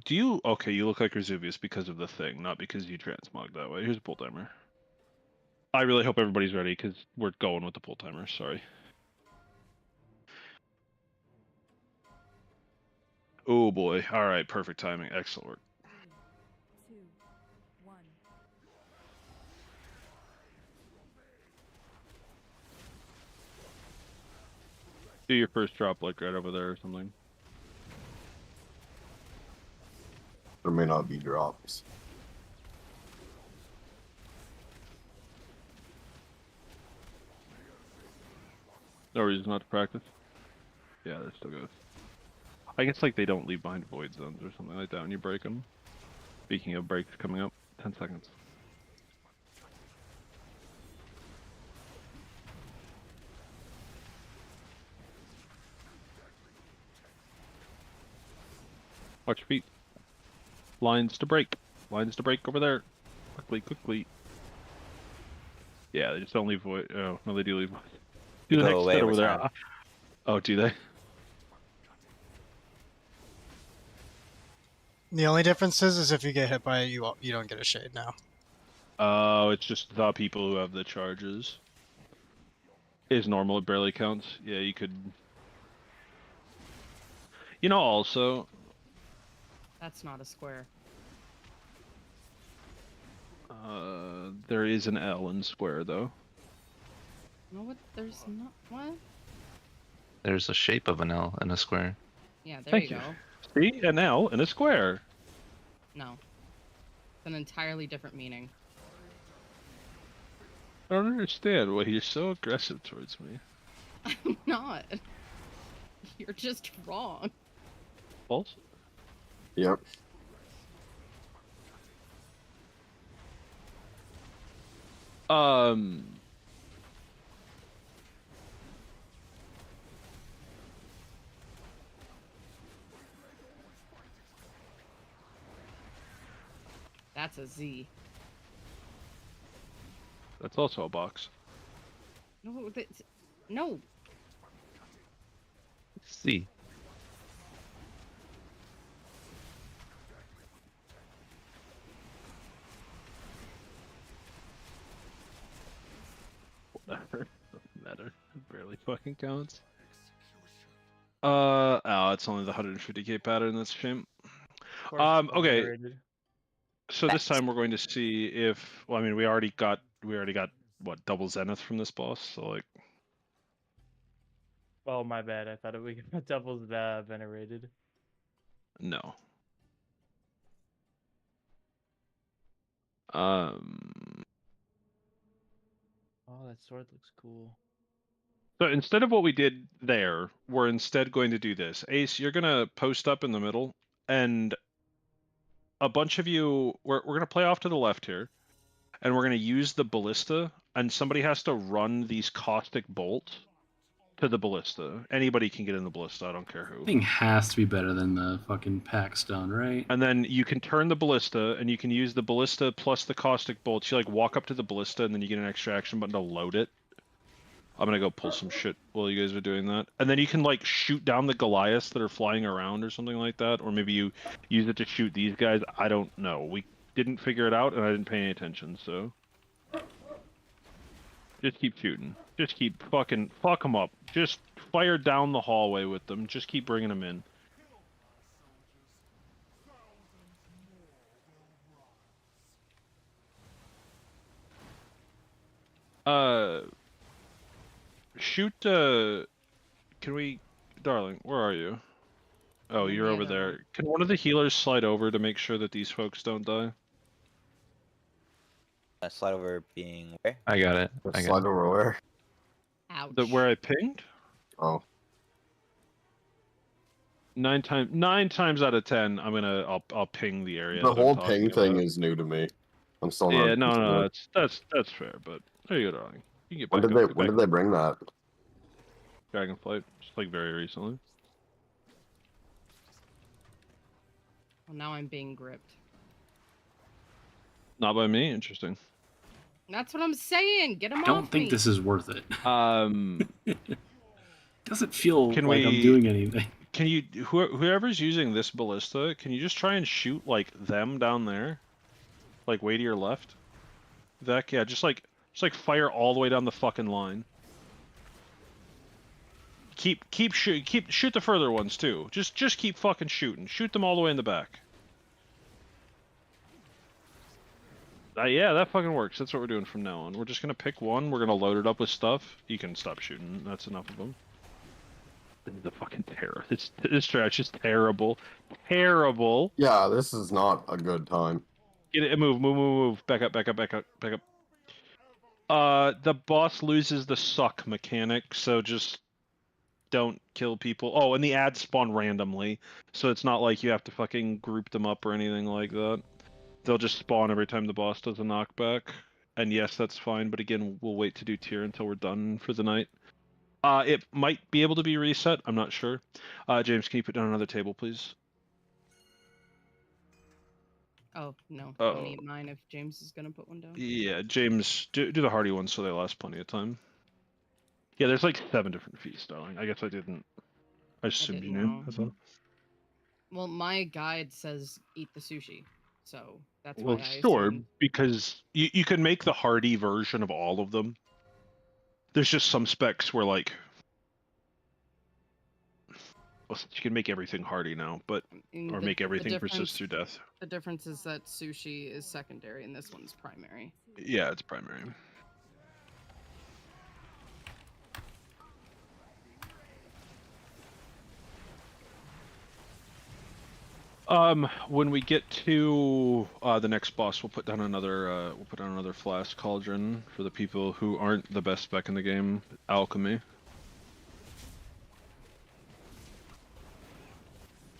Do you? Okay, you look like Rezuvius because of the thing, not because you transmog that way. Here's a pull timer. I really hope everybody's ready because we're going with the pull timer. Sorry. Oh boy. All right, perfect timing. Excellent work. 3, 2, 1. Do your first drop like right over there or something. There may not be drops. No reason not to practice. Yeah, that still goes. I guess like they don't leave behind void zones or something like that when you break them. Speaking of breaks coming up, 10 seconds. Watch your feet. Lines to break. Lines to break over there. Quickly, quickly. Yeah, they just don't leave void. Oh, no, they do leave void. Do the Go next away set every over there. time. Oh, do they? The only difference is if you get hit by it, you don't get a shade now. Oh, it's just the people who have the charges. Is normal, it barely counts. Yeah, you could... You know, also... That's not a square. There is an L in square, though. No, what? There's not. What? There's a shape of an L in a square. Yeah, there Thank you you. go. See? An L in a square. No. It's an entirely different meaning. I don't understand why you're so aggressive towards me. I'm not. You're just wrong. False? Yep. That's a Z. That's also a box. No, no. C. Whatever. Doesn't matter. It barely fucking counts. Oh, it's only the 150k pattern. That's a shame. Okay. Underrated. So this time we're going to see if. Well, I mean, we already got what, double zenith from this boss. So like. Oh, my bad. I thought we got doubles venerated. No. Oh, that sword looks cool. So instead of what we did there, we're instead going to do this. Ace, you're gonna post up in the middle, and a bunch of you, we're gonna play off to the left here, and we're gonna use the ballista, and somebody has to run these caustic bolts to the ballista. Anybody can get in the ballista, I don't care who. Thing has to be better than the fucking pack stone, right? And then you can turn the ballista, and you can use the ballista plus the caustic bolts. You like walk up to the ballista, and then you get an extra action button to load it. I'm gonna go pull some shit while you guys are doing that. And then you can like shoot down the Goliaths that are flying around or something like that. Or maybe you use it to shoot these guys. I don't know. We didn't figure it out and I didn't pay any attention, so. Just keep shooting. Just keep fuck them up. Just fire down the hallway with them. Just keep bringing them in. Shoot, can we... Darling, where are you? Oh, you're over there. Can one of the healers slide over to make sure that these folks don't die? Slide over being where? I got it. Slide over where? Ouch. Where I pinged? Oh. 9 times out of 10, I'll ping the area. The that I'm whole talking ping thing about. is new to me. I'm still not. Yeah, no, that's fair, but there you go, darling. You can get back When did they bring that? Dragonflight, just like very recently. Well, now I'm being gripped. Not by me. Interesting. That's what I'm saying. Get him off I don't think me. this is worth it. Doesn't feel Can like I'm we- doing anything. Can you, whoever's using this ballista, can you just try and shoot like them down there, like way to your left? Vec, yeah, just like fire all the way down the fucking line. Shoot the further ones too. Just keep fucking shooting. Shoot them all the way in the back. Yeah, that fucking works. That's what we're doing from now on. We're just gonna pick one. We're gonna load it up with stuff. You can stop shooting. That's enough of them. This is a fucking terror. This stretch is terrible. Terrible. Yeah, this is not a good time. Get it. Move. Back up. The boss loses the suck mechanic, so just don't kill people. Oh, and the ads spawn randomly, so it's not like you have to fucking group them up or anything like that. They'll just spawn every time the boss does a knockback. And yes, that's fine, but again, we'll wait to do tier until we're done for the night. It might be able to be reset, I'm not sure. James, can you put down another table, please? Oh, no. I'll need mine if James is going to put one down. Yeah, James, do the hardy ones so they last plenty of time. Yeah, there's like 7 different feasts, darling. I guess I didn't. I assumed you knew. That's all. Well, my guide says eat the sushi, so that's Well, why I sure, assumed. because you can make the hardy version of all of them. There's just some specs where, like, well, you can make everything hardy now, but or make everything persist through death. The difference is that sushi is secondary and this one's primary. Yeah, it's primary. When we get to the next boss, we'll put down another flask cauldron for the people who aren't the best spec in the game. Alchemy.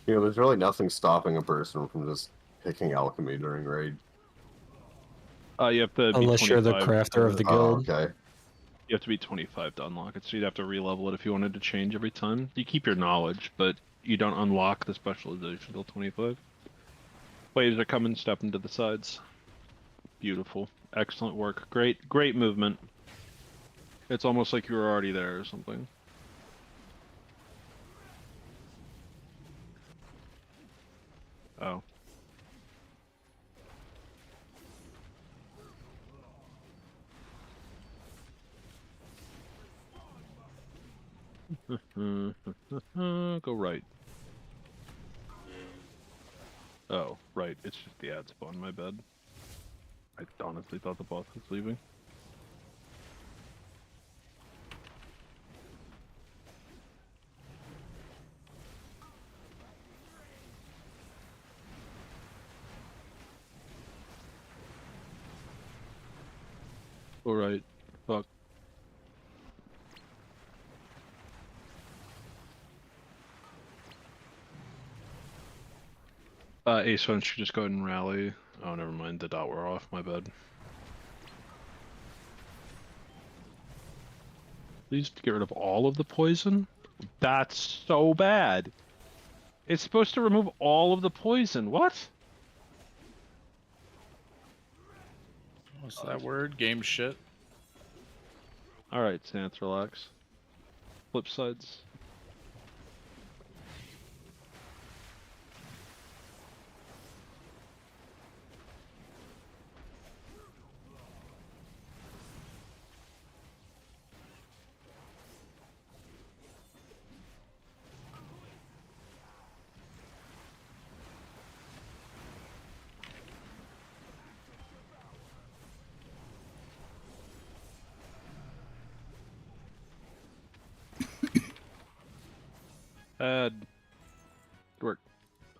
You know, there's really nothing stopping a person from just picking alchemy during raid. You have to unless be you're the 25 crafter of the guild. Oh, okay. You have to be 25 to unlock it, so you'd have to re-level it if you wanted to change every time. You keep your knowledge, but you don't unlock the specialization until 25. Waves are coming, step into the sides. Beautiful. Excellent work. Great movement. It's almost like you were already there or something. Oh. Go right. Oh, right. It's just the ad spawn, my bad. I honestly thought the boss was leaving. Alright. Fuck. Ace, why don't you just go ahead and rally? Oh, never mind. The dot were off. My bad. Please get rid of all of the poison? That's so bad. It's supposed to remove all of the poison. What? What's that word? Game shit. All right, Sans, relax. Flip sides. Good work.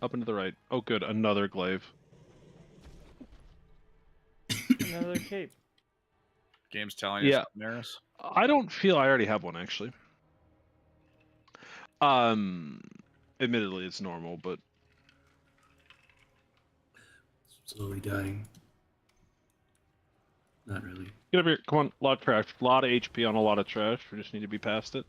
Up and to the right. Oh, good. Another glaive. Another cape. Game's telling you Yeah. something, Neris? I don't feel I already have one, actually. Admittedly, it's normal, but... Slowly dying. Not really. Get over here. Come on. A lot of trash. A lot of HP on a lot of trash. We just need to be past it.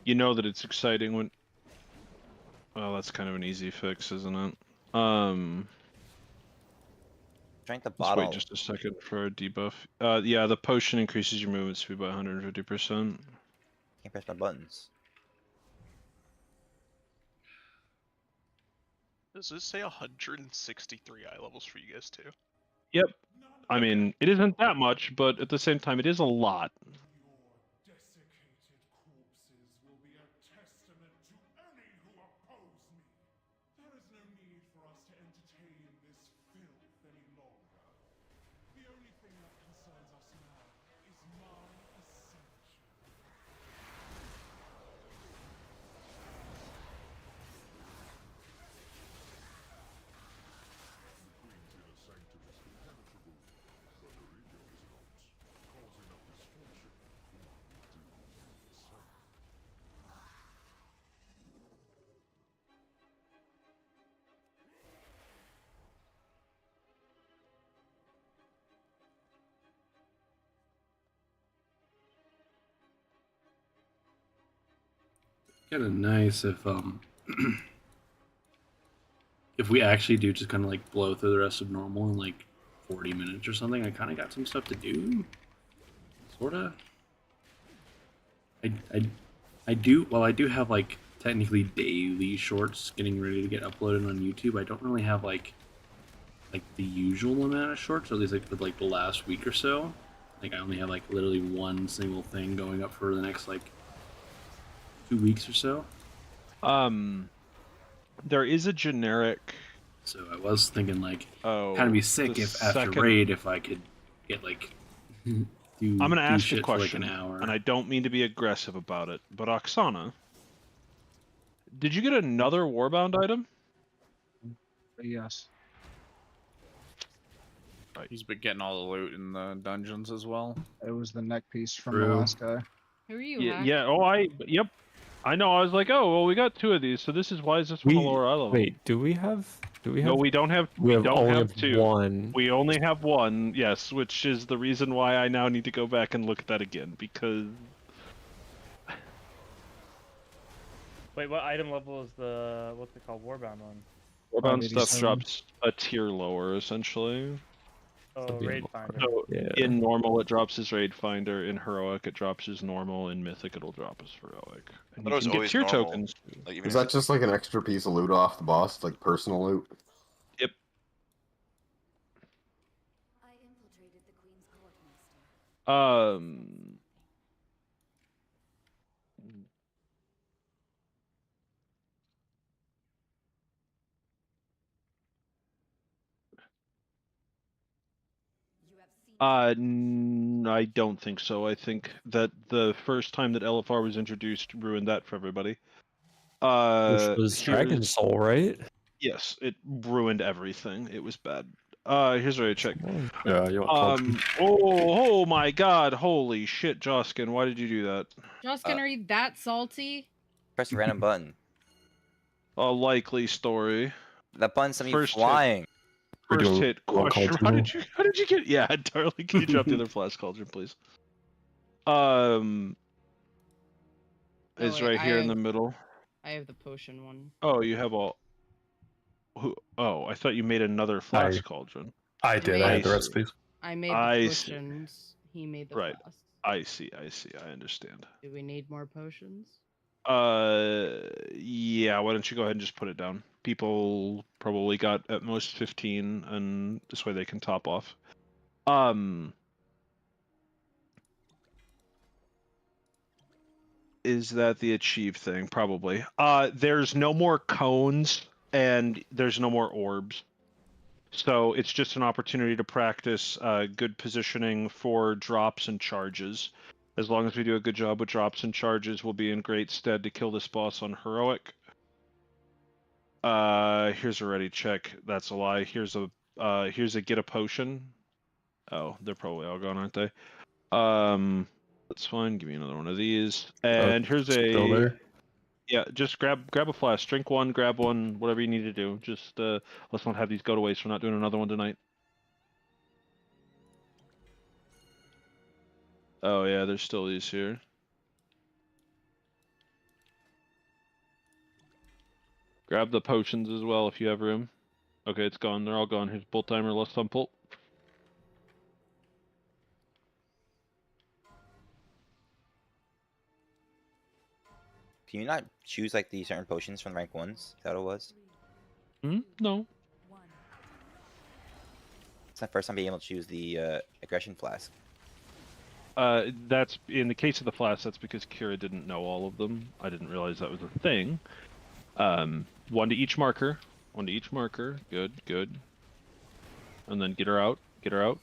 You know that it's exciting when... Well, that's kind of an easy fix, isn't it? Drink the Let's bottle. wait just a second for a debuff. Yeah, the potion increases your movement speed by 150%. Can't press my buttons. Does this say 163 eye levels for you guys too? Yep. I mean, it isn't that much, but at the same time, it is a lot. Kind of nice if we actually do just kind of like blow through the rest of normal in like 40 minutes or something. I kind of got some stuff to do, sorta. I do. Well, I do have like technically daily shorts getting ready to get uploaded on YouTube. I don't really have like the usual amount of shorts, or at least like for like the last week or so. Like I only have like literally one single thing going up for the next like 2 weeks or so. There is a generic. So I was thinking like, oh, kind of be sick if after raid if I could get like. I'm gonna ask a a question, like an hour. and I don't mean to be aggressive about it, but Oksana, did you get another Warbound item? Yes. Right. He's been getting all the loot in the dungeons as well. It was the neck piece from True. the last guy. Who are you? Yeah. Yeah. Oh, yep. I know. I was like, oh, well, we got 2 of these, so this is why is this one a lower eye level? Wait, do we have? No, we don't have. We don't only have have 2. one. We only have 1. Yes, which is the reason why I now need to go back and look at that again because. Wait, what item level is the what's it called? Warbound one? Warbound stuff drops a tier lower, essentially. Oh, Raid Finder. So Yeah. in normal, it drops as Raid Finder. In heroic, it drops as normal. In mythic, it'll drop as heroic. And But you it was can get always tier normal. tokens. Like, even Is that just like an extra piece of loot off the boss, like personal loot? Yep. I infiltrated the Queen's court, Master. I don't think so. I think that the first time that LFR was introduced ruined that for everybody. Which was Dragon Soul, right? Yes, it ruined everything. It was bad. Here's what I check. Yeah, you want Oh my God! Holy shit, Joskin, why did you do that? Joskin, are you that salty? Press a random button. A likely story. That button sent me First flying. First hit question. How did you get? Yeah, entirely. Can you drop the other flash cauldron, please? Is wait, right here in the middle. I have the potion one. Oh, you have all. Who? Oh, I thought you made another flash cauldron. I did. I had the recipes. I made the potions. He made the right. flasks. I see. I understand. Do we need more potions? Yeah. Why don't you go ahead and just put it down? People probably got at most 15, and this way they can top off. Is that the achieve thing? Probably. There's no more cones and there's no more orbs. So it's just an opportunity to practice good positioning for drops and charges. As long as we do a good job with drops and charges, we'll be in great stead to kill this boss on heroic. Here's a ready check. That's a lie. Here's a get a potion. Oh, they're probably all gone, aren't they? That's fine. Give me another one of these. And here's still there? Yeah, just grab a flask. Drink one, grab one, whatever you need to do. Just let's not have these go to waste. We're not doing another one tonight. Oh yeah, there's still these here. Grab the potions as well if you have room. Okay, it's gone. They're all gone. Here's bolt timer, less thumb pull. Can you not choose like the certain potions from rank 1s? Is that what it was? No. It's my first time being able to choose the aggression flask. That's in the case of the flask. That's because Kira didn't know all of them. I didn't realize that was a thing. One to each marker. One to each marker. Good, good. And then get her out. Get her out.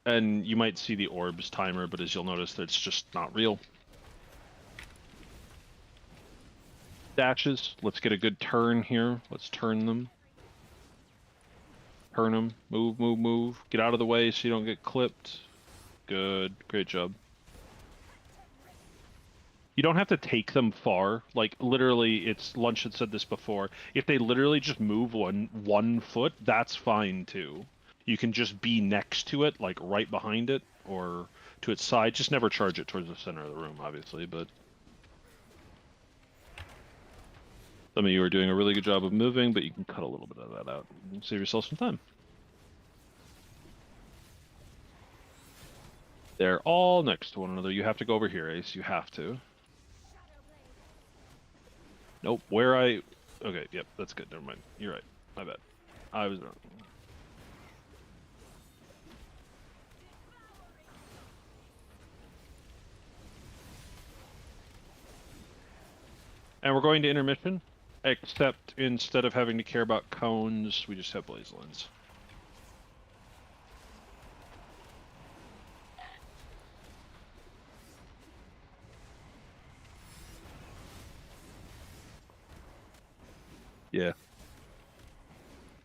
And you might see the orbs timer, but as you'll notice, that's just not real. Dashes. Let's get a good turn here. Let's turn them. Turn them. Move, move, move. Get out of the way so you don't get clipped. Good. Great job. You don't have to take them far. Like, literally, it's Lunch had said this before. If they literally just move one foot, that's fine, too. You can just be next to it, like right behind it, or to its side. Just never charge it towards the center of the room, obviously, but... Some of you are doing a really good job of moving, but you can cut a little bit of that out and save yourself some time. They're all next to one another. You have to go over here, Ace. You have to. Nope. Okay, yep, that's good. Never mind. You're right. My bad. I was wrong. And we're going to intermission, except instead of having to care about cones, we just have blaze lines. Yeah.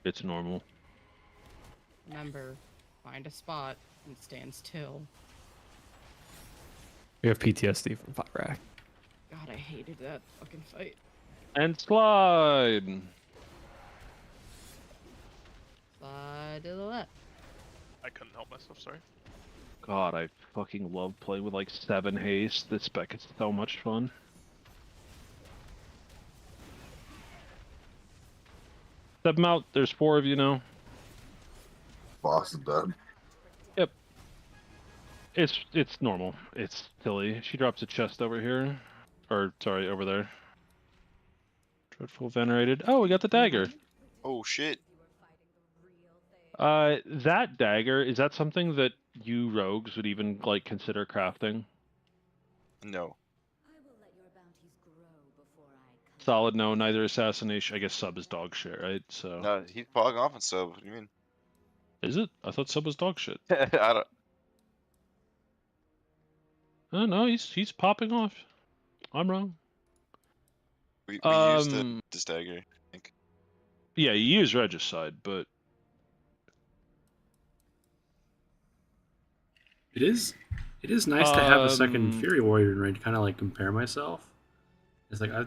It's normal. Remember, find a spot and stand still. We have PTSD from Fire Rack. God, I hated that fucking fight. And slide! Slide to the left. I couldn't help myself, sorry. God, I fucking love playing with like 7 haste. This spec is so much fun. Step them out. There's 4 of you now. Boss is dead. Yep. It's normal. It's silly. She drops a chest over here. Or, sorry, over there. Dreadful Venerated. Oh, we got the dagger. Oh, shit. That dagger, is that something that you rogues would even, like, consider crafting? No. Solid no, neither assassination. I guess sub is dog shit, right? So. No, he's pogging off on sub. What do you mean? Is it? I thought sub was dog shit. I don't... Oh, no, he's popping off. I'm wrong. We used the stagger, I think. Yeah, you use Regicide, but It is nice to have a second Fury Warrior in range to kind of like compare myself. It's like I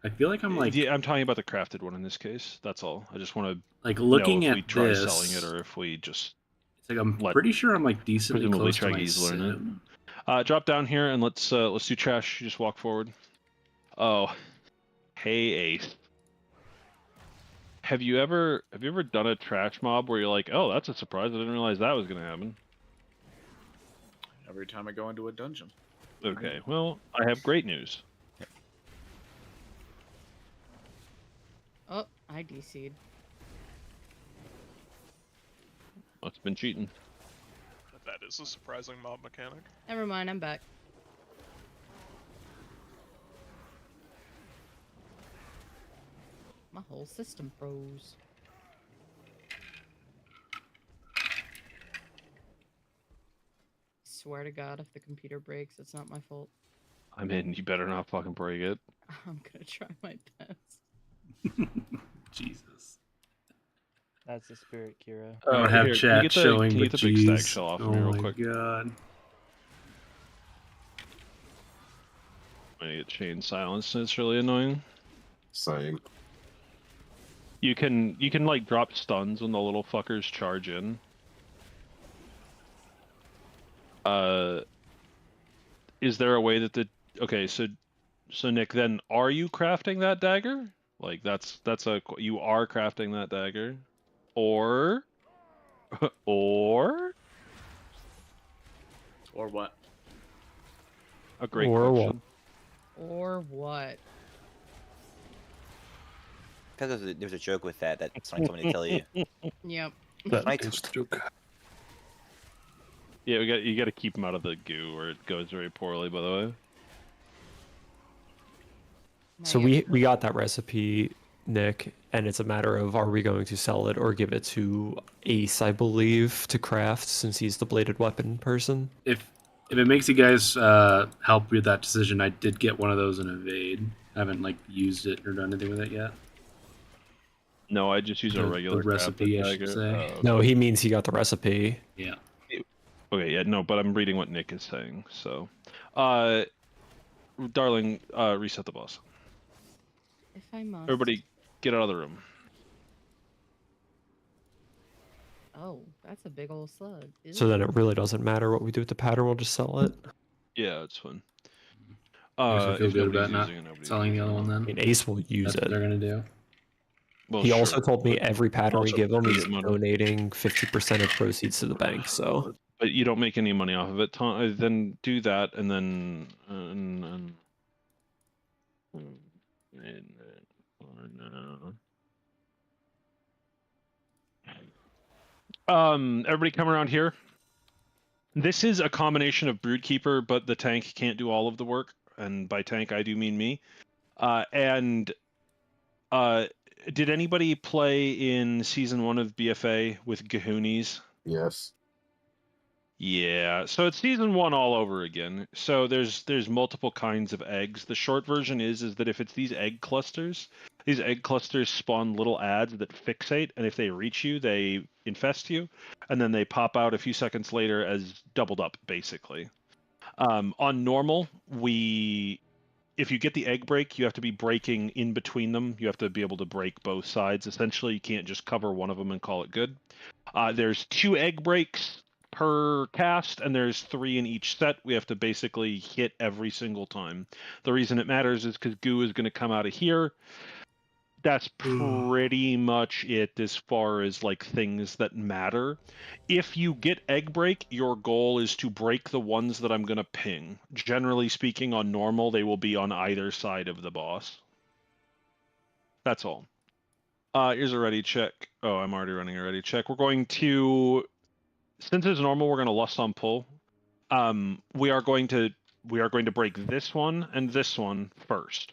feel like I'm like yeah, I'm talking about the crafted one in this case. That's all. I just want to like looking know if at we try this, selling it or if we just. It's like I'm pretty sure I'm like decently presumably close to my Treggyz learn sim. it. Drop down here and let's do trash. You just walk forward. Oh, hey Ace. Have you ever done a trash mob where you're like, oh, that's a surprise. I didn't realize that was gonna happen. Every time I go into a dungeon. Okay, well, I have great news. Oh, I DC'd. Must have been cheating. That is a surprising mob mechanic. Never mind, I'm back. My whole system froze. Swear to God, if the computer breaks, it's not my fault. I mean, you better not fucking break it. I'm gonna try my best. Jesus. That's the spirit, Kira. I don't have chat showing, can you but get the big stack geez. shell off Oh me real my quick? god. I'm gonna get chain silenced and it's really annoying. Same. You can like drop stuns when the little fuckers charge in. Is there a way that okay, so Nick, then are you crafting that dagger? Like you are crafting that dagger? Or Or what? A great question. Or what? Because there's a joke with that someone told me to tell you. Yep. That is the joke. Yeah, you got to keep them out of the goo, or it goes very poorly. By the way. So we got that recipe, Nick, and it's a matter of are we going to sell it or give it to Ace, I believe, to craft since he's the bladed weapon person. If it makes you guys help with that decision, I did get one of those in Evade. I haven't like used it or done anything with it yet. No, I just use a regular the recipe, crafted I should dagger. say. No, he means he got the recipe. Yeah. Okay, yeah, no, but I'm reading what Nick is saying. So, darling, reset the boss. If I must. Everybody, get out of the room. Oh, that's a big old slug. So then it really doesn't matter what we do with the pattern, we'll just sell it. Yeah, it's fun. I feel if good about nobody's not using it, nobody's selling the using other one it. then. I mean, Ace will use That's it. what they're gonna do. Well, He sure. also told me every pattern we Also, give him, he's get money. donating 50% of proceeds to the bank. So, But you don't make any money off of it. Then do that, and then everybody come around here. This is a combination of Broodkeeper, but the tank can't do all of the work, and by tank I do mean me. Did anybody play in season 1 of BFA with Gahoonies? Yes. Yeah, so it's season 1 all over again. So there's multiple kinds of eggs. The short version is that if it's these egg clusters spawn little ads that fixate, and if they reach you, they infest you, and then they pop out a few seconds later as doubled up, basically. On normal, if you get the egg break, you have to be breaking in between them. You have to be able to break both sides. Essentially, you can't just cover one of them and call it good. There's 2 egg breaks per cast, and there's 3 in each set. We have to basically hit every single time. The reason it matters is because goo is going to come out of here. That's pretty much it as far as like things that matter. If you get egg break, your goal is to break the ones that I'm going to ping. Generally speaking, on normal, they will be on either side of the boss. That's all. Here's a ready check. Oh, I'm already running a ready check. We're going to, since it's normal, we're going to lust on pull. We are going to break this one and this one first.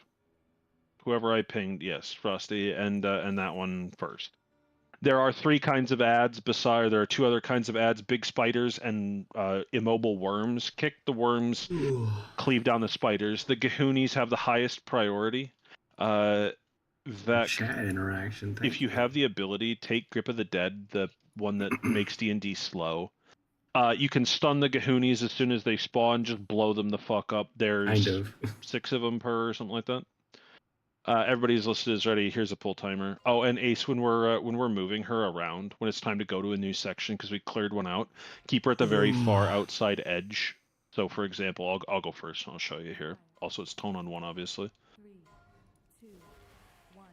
Whoever I pinged, yes, Frosty, and that one first. There are 3 kinds of ads. There are 2 other kinds of ads: big spiders and immobile worms. Kick the worms, cleave down the spiders. The Gahoonies have the highest priority. Vec, Chat interaction. if you have the ability, take Grip of the Dead, the one that makes D&D slow. You can stun the Gahoonies as soon as they spawn. Just blow them the fuck up. There's Kind of. 6 of them per or something like that. Everybody's listed is ready. Here's a pull timer. Oh, and Ace, when we're moving her around, when it's time to go to a new section because we cleared one out, keep her at the very far outside edge. So, for example, I'll go first and I'll show you here. Also, it's tone on 1, obviously. 3, 2, 1.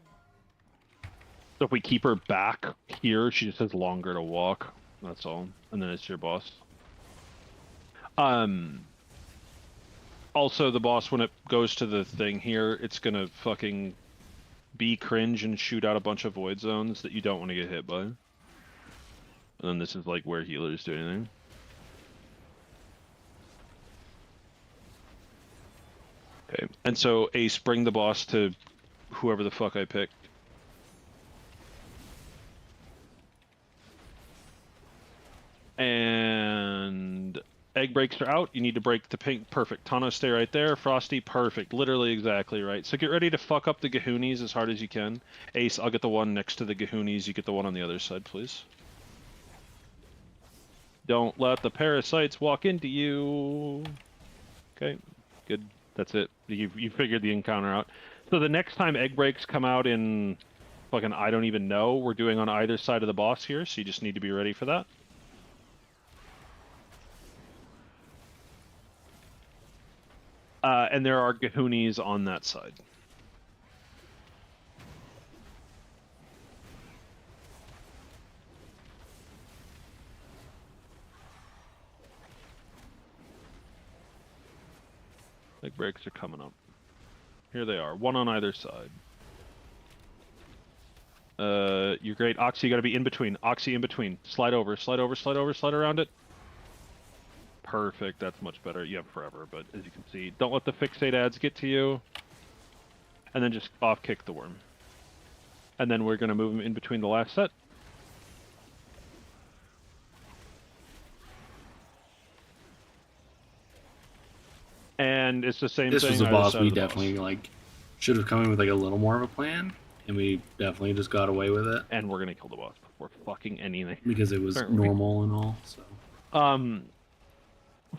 So if we keep her back here, she just has longer to walk. That's all. And then it's your boss. Also, the boss, when it goes to the thing here, it's gonna fucking be cringe and shoot out a bunch of void zones that you don't want to get hit by. And then this is like where healers do anything. Okay, and so Ace, bring the boss to whoever the fuck I picked. And egg breaks are out. You need to break the pink. Perfect. Tano, stay right there. Frosty, perfect. Literally exactly right. So get ready to fuck up the Gahoonies as hard as you can. Ace, I'll get the one next to the Gahoonies. You get the one on the other side, please. Don't let the parasites walk into you. Okay, good. That's it. You figured the encounter out. So the next time egg breaks come out in fucking I don't even know, we're doing on either side of the boss here, so you just need to be ready for that. And there are Gahoonies on that side. Egg breaks are coming up. Here they are, one on either side. You're great. Oxy, you gotta be in between. Oxy in between. Slide over, slide over, slide over, slide around it. Perfect, that's much better. You have forever, but as you can see, don't let the fixate ads get to you. And then just off kick the worm. And then we're gonna move him in between the last set. And it's the same thing. This was a boss we definitely like should have come in with like a little more of a plan, and we definitely just got away with it. And we're gonna kill the boss before fucking anything. Because it was normal and all, so.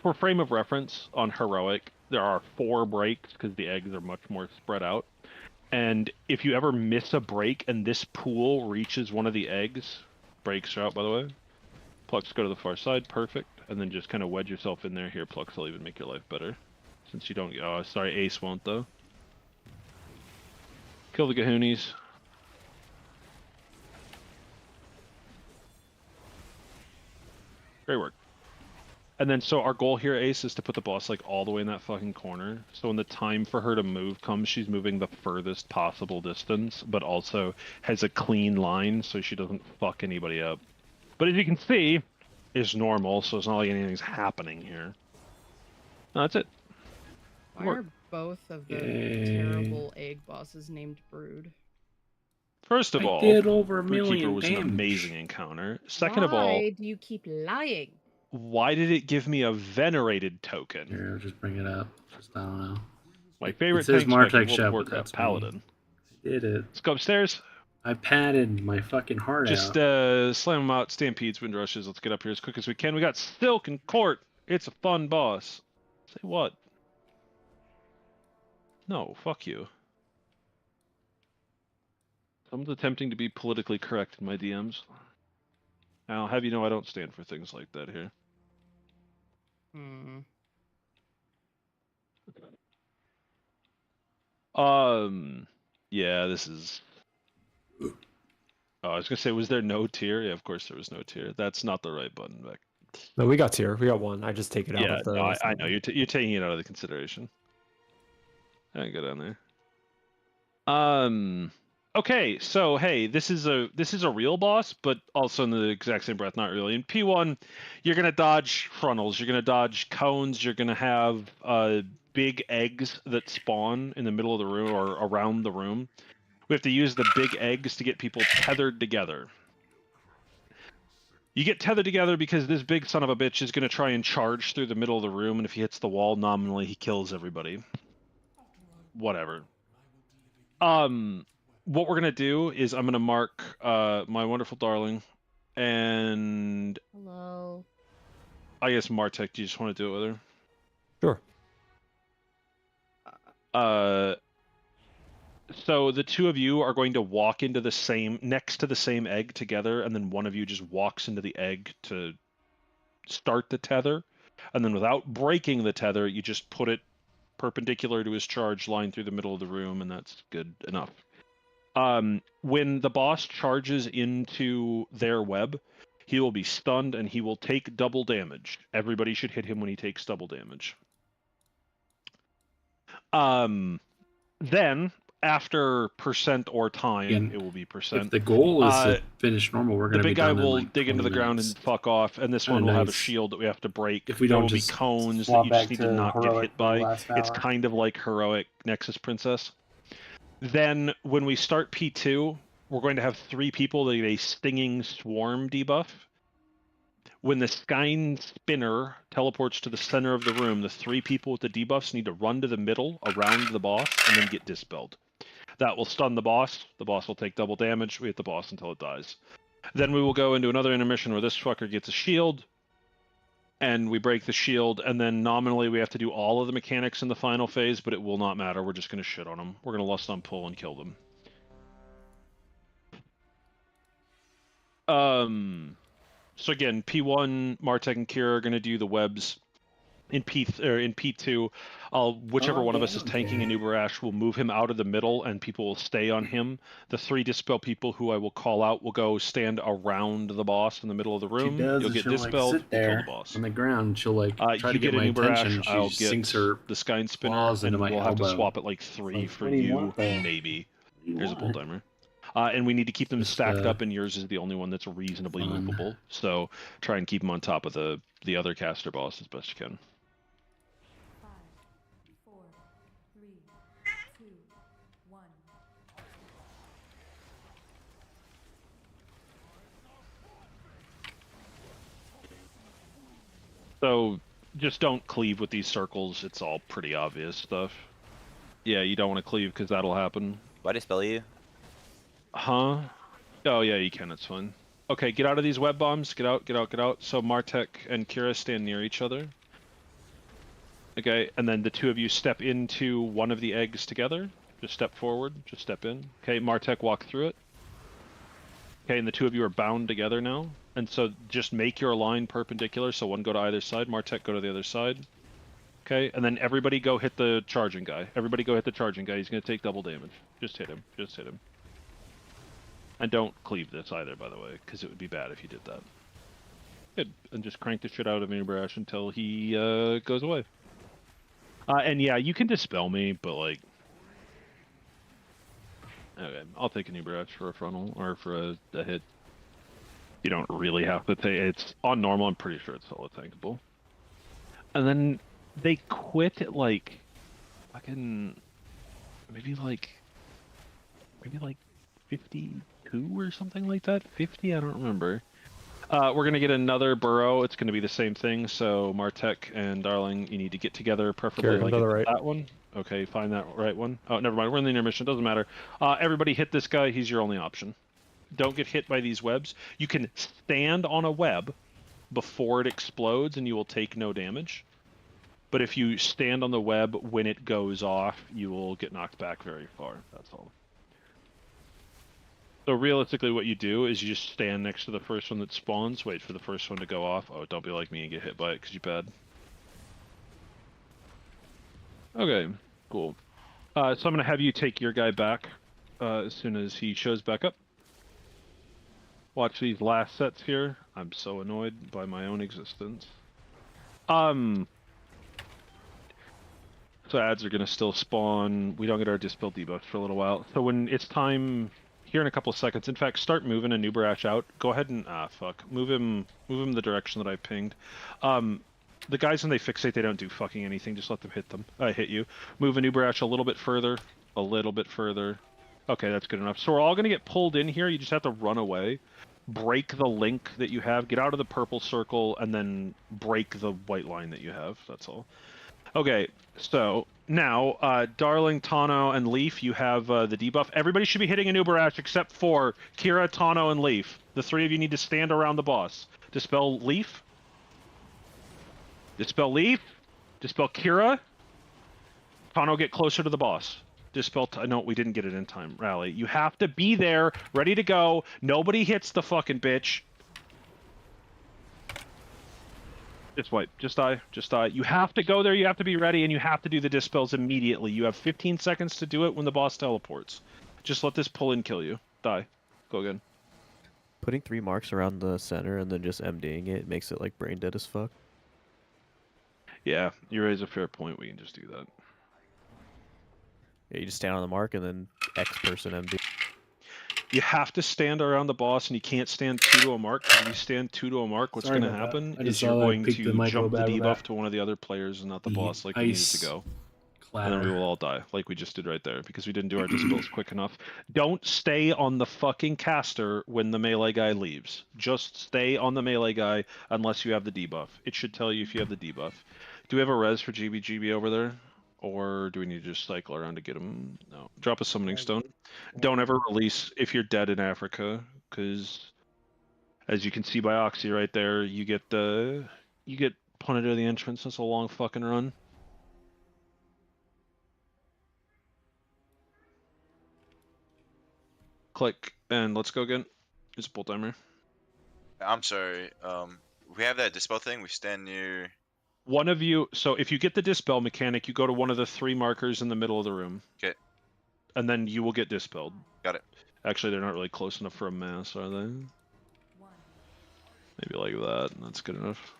For frame of reference on heroic, there are 4 breaks because the eggs are much more spread out. And if you ever miss a break and this pool reaches one of the eggs, breaks are out by the way. Plux, go to the far side, perfect. And then just kind of wedge yourself in there. Here, Plux will even make your life better. Since you don't, oh, sorry, Ace won't though. Kill the Gahoonies. Great work. And then, so our goal here, Ace, is to put the boss, like, all the way in that fucking corner. So when the time for her to move comes, she's moving the furthest possible distance, but also has a clean line so she doesn't fuck anybody up. But as you can see, it's normal, so it's not like anything's happening here. No, that's it. Why are both of the terrible egg bosses named Brood? First of all, Broodkeeper was an amazing encounter. Second of all... Why do you keep lying? Why did it give me a venerated token? Here, I'll just bring it up. Just, I don't know. My favorite says tank Martek spec in Chef, World of but Warcraft, that's Paladin. I did it. Let's go upstairs. I padded my fucking heart Just out. slam them out, stampedes, wind rushes. Let's get up here as quick as we can. We got Silk and Court. It's a fun boss. Say what? No, fuck you. Someone's attempting to be politically correct in my DMs. I'll have you know I don't stand for things like that here. Yeah, this is... Oh, I was gonna say, was there no tier? Yeah, of course there was no tier. That's not the right button, Beck. No, we got tier. We got 1. I just take it out of the... No, I know. You're taking it out of the consideration. I go down there. Okay, so hey, this is a real boss, but also in the exact same breath, not really. In P1, you're gonna dodge frontals, you're gonna dodge cones, you're gonna have big eggs that spawn in the middle of the room or around the room. We have to use the big eggs to get people tethered together. You get tethered together because this big son of a bitch is gonna try and charge through the middle of the room, and if he hits the wall, nominally he kills everybody. Whatever. What we're gonna do is I'm gonna mark my wonderful darling, and Hello. I guess Martek. Do you just want to do it with her? Sure. So the two of you are going to walk into next to the same egg together, and then one of you just walks into the egg to start the tether, and then without breaking the tether, you just put it perpendicular to his charge line through the middle of the room, and that's good enough. When the boss charges into their web, he will be stunned and he will take double damage. Everybody should hit him when he takes double damage. Then after percent or time, it will be percent. If the goal is to finish normal, we're going to be the big guy done in, will like, dig into the 20 ground minutes. and fuck off, and this one will have a shield that we have to break. If we don't, there will be cones that you just need to not get hit by. It's kind of like heroic Nexus Princess. Then when we start P2, we're going to have 3 people that get a stinging swarm debuff. When the Skyne Spinner teleports to the center of the room, the 3 people with the debuffs need to run to the middle around the boss and then get dispelled. That will stun the boss. The boss will take double damage. We hit the boss until it dies. Then we will go into another intermission where this fucker gets a shield, and we break the shield, and then nominally we have to do all of the mechanics in the final phase, but it will not matter. We're just going to shit on them. We're going to lust on pull and kill them. So again, P1, Martek and Kira are going to do the webs. In P2, whichever one of us is tanking a Nerub-ar will move him out of the middle, and people will stay on him. The 3 dispel people who I will call out will go stand around the boss in the middle of the room. You'll get dispelled. Like, sit there kill the boss on the ground. She'll like try to get get my attention. I'll She get sinks her the Skyne Spinner, claws and into my we'll have to elbow. swap it like 3 Like, for what do you you, want, though? maybe. What do you There's a pull want? timer. And we need to keep them Just, stacked up, and yours is the only one that's reasonably movable. So try and keep them on top of the other caster boss as best you can. 5, 4, 3, 2, 1. So just don't cleave with these circles. It's all pretty obvious stuff. Yeah, you don't want to cleave because that'll happen. Do I dispel you? Huh? Oh yeah, you can. It's fine. Okay, get out of these web bombs. Get out, get out, get out. So Martek and Kira stand near each other. Okay, and then the 2 of you step into one of the eggs together. Just step forward. Just step in. Okay, Martek, walk through it. Okay, and the 2 of you are bound together now. And so just make your line perpendicular, so one go to either side. Martek, go to the other side. Okay, and then everybody go hit the charging guy. Everybody go hit the charging guy. He's going to take double damage. Just hit him. Just hit him. And don't cleave this either, by the way, because it would be bad if you did that. Good. And just crank the shit out of Nerub-ar until he goes away. And yeah, you can dispel me, but like... Okay, I'll take a Nerub-ar for a frontal, or for a hit. You don't really have to take... It's on normal, I'm pretty sure it's solo tankable. And then they quit at like... Fucking... Maybe like 52 or something like that? 50? I don't remember. We're going to get another burrow. It's going to be the same thing. So Martek and Darling, you need to get together, preferably like that one. Okay, find that right one. Oh, never mind. We're in the intermission. Doesn't matter. Everybody hit this guy. He's your only option. Don't get hit by these webs. You can stand on a web before it explodes and you will take no damage. But if you stand on the web when it goes off, you will get knocked back very far. That's all. So realistically what you do is you just stand next to the first one that spawns, wait for the first one to go off. Oh, don't be like me and get hit by it because you're bad. Okay, cool. So I'm going to have you take your guy back as soon as he shows back up. Watch these last sets here. I'm so annoyed by my own existence. So ads are going to still spawn. We don't get our dispel debuffs for a little while. So when it's time... Here in a couple of seconds. In fact, start moving a Nerub-ar out. Go ahead and move him the direction that I pinged. The guys when they fixate, they don't do fucking anything. Just let them hit them. Hit you. Move a Nerub-ar a little bit further. A little bit further. Okay, that's good enough. So we're all gonna get pulled in here. You just have to run away. Break the link that you have. Get out of the purple circle and then break the white line that you have. That's all. Okay, so Now, Darling, Tano, and Leaf, you have the debuff. Everybody should be hitting a Nerub-ar except for Kira, Tano, and Leaf. The three of you need to stand around the boss. Dispel Leaf. Dispel Leaf. Dispel Kira. Tano, get closer to the boss. Dispel... No, we didn't get it in time. Rally. You have to be there, ready to go. Nobody hits the fucking bitch. Just wipe. Just die. Just die. You have to go there, you have to be ready, and you have to do the dispels immediately. You have 15 seconds to do it when the boss teleports. Just let this pull in kill you. Die. Go again. Putting 3 marks around the center and then just MDing it makes it like brain dead as fuck. Yeah, you raise a fair point. We can just do that. Yeah, you just stand on the mark and then X person MD. You have to stand around the boss, and you can't stand 2 to a mark. Because if you stand 2 to a mark, what's going to happen is you're going to jump the debuff to one of the other players and not the boss like we needed to go. And then we will all die, like we just did right there, because we didn't do our dispels quick enough. Don't stay on the fucking caster when the melee guy leaves. Just stay on the melee guy unless you have the debuff. It should tell you if you have the debuff. Do we have a res for GBGB over there? Or do we need to just cycle around to get him? No. Drop a summoning stone. Don't ever release if you're dead in Africa, because as you can see by Oxy right there, you get punted to the entrance. That's a long fucking run. Click and let's go again. It's a pull timer. I'm sorry. We have that dispel thing. We stand near. One of you. So if you get the dispel mechanic, you go to one of the 3 markers in the middle of the room. Okay. And then you will get dispelled. Got it. Actually, they're not really close enough for a mass, are they? Maybe like that. That's good enough.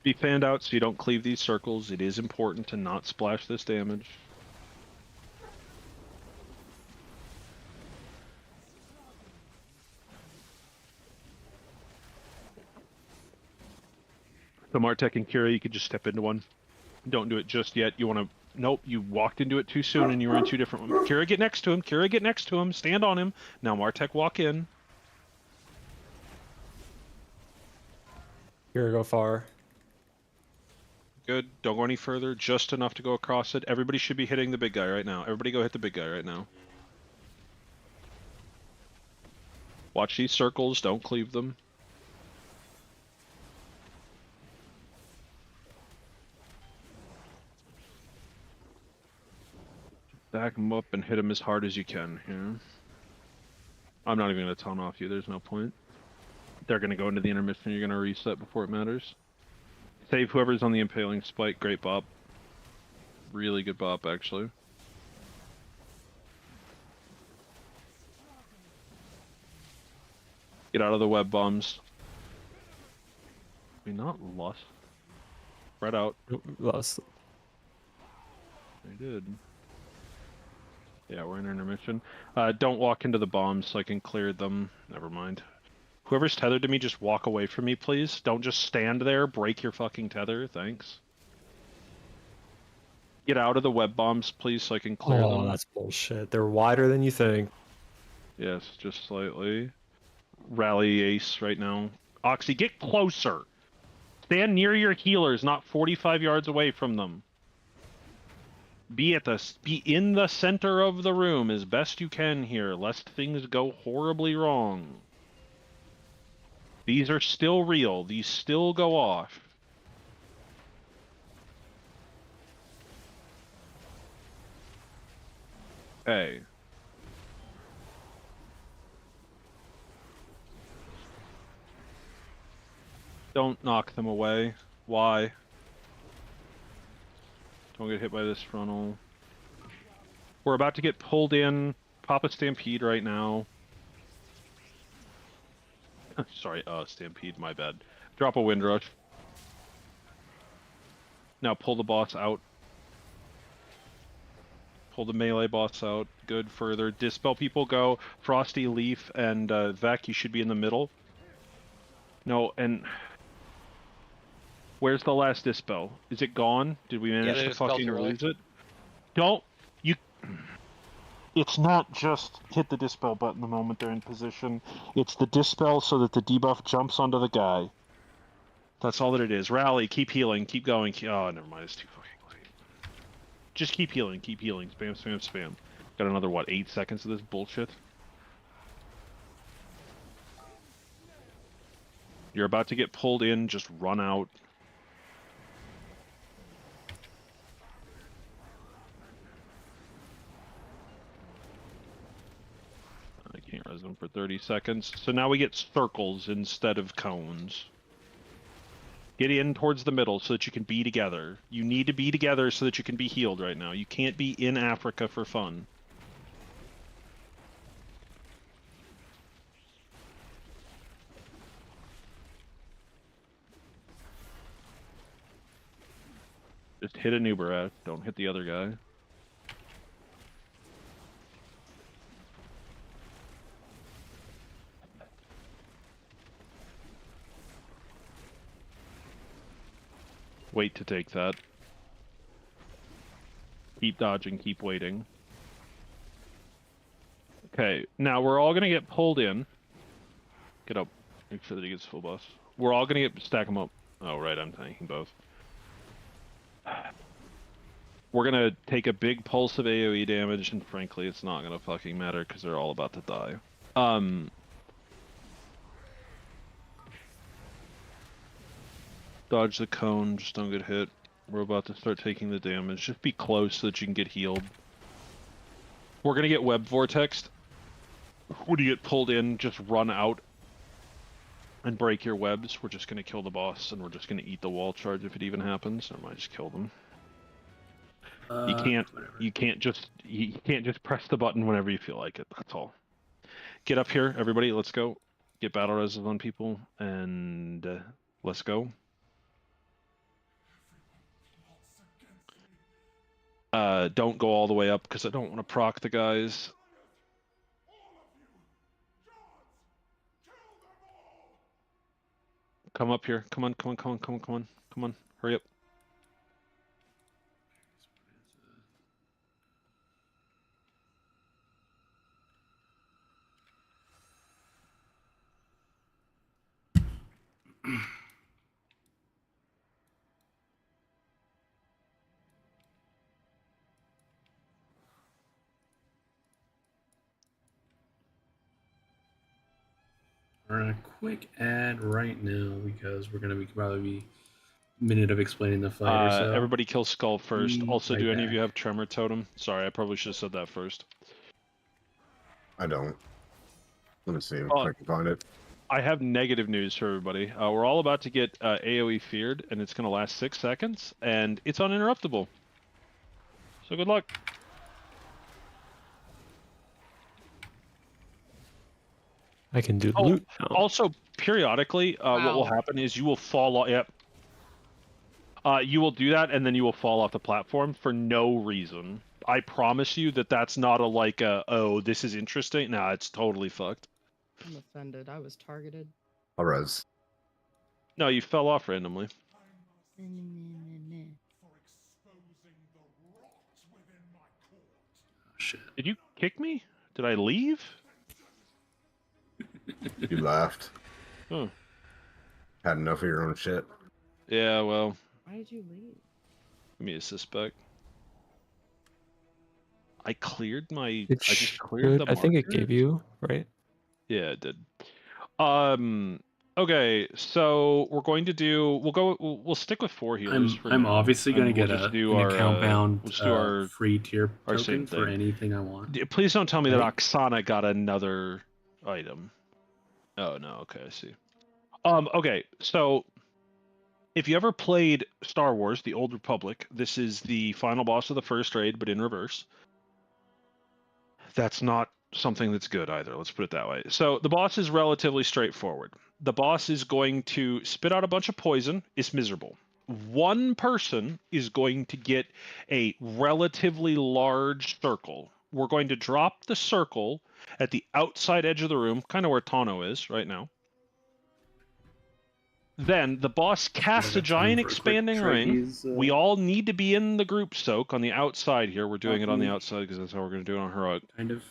Be fanned out so you don't cleave these circles. It is important to not splash this damage. So Martek and Kira, you could just step into one. Don't do it just yet. You want to... Nope, you walked into it too soon and you were in 2 different ones. Kira, get next to him. Kira, get next to him. Stand on him. Now Martek, walk in. Kira, go far. Good. Don't go any further. Just enough to go across it. Everybody should be hitting the big guy right now. Everybody go hit the big guy right now. Watch these circles. Don't cleave them. Back him up and hit him as hard as you can here. I'm not even going to taunt off you. There's no point. They're going to go into the intermission. You're going to reset before it matters. Save whoever's on the impaling spike. Great bop. Really good bop, actually. Get out of the web bombs. We not lost. Spread out. Lost. I did. Yeah, we're in intermission. Don't walk into the bombs so I can clear them. Never mind. Whoever's tethered to me, just walk away from me, please. Don't just stand there. Break your fucking tether. Thanks. Get out of the web bombs, please, so I can clear them. Oh, that's bullshit. They're wider than you think. Yes, just slightly. Rally Ace right now. Oxy, get closer. Stand near your healers, not 45 yards away from them. Be in the center of the room as best you can here, lest things go horribly wrong. These are still real. These still go off. Hey. Don't knock them away. Why? Don't get hit by this frontal. We're about to get pulled in. Pop a Stampede right now. Sorry, Stampede, my bad. Drop a Windrush. Now pull the boss out. Pull the melee boss out. Good, further. Dispel people go. Frosty, Leaf, and Vec, you should be in the middle. No, and... Where's the last dispel? Is it gone? Did we manage to fucking release it? Don't... You... It's not just hit the dispel button the moment they're in position. It's the dispel so that the debuff jumps onto the guy. That's all that it is. Rally, keep healing, keep going. Oh, never mind. It's too fucking late. Just keep healing, keep healing. Spam, spam, spam. Got another, what, 8 seconds of this bullshit? You're about to get pulled in. Just run out. I can't res them for 30 seconds. So now we get circles instead of cones. Get in towards the middle so that you can be together. You need to be together so that you can be healed right now. You can't be in Africa for fun. Just hit a Nerub-ar. Don't hit the other guy. Wait to take that. Keep dodging, keep waiting. Okay, now we're all gonna get pulled in. Get up. Make sure that he gets full buff. We're all gonna stack them up. Oh, right, I'm tanking both. We're gonna take a big pulse of AoE damage, and frankly, it's not gonna fucking matter because they're all about to die. Dodge the cone, just don't get hit. We're about to start taking the damage. Just be close so that you can get healed. We're gonna get web vortexed. When you get pulled in, just run out and break your webs. We're just gonna kill the boss, and we're just gonna eat the wall charge if it even happens. Or I might just kill them. You can't just press the button whenever you feel like it. That's all. Get up here, everybody. Let's go. Get battle reses on people, and let's go. Don't go all the way up because I don't want to proc the guys. Come up here. Come on, come on, come on, come on, come on, come on. Hurry up. We're on a quick ad right now because we're gonna probably be a minute of explaining the fight or so. Everybody kill Skull first. Also, right do any of back. you have Tremor Totem? Sorry, I probably should have said that first. I don't. Let me see if I can find it. I have negative news for everybody. We're all about to get AoE feared, and it's going to last 6 seconds, and it's uninterruptible. So good luck. I can do loot now. Also, periodically, what will happen is you will fall off. Yep. You will do that, and then you will fall off the platform for no reason. I promise you that that's not a oh, this is interesting. Nah, it's totally fucked. I'm offended. I was targeted. I'll res. No, you fell off randomly. Shit. Did you kick me? Did I leave? You laughed. Hmm. Had enough of your own shit. Yeah, well. Why did you leave? Give me a suspect. I cleared my. I It just cleared the. I think it marker? gave you, right? Yeah, it did. Okay, so we're going to do. We'll stick with 4 healers. I'm obviously going to get just an do our, account bound we'll do our free tier our token same for thing. anything I want. Please don't tell me that Right? Oksana got another item. Oh no. Okay, I see. Okay, so if you ever played Star Wars: The Old Republic, this is the final boss of the first raid, but in reverse. That's not something that's good either. Let's put it that way. So the boss is relatively straightforward. The boss is going to spit out a bunch of poison. It's miserable. One person is going to get a relatively large circle. We're going to drop the circle at the outside edge of the room, kind of where Tano is right now. Then the boss casts a giant expanding ring. We all need to be in the group soak on the outside here. We're doing it on the outside because that's how we're going to do it on Heroic. Kind of.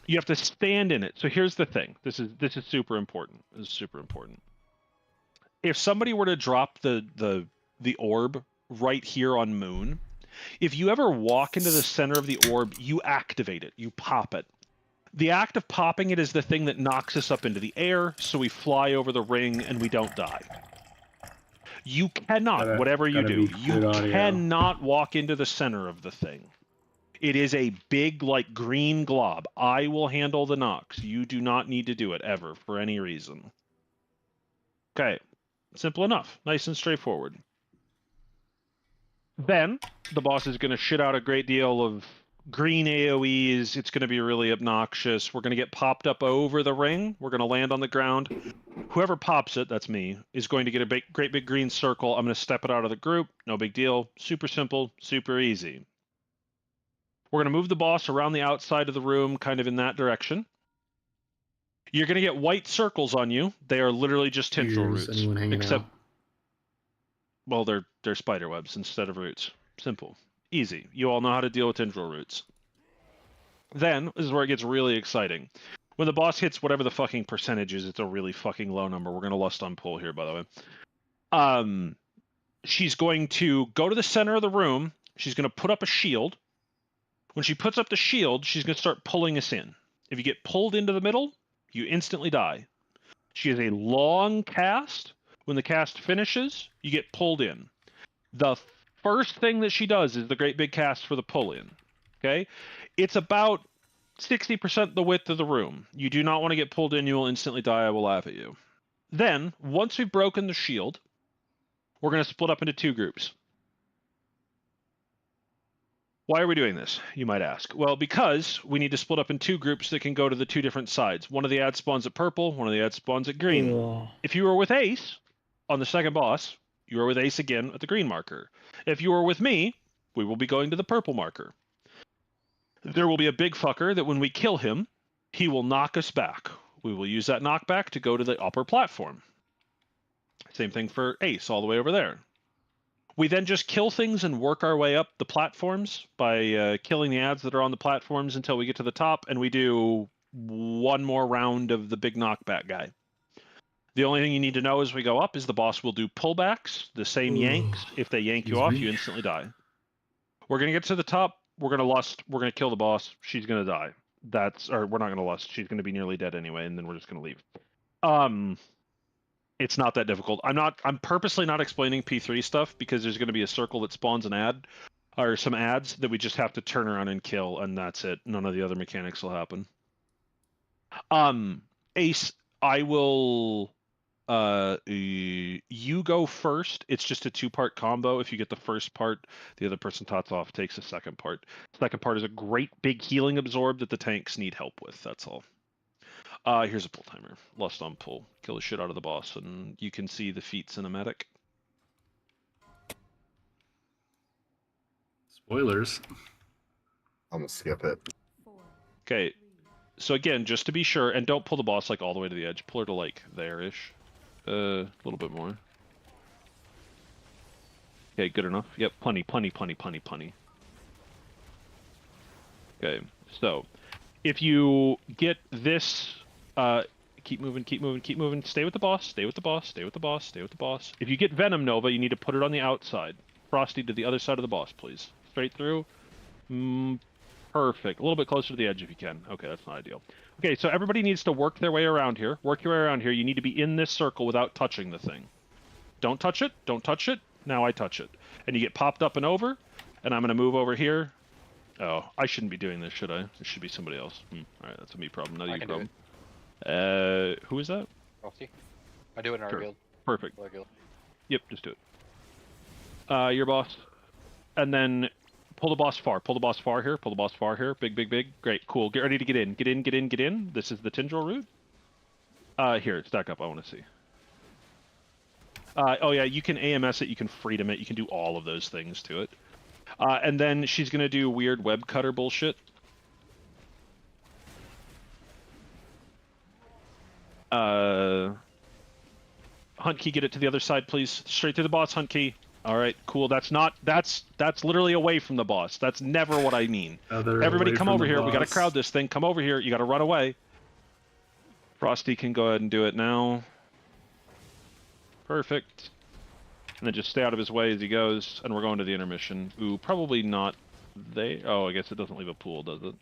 You have to stand in it. So here's the thing. This is super important. This is super important. if somebody were to drop the orb right here on Moon, if you ever walk into the center of the orb, you activate it, you pop it. The act of popping it is the thing that knocks us up into the air, so we fly over the ring and we don't die. You cannot, whatever you do, you cannot walk into the center of the thing. It is a big, like, green glob. I will handle the knocks. You do not need to do it, ever, for any reason. Okay. Simple enough. Nice and straightforward. Then, the boss is going to shit out a great deal of green AoEs. It's going to be really obnoxious. We're going to get popped up over the ring. We're going to land on the ground. Whoever pops it, that's me, is going to get a great big green circle. I'm going to step it out of the group. No big deal. Super simple. Super easy. We're going to move the boss around the outside of the room, kind of in that direction. You're going to get white circles on you. They are literally just tendril roots. Except, well, they're spider webs instead of roots. Simple. Easy. You all know how to deal with tendril roots. Then, this is where it gets really exciting. When the boss hits whatever the fucking percentage is, it's a really fucking low number. We're going to lust on pull here, by the way. She's going to go to the center of the room. She's going to put up a shield. When she puts up the shield, she's going to start pulling us in. If you get pulled into the middle, you instantly die. She has a long cast. When the cast finishes, you get pulled in. The first thing that she does is the great big cast for the pull-in. Okay? It's about 60% the width of the room. You do not want to get pulled in. You will instantly die. I will laugh at you. Then, once we've broken the shield, we're going to split up into two groups. Why are we doing this, you might ask? Well, because we need to split up in two groups that can go to the two different sides. One of the ads spawns at purple, one of the ads spawns at green. Ugh. If you were with Ace on the second boss, you are with Ace again at the green marker. If you are with me, we will be going to the purple marker. There will be a big fucker that when we kill him, he will knock us back. We will use that knockback to go to the upper platform. Same thing for Ace all the way over there. We then just kill things and work our way up the platforms by killing the ads that are on the platforms until we get to the top, and we do one more round of the big knockback guy. The only thing you need to know as we go up is the boss will do pullbacks, the same yanks. If they yank you off, you instantly die. We're going to get to the top. We're going to lust. We're going to kill the boss. She's going to die. Or we're not going to lust. She's going to be nearly dead anyway, and then we're just going to leave. It's not that difficult. I'm purposely not explaining P3 stuff because there's going to be a circle that spawns an ad or some ads that we just have to turn around and kill, and that's it. None of the other mechanics will happen. Ace, I will you go first. It's just a two-part combo. If you get the first part, the other person tots off, takes the second part. Second part is a great big healing absorb that the tanks need help with. That's all. Here's a pull timer. Lust on pull. Kill the shit out of the boss, and you can see the feat cinematic. Spoilers. I'm gonna skip it. Okay, so again, just to be sure, and don't pull the boss like all the way to the edge. Pull her to like there-ish. A little bit more. Okay, good enough. Yep, plenty. Okay, so if you get this, keep moving. Stay with the boss. If you get Venom Nova, you need to put it on the outside. Frosty to the other side of the boss, please. Straight through. Perfect. A little bit closer to the edge if you can. Okay, that's not ideal. Okay, so everybody needs to work their way around here. Work your way around here. You need to be in this circle without touching the thing. Don't touch it. Now I touch it. And you get popped up and over. And I'm going to move over here. Oh, I shouldn't be doing this, should I? It should be somebody else. Alright, that's a me problem, not a you problem. Who is that? Frosty. I do it in our guild. Perfect. Our guild. Yep, just do it. Your boss. And then pull the boss far. Pull the boss far here. Big. Great, cool. Get ready to get in. Get in. This is the tendril route. Here, stack up. I want to see. Oh yeah, you can AMS it, you can freedom it, you can do all of those things to it. And then she's going to do weird web cutter bullshit. Hunt key, get it to the other side, please. Straight to the boss, Hunt key. All right, cool. That's literally away from the boss. That's never what I mean. Everybody come over here. We got to crowd this thing. Come over here. You got to run away. Frosty can go ahead and do it now. Perfect. And then just stay out of his way as he goes, and we're going to the intermission. Ooh, probably not they. Oh, I guess it doesn't leave a pool, does it?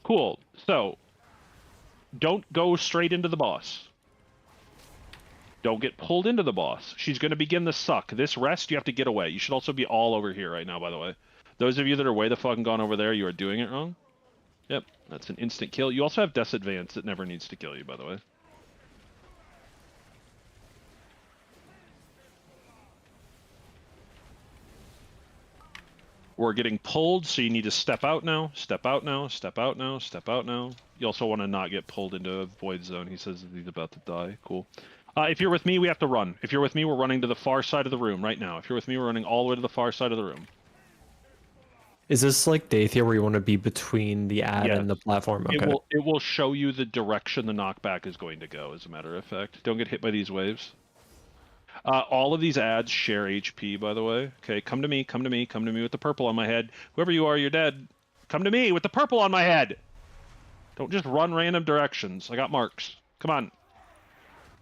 Cool. So, don't go straight into the boss. Don't get pulled into the boss. She's going to begin the suck. This rest, you have to get away. You should also be all over here right now, by the way. Those of you that are way the fucking gone over there, you are doing it wrong. Yep, that's an instant kill. You also have Disadvance that never needs to kill you, by the way. We're getting pulled, so you need to step out now, step out now, step out now, step out now. You also want to not get pulled into a void zone. He says he's about to die. Cool. If you're with me, we have to run. If you're with me, we're running to the far side of the room right now. If you're with me, we're running all the way to the far side of the room. Is this like Dathia where you want to be between the ad and the platform? Okay. It will show you the direction the knockback is going to go, as a matter of fact. Don't get hit by these waves. All of these ads share HP, by the way. Okay, come to me, come to me, come to me with the purple on my head. Whoever you are, you're dead. Come to me with the purple on my head. Don't just run random directions. I got marks. Come on.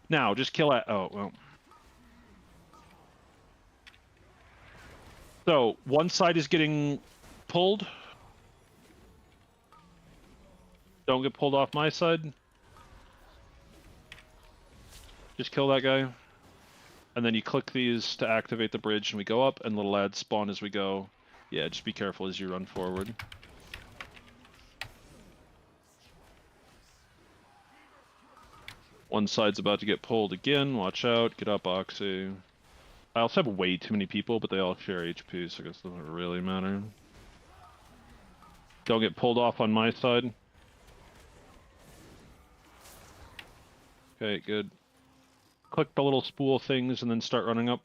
Now, just kill it. Oh, well. So, one side is getting pulled. Don't get pulled off my side. Just kill that guy. And then you click these to activate the bridge, and we go up, and little ads spawn as we go. Yeah, just be careful as you run forward. One side's about to get pulled again. Watch out. Get up, Oxy. I also have way too many people, but they all share HP, so I guess it doesn't really matter. Don't get pulled off on my side. Okay, good. Click the little spool things and then start running up.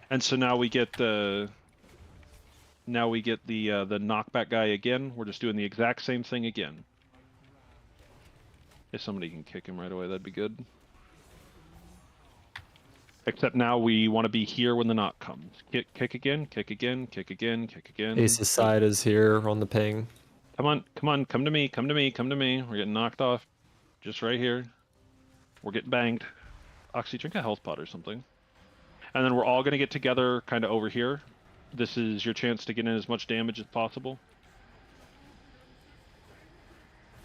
And so now we get the knockback guy again. We're just doing the exact same thing again. If somebody can kick him right away, that'd be good. Except now we want to be here when the knock comes. Kick again, kick again, kick again, kick again. Ace's side is here on the ping. Come on, come on, come to me, come to me, come to me. We're getting knocked off. Just right here. We're getting banged. Oxy, drink a health pot or something. And then we're all going to get together kind of over here. This is your chance to get in as much damage as possible.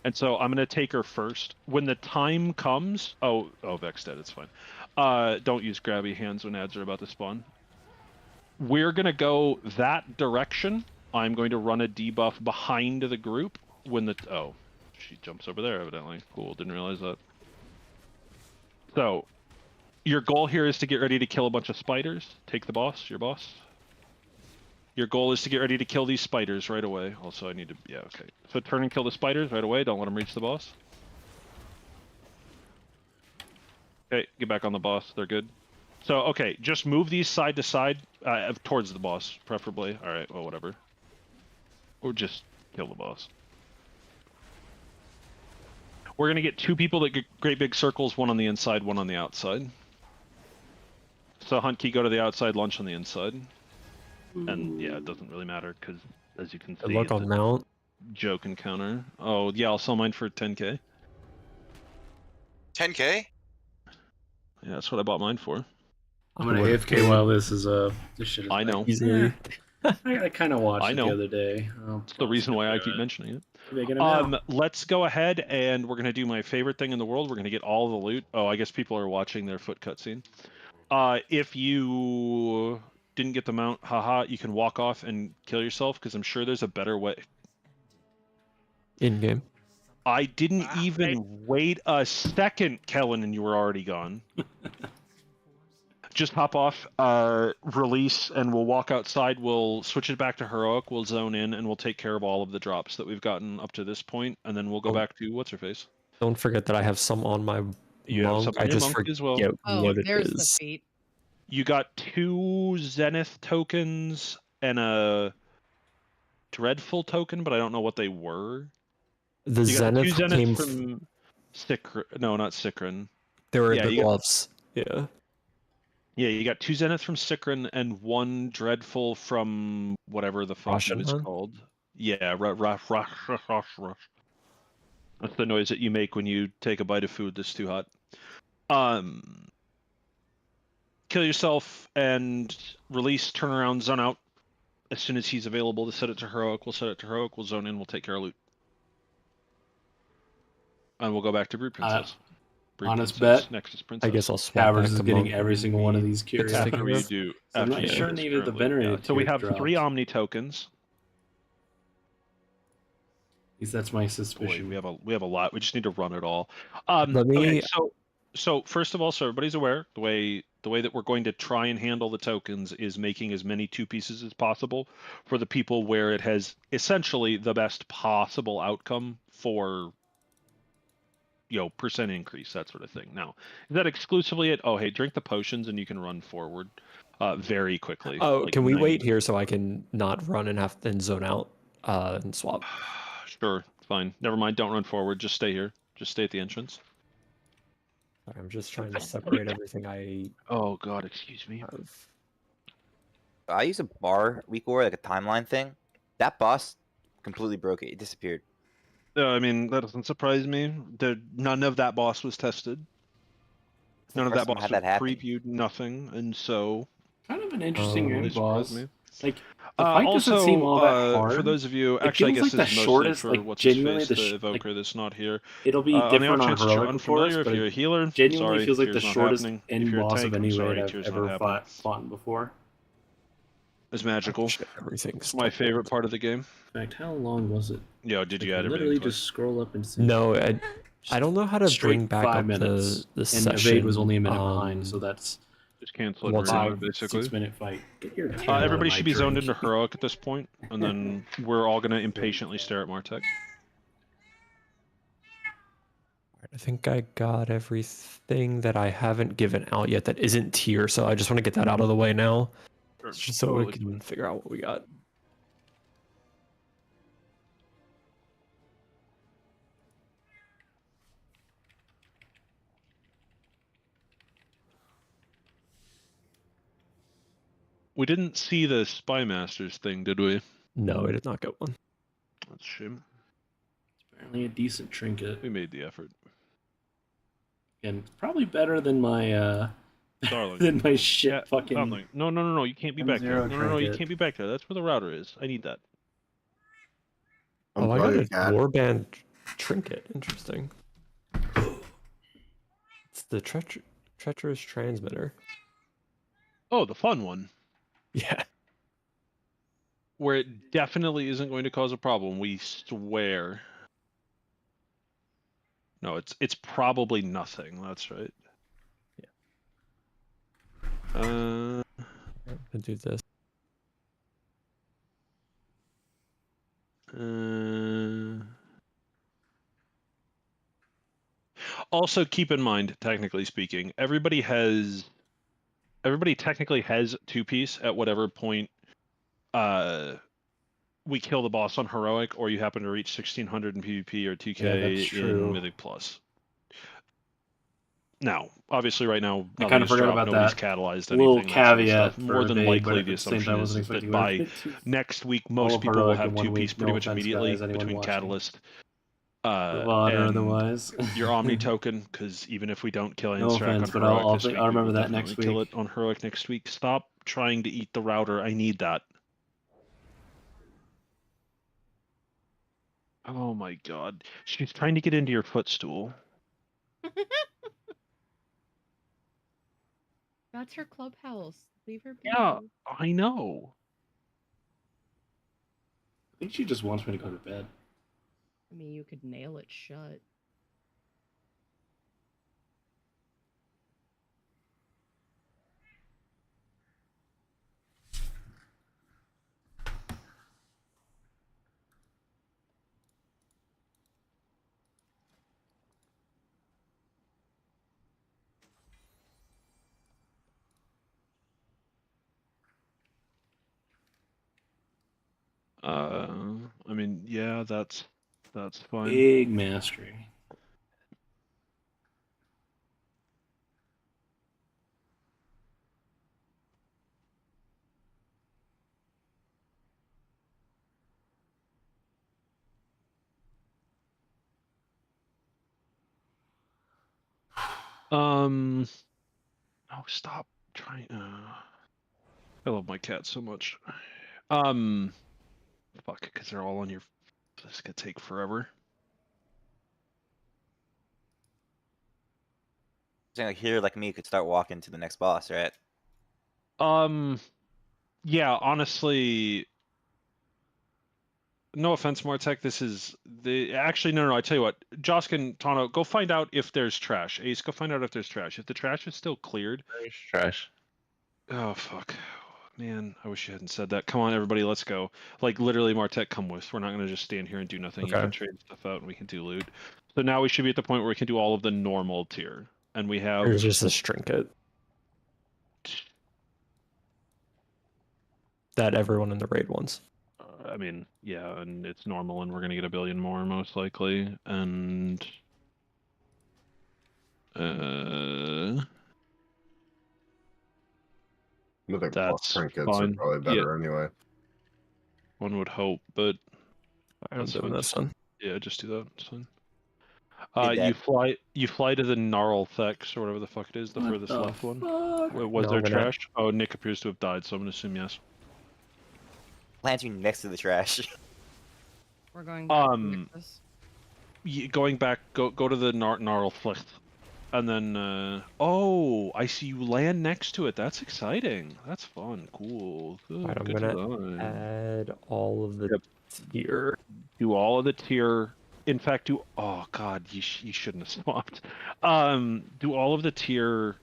And so I'm going to take her first. When the time comes... Oh, Vex dead, it's fine. Don't use grabby hands when ads are about to spawn. We're going to go that direction. I'm going to run a debuff behind the group when the... Oh, she jumps over there, evidently. Cool, didn't realize that. So, your goal here is to get ready to kill a bunch of spiders. Take the boss, your boss. Your goal is to get ready to kill these spiders right away. Also, I need to... Yeah, okay. So turn and kill the spiders right away. Don't let them reach the boss. Okay, get back on the boss. They're good. So, okay, just move these side to side towards the boss, preferably. All right, well, whatever. Or just kill the boss. We're going to get two people that get great big circles, one on the inside, one on the outside. So Hunt Key, go to the outside, lunch on the inside. And yeah, it doesn't really matter because, as you can see, Look on mount. Joke encounter. Oh yeah, I'll sell mine for 10k. 10k? Yeah, that's what I bought mine for. I'm gonna AFK while this is this shit is I know. Easily. I kind of watched it the other day. It's the reason why I keep mentioning it. Let's go ahead and we're gonna do my favorite thing in the world. We're gonna get all the loot. Oh, I guess people are watching their foot cutscene. If you didn't get the mount, haha, you can walk off and kill yourself because I'm sure there's a better way. In game. I didn't even wait a second, Kellen, and you were already gone. Just hop off, release, and we'll walk outside. We'll switch it back to heroic. We'll zone in, and we'll take care of all of the drops that we've gotten up to this point, and then we'll go back to what's her face. Don't forget that I have some on my monk. I just forget as well. what it there's is. the feat. You got 2 Zenith tokens and a Dreadful token, but I don't know what they were. The Zenith came from Sikrin. No, not Sikrin. They were the gloves. Yeah. Yeah, you got 2 Zenith from Sikrin and 1 Dreadful from whatever the fuck it was called. Yeah, rush. That's the noise that you make when you take a bite of food that's too hot. kill yourself and release, turn around, zone out. As soon as he's available to set it to heroic, we'll set it to heroic. We'll zone in. We'll take care of loot. And we'll go back to Brood Princess. Brood honest Princess, bet. Nexus Princess. I guess I'll swap Caverns back is to getting monk every and single one of be these curious. After you Treggyz. do. So I'm After not you sure do this neither the currently, venerated. So we tier have dropped. 3 Omni tokens. At least that's my Boy, suspicion. we have a lot. We just need to run it all. Let me- Okay, so first of all, so everybody's aware, the way that we're going to try and handle the tokens is making as many 2 pieces as possible for the people where it has essentially the best possible outcome for, you know, percent increase, that sort of thing. Now, is that exclusively it? Oh, hey, drink the potions and you can run forward very quickly. Oh, like can we 90. wait here so I can not run and have then zone out and swap? Sure, fine. Never mind. Don't run forward. Just stay here. Just stay at the entrance. Sorry, I'm just trying to separate everything I. Oh God, excuse me. I use a bar week war, like a timeline thing. That boss completely broke it. It disappeared. I mean, that doesn't surprise me. None of that boss was tested. None of that boss was previewed. Nothing, and so. Kind of an interesting end boss. Me. Like the fight doesn't seem all that hard. For those of you, It actually, I feels guess like this the is shortest, mostly for like, what's genuinely his face, the the evoker that's not here. It'll be On the different off on chance that you're heroic, of course, unfamiliar, but if you're a it healer, genuinely sorry, feels like the tear's not shortest happening. If end you're a boss tank, of I'm any sorry, raid I've tear's not ever happening. fought before. It's magical. Everything's It's my favorite part of the game. In fact, how long was it? Yo, did you I add can everything literally twice? just scroll up and see. No, I don't know how to Straight bring back 5 up minutes, the and session. evade was only a minute behind, so that's just cancel it. What's very it? much, basically. 6-minute fight. Get your tail out of Everybody my should be zoned drink. into heroic at this point, and then we're all gonna impatiently stare at Martek. I think I got everything that I haven't given out yet that isn't tier, so I just want to get that out of the way now, Sure, just so we can figure out what we got. We didn't see the Spy Masters thing, did we? No, I did not get one. That's a shame. Apparently a decent trinket. We made the effort. And probably better than my Darling. than my shit fucking. Darling. No, you can't be back there. M0 No, you trinket. can't be back there. That's where the router is. I need that. Oh, I got sorry, a Cat. warband trinket. Interesting. It's the treacherous transmitter. Oh, the fun one. Yeah. Where it definitely isn't going to cause a problem, we swear. No, it's probably nothing. That's right. Yeah. I'm gonna do this. Also, keep in mind, technically speaking, everybody technically has 2-piece at whatever point we kill the boss on heroic, or you happen to reach 1600 in PvP or 2k in Mythic Plus. Now, obviously, right now, I kind of forgot about nobody's that. catalyzed Little anything. That sort of caveat stuff. More for than evade, but likely, at the the same assumption time, I is wasn't that expecting by it. next week, All most of people will heroic have in 1 2-piece week. pretty No much offense, immediately guys, anyone between watching. Catalyst. Vaughn or And otherwise. your Omni token, because even if we don't kill No Anstrak offense, on but heroic I'll this week, I'll we will remember that definitely next kill week. it on heroic next week. Stop trying to eat the router. I need that. Oh my god. She's trying to get into your footstool. That's her clubhouse. Leave her be. Yeah, I know. I think she just wants me to go to bed. I mean, you could nail it shut. I mean, yeah, that's fine. Big mastery. Oh, stop trying. I love my cat so much. Fuck, because they're all on your. This is gonna take forever. Saying like here, like me, could start walking to the next boss, right? Yeah, honestly. No offense, Martek. This is the actually no. I tell you what, Joskin, Tano, go find out if there's trash. Ace, go find out if there's trash. If the trash is still cleared, There's trash. Oh fuck, man! I wish you hadn't said that. Come on, everybody, let's go. Like literally, Martek, come with. We're not gonna just stand here and do nothing. You Okay. can trade stuff out, and we can do loot. So now we should be at the point where we can do all of the normal tier, and we have. There's just a trinket that everyone in the raid wants. I mean, yeah, and it's normal, and we're gonna get a billion more most likely, and. I think That's trinkets fine. are probably better anyway. One would hope, but I'm doing this one. Yeah, just do that. It's fine. Hey, You fly to the Gnarl-thex or whatever the fuck it is, the What furthest the left one. fuck? Was No, there I'm gonna- trash? Oh, Nick appears to have died, so I'm gonna assume yes. Plant you next to the trash. We're going back to Nexus. Going back, go to the Gnarl-thex, and then oh, I see you land next to it. That's exciting. That's fun. Cool. Good, Alright, I'm good gonna design. add all of the tier. Do all of the tier. In fact, do oh god, you shouldn't have swapped. Do all of the tier,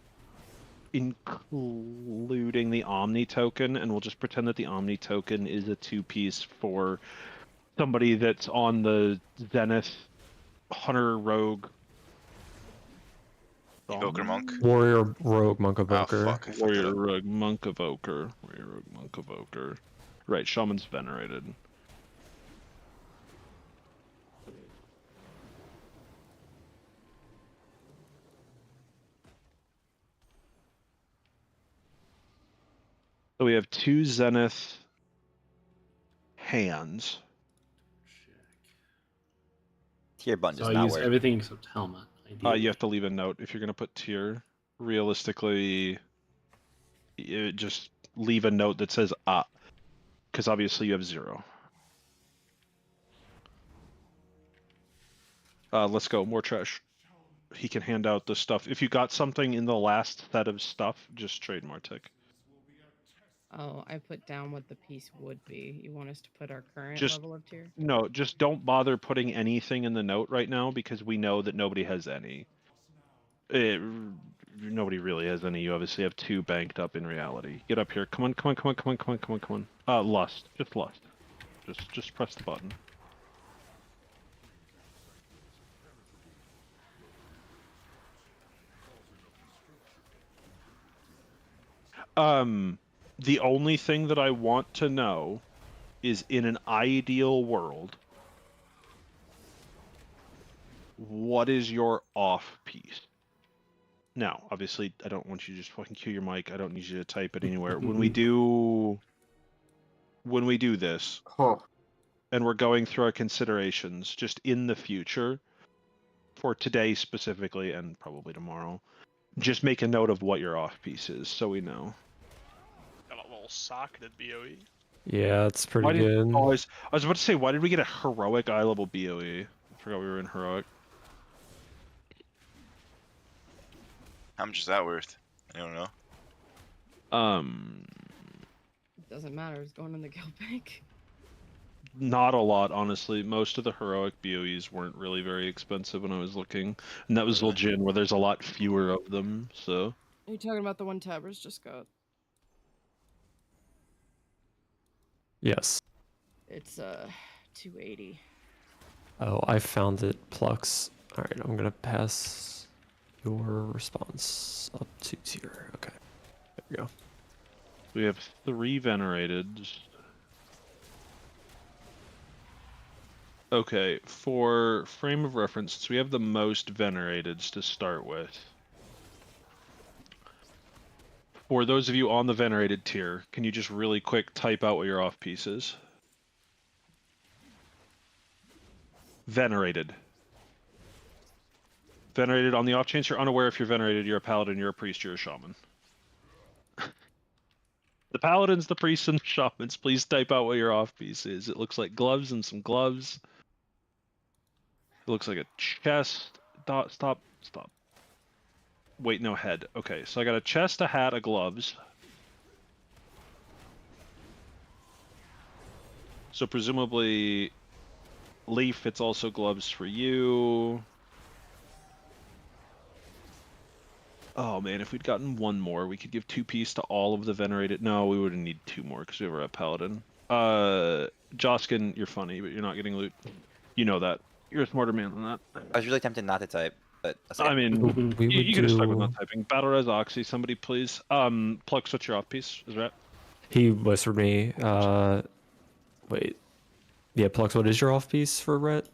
including the Omni token, and we'll just pretend that the Omni token is a 2-piece for somebody that's on the Zenith Hunter Rogue. Evoker Monk. Warrior Rogue Monk Oh, Evoker. fuck. I fucked it Warrior up. Rogue Monk Evoker. Warrior Rogue Monk Evoker. Right, Shaman's Venerated. So we have 2 Zenith hands. Tier button So does I not use work. everything except helmet. You have to leave a note if you're gonna put tier. Realistically, just leave a note that says because obviously you have 0. Let's go. More trash. He can hand out the stuff. If you got something in the last set of stuff, just trade Martek. Oh, I put down what the piece would be. You want us to put our current Just level of tier? no, just don't bother putting anything in the note right now because we know that nobody has any. Nobody really has any. You obviously have 2 banked up in reality. Get up here. Come on, come on, come on, come on, come on, come on, come on. Lust. Just lust. Just press the button. The only thing that I want to know is in an ideal world, what is your off piece? Now, obviously, I don't want you to just fucking cue your mic. I don't need you to type it anywhere. When we do this, and we're going through our considerations, just in the future, for today specifically, and probably tomorrow, just make a note of what your off piece is, so we know. Got a little socketed BOE. Yeah, it's pretty good. I was about to say, why did we get a heroic eye level BOE? I forgot we were in heroic. How much is that worth? I don't know. It doesn't matter. It's going in the guild bank. Not a lot, honestly. Most of the heroic BOEs weren't really very expensive when I was looking, and that was Zul'jin, where there's a lot fewer of them. So. Are you talking about the one Tabbers just got? Yes. It's 280. Oh, I found it. Plux. All right, I'm gonna pass your response up to tier. Okay, there we go. We have 3 venerated. Okay, for frame of reference, since we have the most venerateds to start with. For those of you on the venerated tier, can you just really quick type out what your off piece is? Venerated. Venerated on the off chance you're unaware if you're venerated, you're a paladin, you're a priest, you're a shaman. The paladins, the priests, and the shamans, please type out what your off-piece is. It looks like gloves and some gloves. It looks like a chest. Stop. Wait, no, head. Okay, so I got a chest, a hat, a gloves. So presumably, Leaf, it's also gloves for you. Oh man, if we'd gotten one more, we could give 2-piece to all of the venerated. No, we would need 2 more because we were a paladin. Joskin, you're funny, but you're not getting loot. You know that. You're a smarter man than that. I was really tempted not to type, but that's okay. I mean, you could have stuck with not typing. Battle Res Oxy, somebody please. Plux, what's your off piece? Is that? He whispered me. Wait. Yeah, Plux, what is your off piece for Rhett?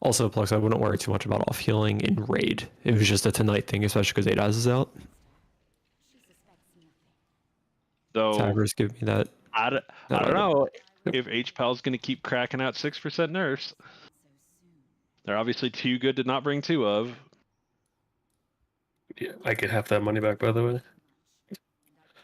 Also, Plux, I wouldn't worry too much about off healing in raid. It was just a tonight thing, especially because 8 is out. So Tigers give me that. I don't know if HPAL's going to keep cracking out 6% nerfs. They're obviously too good to not bring 2 of. Yeah, I get half that money back, by the way.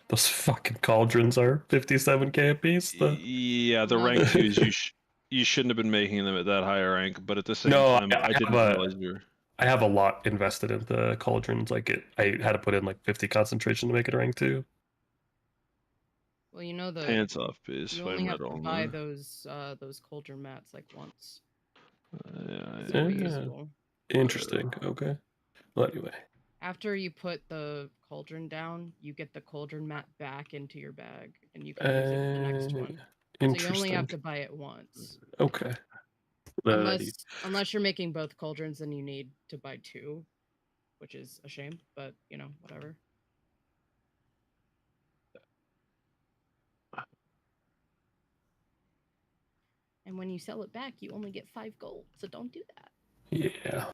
Those fucking cauldrons are 57k a piece. Yeah, the rank 2s, you shouldn't have been making them at that higher rank, but at the same time, I didn't realize you were... I have a lot invested in the cauldrons. Like I had to put in like 50 concentration to make it a rank 2. Well, you know the pants off piece. You only have to buy those cauldron mats like once. Yeah. Interesting. Okay. Well, anyway. After you put the cauldron down, you get the cauldron mat back into your bag, and you can use it for the next one. So you only have to buy it once. Okay. Unless you're making both cauldrons, then you need to buy 2, which is a shame, but you know, whatever. And when you sell it back, you only get 5 gold, so don't do that. Yeah.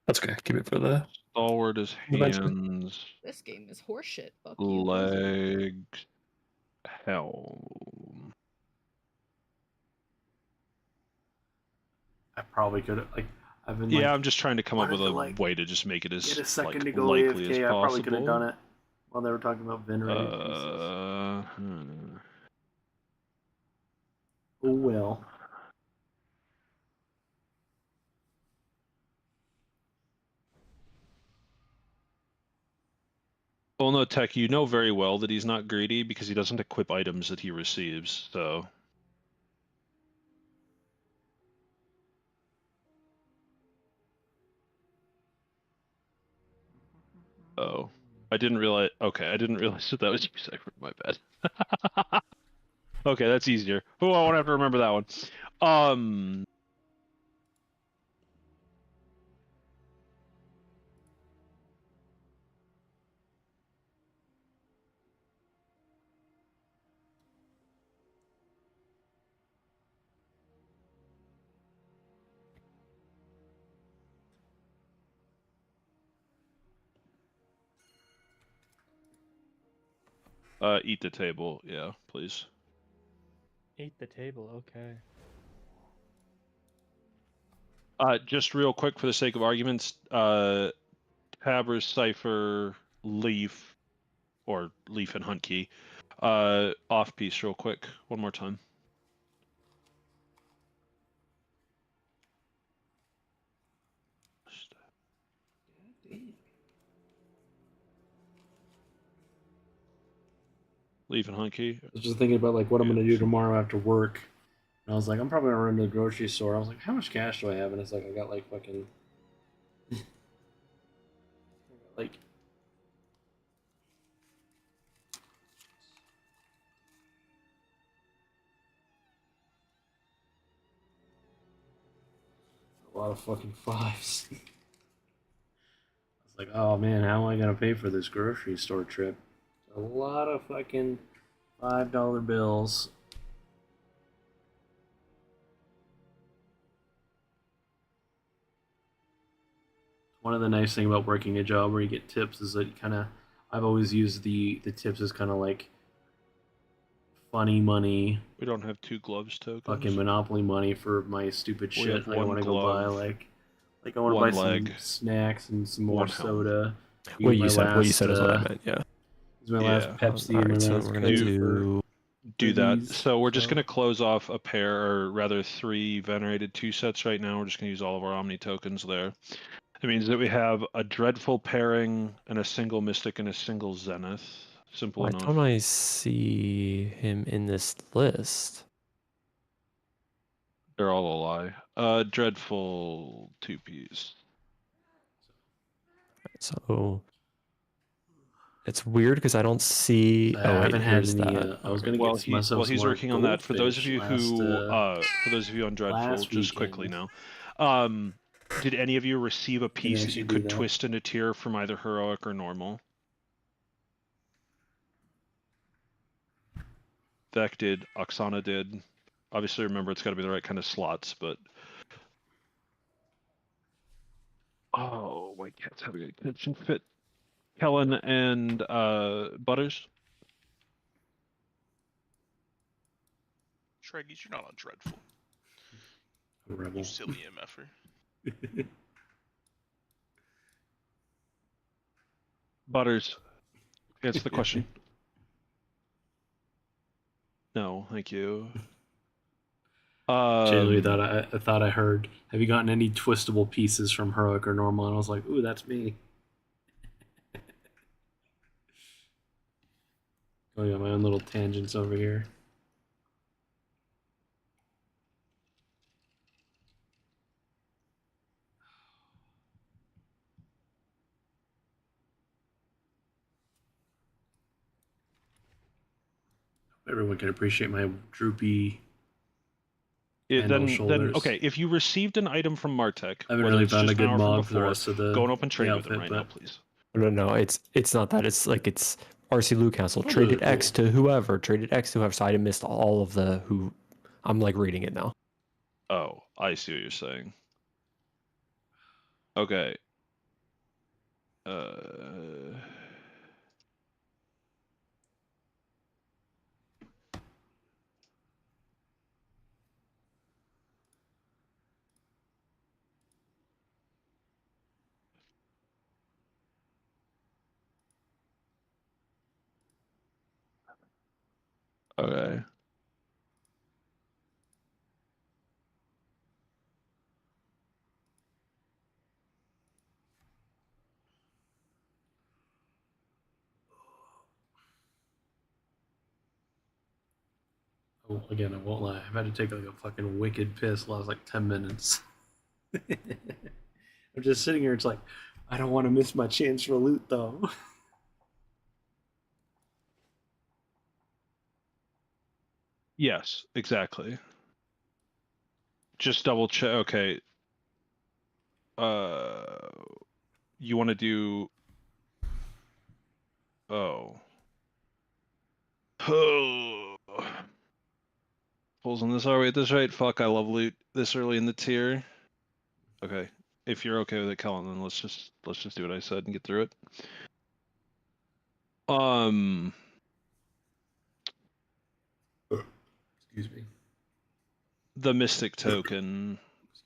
That's okay. Keep it for the... Stalwart is hands. This game is horseshit. Fuck you. Legs. Helm. I probably could have, I've been Yeah, I'm just trying to come up with a way to just make it as get a second to go likely AFK. as I possible. probably could have done it while they were talking about venerated pieces. Oh well. Well, no, Tech, you know very well that he's not greedy because he doesn't equip items that he receives, so... Oh. I didn't realize... Okay, I didn't realize that was you, Cypher. My bad. Okay, that's easier. Oh, I won't have to remember that one. Eat the table, yeah, please. Eat the table, okay. Just real quick for the sake of arguments, Tabers, Cypher, Leaf, or Leaf and Hunt Key, off piece real quick, one more time. Leaf and Hunt Key. I was just thinking about what I'm gonna do tomorrow after work. And I was like, I'm probably gonna run to the grocery store. I was like, how much cash do I have? And it's like I got fucking a lot of fucking 5s. I was like, oh man, how am I gonna pay for this grocery store trip? A lot of fucking $5 bills. One of the nice things about working a job where you get tips is that you I've always used the tips as funny money. We don't have 2 gloves tokens. Fucking Monopoly money for my stupid We shit. have I want to go buy glove, like I want to buy some snacks and some more soda. What you said is what I meant. Yeah. This is my last Pepsi. All right, my so last we're gonna do that. Treggyz, So we're just gonna close off a pair, or rather 3 venerated 2 sets right now. We're just gonna use all of our Omni tokens there. It means that we have a dreadful pairing and a single Mystic and a single Zenith. Simple Why enough. don't I see him in this list? They're all a lie. Dreadful 2Ps. So it's weird because I don't see. I Oh wait, haven't had here's any. that. I was gonna Well, get myself he's some more working on that. For those of you goldfish for those of you on Dreadful, last just quickly now, did any of you receive a piece that you could twist into tier from either heroic or normal? Vec did. Oksana did. Obviously, remember it's got to be the right kind of slots, but. Oh, my cat's having a attention fit. Kellen and Butters. Treggyz, you're not on Dreadful. Rebel. You silly MFer. Butters, answer the question. No, thank you. I thought I heard. Have you gotten any twistable pieces from heroic or normal? And I was like, ooh, that's me. Going on my own little tangents over here. Everyone can appreciate my droopy Then okay, if you received an item from Martek, I haven't whether really it's found a just good now or from mod for the before, rest of the go and open trade with outfit, him right now, please. No, it's not that. It's like it's RC Loot Council traded X to whoever, traded X to whoever. So I missed all of the who. I'm like reading it now. Oh, I see what you're saying. Okay. Okay. Again, I won't lie. I've had to take like a fucking wicked piss the last like 10 minutes. I'm just sitting here. It's like, I don't want to miss my chance for loot though. Yes, exactly. Just double check. Okay. You want to do? Oh. Oh. Pulls on this. Are we at this rate? Fuck! I love loot this early in the tier. Okay, if you're okay with it, Kellen, then let's just do what I said and get through it. Excuse me. The Mystic token,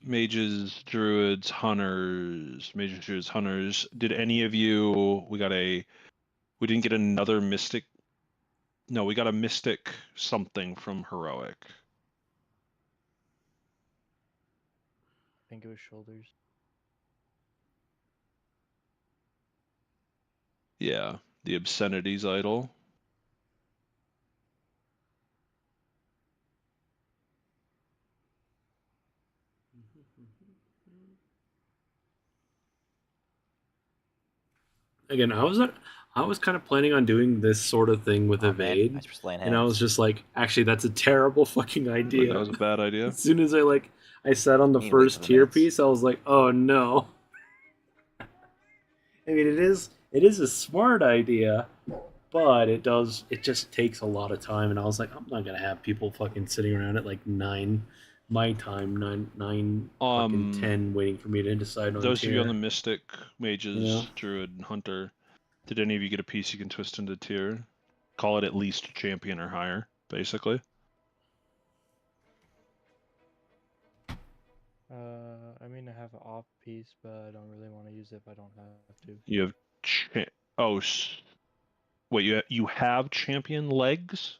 mages, druids, hunters, mages, druids, hunters. Did any of you? We didn't get another Mystic. No, we got a Mystic something from heroic. I think it was shoulders. Yeah, the obscenities idol. Again, I was kind of planning on doing this sort of thing with evade, and I was just like, actually, that's a terrible fucking idea. That was a bad idea. As soon as I sat on the first tier piece, I was like, oh no. I mean, it is a smart idea, but it just takes a lot of time, and I was like, I'm not gonna have people fucking sitting around at like 9 my time, 9 fucking 10 waiting for me to decide on those tier. of you on the Mystic, Mages, Yeah. Druid, and Hunter, did any of you get a piece you can twist into tier? Call it at least champion or higher. basically. I mean, I have an off piece, but I don't really want to use it if I don't have to. You have wait, you have champion legs?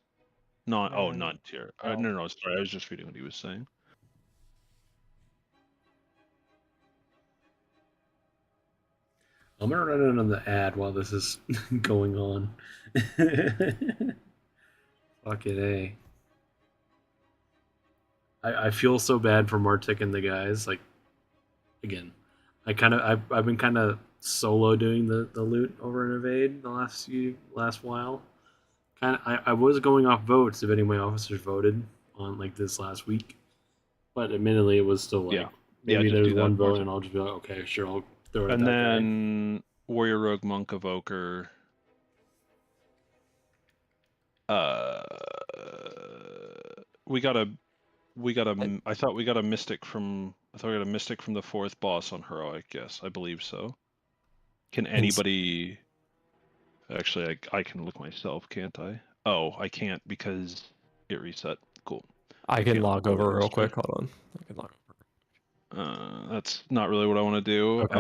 Not not tier. No, sorry, I was just reading what he was saying. I'm gonna run in on the ad while this is going on. Fucking A. I feel so bad for Martik and the guys. Like, again, I've been kind of solo doing the loot over in Evade the last while. I was going off votes if any of my officers voted on like this last week, but admittedly it was still like maybe there's one vote and I'll just be like, okay, sure, I'll throw it. And at that then guy. Warrior Rogue Monk Evoker. I thought we got a mystic from the fourth boss on Heroic. Yes, I believe so. Can anybody? Actually, I can look myself, can't I? Oh, I can't because it reset. Cool. I can log over real quick. Hold on. I can log over. That's not really what I want to do. Okay.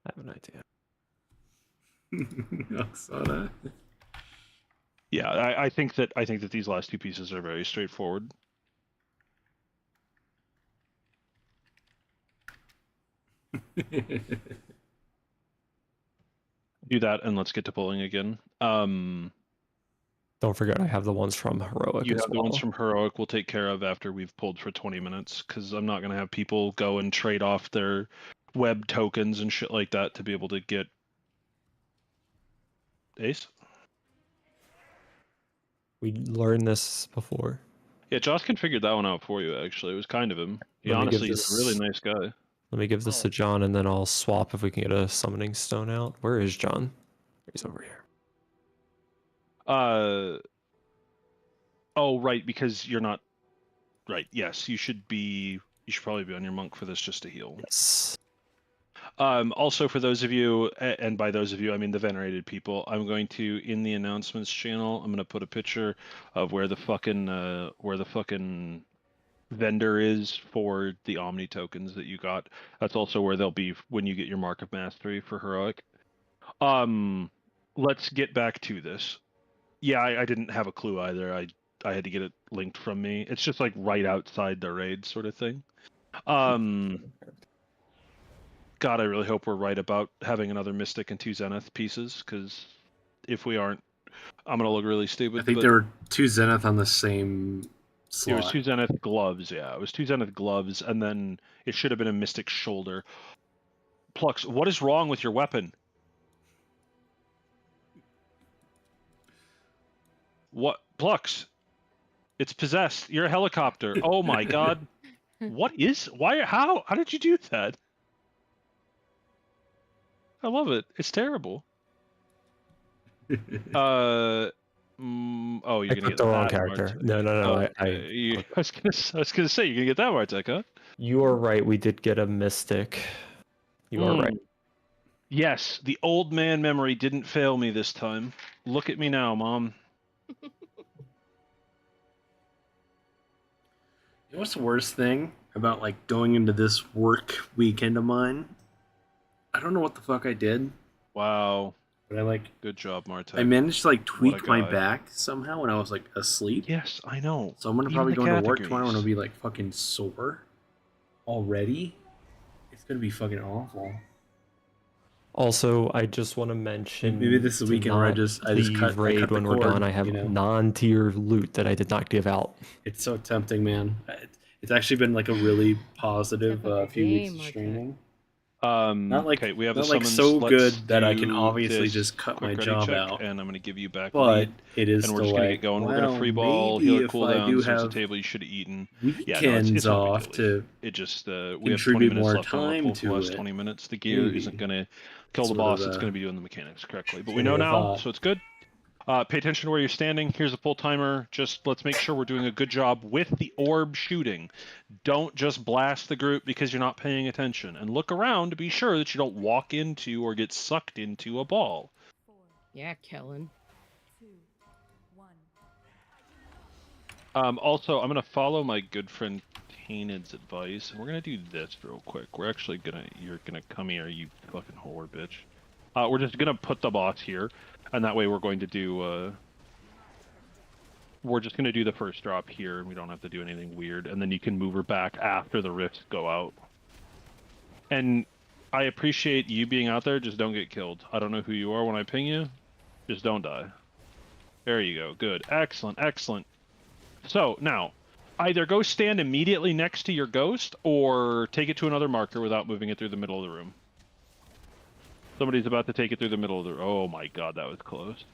I have an idea. Oksana. Yeah, I think that these last two pieces are very straightforward. Do that and let's get to pulling again. Don't forget, I have the ones from Heroic. You have the ones from Heroic we'll take care of after we've pulled for 20 minutes, because I'm not going to have people go and trade off their web tokens and shit like that to be able to get Ace. We learned this before. Yeah, Josh configured that one out for you, actually. It was kind of him. He honestly is a really nice guy. Let me give this to John, and then I'll swap if we can get a summoning stone out. Where is John? He's over here. Oh, right, because you're not... Right, yes, you should probably be on your monk for this just to heal. Yes. Also, for those of you, and by those of you, I mean the venerated people, I'm going to, in the announcements channel, I'm going to put a picture of where the fucking vendor is for the Omni tokens that you got. That's also where they'll be when you get your Mark of Mastery for Heroic. Let's get back to this. Yeah, I didn't have a clue either. I had to get it linked from me. It's just like right outside the raid sort of thing. God, I really hope we're right about having another Mystic and 2 Zenith pieces, because if we aren't, I'm going to look really stupid. I think there were 2 Zenith on the same slot. It was 2 Zenith gloves, yeah. It was 2 Zenith gloves, and then it should have been a Mystic shoulder. Plux, what is wrong with your weapon? What? Plux, it's possessed. You're a helicopter. Oh my god. Why? How did you do that? I love it. It's terrible. Oh, you're I gonna get clicked the wrong that, character. Martek. No. Oh, I was gonna say you're gonna get that, Martek, huh? You are right. We did get a mystic. You are right. Yes, the old man memory didn't fail me this time. Look at me now, Mom. You know what's the worst thing about like going into this work weekend of mine? I don't know what the fuck I did. Wow. But I like... Good job, Martek. I managed to like tweak my back somehow when I was like asleep. Yes, I know. So I'm gonna probably go into work tomorrow and I'll be like fucking sore already. It's gonna be fucking awful. Also, I just want to mention maybe this is a weekend where I just cut raid when we're done. I have non-tier loot that I did not give out. It's so tempting, man. It's actually been like a really positive few weeks of streaming. Not like, okay, we have not the like summons. so Let's good that I can do obviously this just cut my quick job ready check, out. and I'm going to give you back But lead, it is and we're still just going to like, get going. We're well, going to free ball, maybe heal if cooldown. I do There's a have table you should have eaten. weekends it's not off big deal. to It just we have 20 contribute minutes more left on time the to last it. 20 minutes. The gear Maybe. isn't going to kill the Sort boss. of It's a- going to be doing the mechanics correctly. But we sort know of a now, thought. so it's good. Pay attention to where you're standing. Here's a full timer. Just let's make sure we're doing a good job with the orb shooting. Don't just blast the group because you're not paying attention. And look around to be sure that you don't walk into or get sucked into a ball. Yeah, Kellen. Also, I'm going to follow my good friend Tanid's advice, and we're going to do this real quick. We're actually going to... You're going to come here, you fucking whore bitch. We're just going to put the boss here, and that way we're going to do... We're just going to do the first drop here, and we don't have to do anything weird, and then you can move her back after the rifts go out. And I appreciate you being out there, just don't get killed. I don't know who you are when I ping you, just don't die. There you go, good. Excellent, excellent. So, now, either go stand immediately next to your ghost, or take it to another marker without moving it through the middle of the room. Somebody's about to take it through the middle of the room. Oh my god, that was close.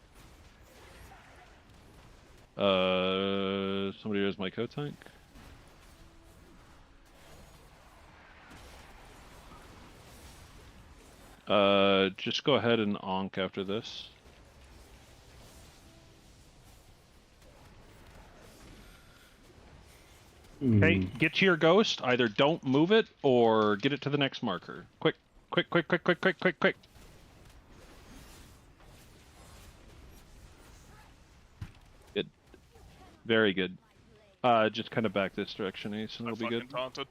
Somebody has my coat tank. Just go ahead and onk after this. Okay, get to your ghost. Either don't move it or get it to the next marker. Quick, quick, quick, quick, quick, quick, quick, quick. Good. Very good. Just kind of back this direction, Ace, and it'll be good. Taunted.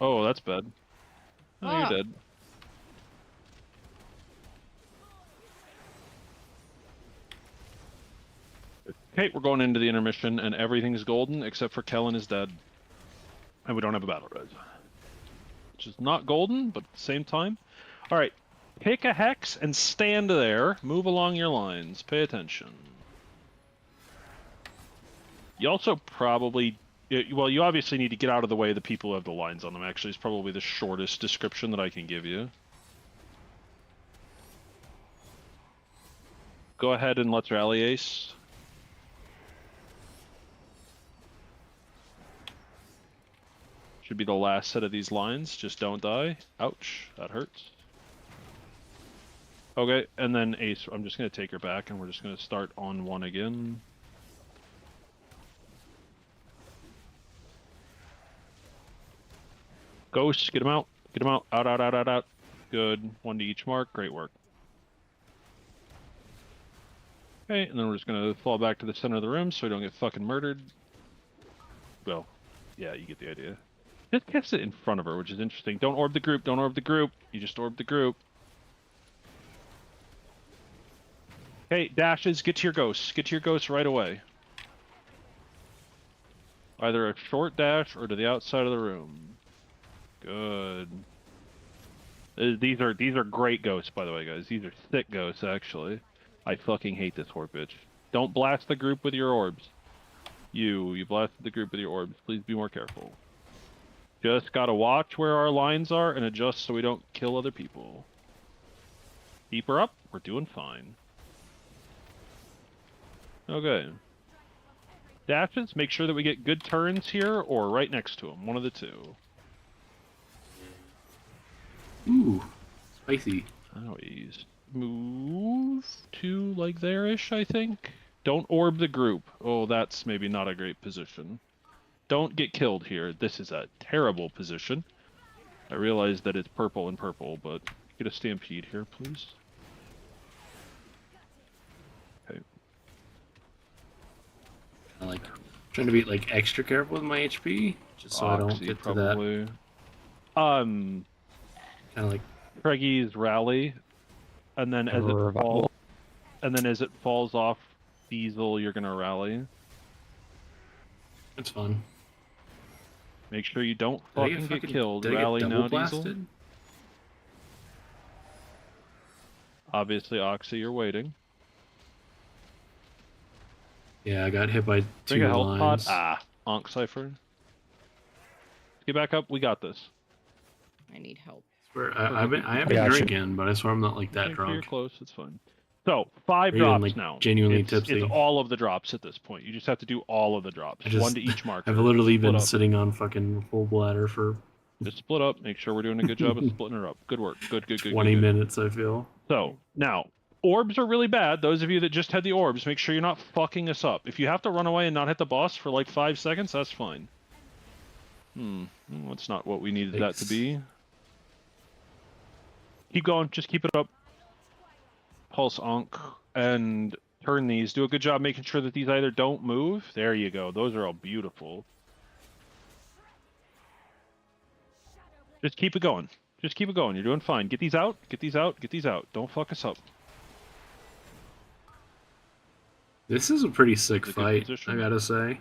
Oh, that's bad. Oh, you're dead. Okay, we're going into the intermission, and everything's golden except for Kellen is dead. And we don't have a battle res. Which is not golden, but at the same time. Alright, pick a hex and stand there. Move along your lines. Pay attention. You also probably... Well, you obviously need to get out of the way of the people who have the lines on them. Actually, it's probably the shortest description that I can give you. Go ahead and let's rally, Ace. Should be the last set of these lines. Just don't die. Ouch, that hurts. Okay, and then Ace, I'm just going to take her back and we're just going to start on one again. Ghosts, get him out. Get him out. Out, out, out, out, out. Good. One to each mark. Great work. Okay, and then we're just going to fall back to the center of the room so we don't get fucking murdered. Well, yeah, you get the idea. Just cast it in front of her, which is interesting. Don't orb the group, don't orb the group. You just orb the group. Okay, dashes, get to your ghosts. Get to your ghosts right away. Either a short dash or to the outside of the room. Good. These are great ghosts, by the way, guys. These are thick ghosts, actually. I fucking hate this orb bitch. Don't blast the group with your orbs. You blasted the group with your orbs. Please be more careful. Just gotta watch where our lines are and adjust so we don't kill other people. Keep her up. We're doing fine. Okay. Dashes, make sure that we get good turns here or right next to them. One of the two. Ooh, spicy. Oh, ease. Move to like there-ish, I think. Don't orb the group. Oh, that's maybe not a great position. Don't get killed here. This is a terrible position. I realize that it's purple and purple, but get a stampede here, please. Okay. I like trying to be like extra careful with my HP, just so I don't get to that. Kind of like Treggyz rally, and then as it falls, off Diesel, you're gonna rally. That's fun. Make sure you don't fucking get killed. Rally now, Diesel. Obviously, Oxy, you're waiting. Yeah, I got hit by two lines. Onk Cypher. Get back up. We got this. I need help. I haven't drinking, but I swear I'm not like that drunk. You're close. It's fine. So 5 drops now. Genuinely tipsy. It's all of the drops at this point. You just have to do all of the drops. One to each marker. I've literally been sitting on fucking full bladder for. Just split up. Make sure we're doing a good job of splitting her up. Good work. Good. 20 minutes, I feel. So now, Orbs are really bad. Those of you that just had the orbs, make sure you're not fucking us up. If you have to run away and not hit the boss for like 5 seconds, that's fine. That's not what we needed that to be. Keep going. Just keep it up. Pulse Ankh and turn these. Do a good job making sure that these either don't move. There you go. Those are all beautiful. Just keep it going. Just keep it going. You're doing fine. Get these out. Get these out. Get these out. Don't fuck us up. This is a pretty sick fight, I gotta say.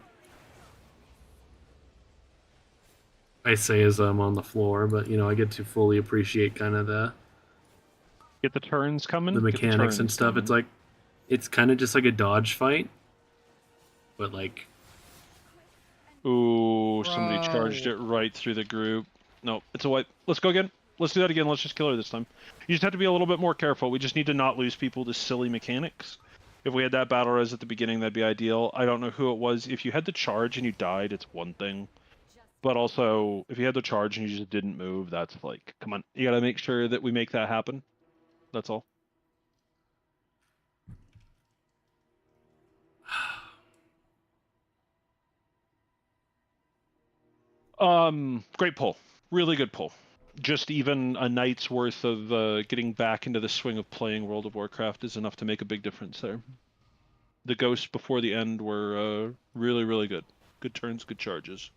I say as I'm on the floor, but you know, I get to fully appreciate kind of the Get the turns coming. the mechanics and stuff. It's like, it's kind of just like a dodge fight, but like. Ooh, somebody charged it right through the group. No, it's a wipe. Let's go again. Let's do that again. Let's just kill her this time. You just have to be a little bit more careful. We just need to not lose people to silly mechanics. If we had that battle res at the beginning, that'd be ideal. I don't know who it was. If you had the charge and you died, it's one thing. But also, if you had the charge and you just didn't move, that's like, come on. You gotta make sure that we make that happen. That's all. Great pull. Really good pull. Just even a night's worth of getting back into the swing of playing World of Warcraft is enough to make a big difference there. The ghosts before the end were really, really good. Good turns, good charges.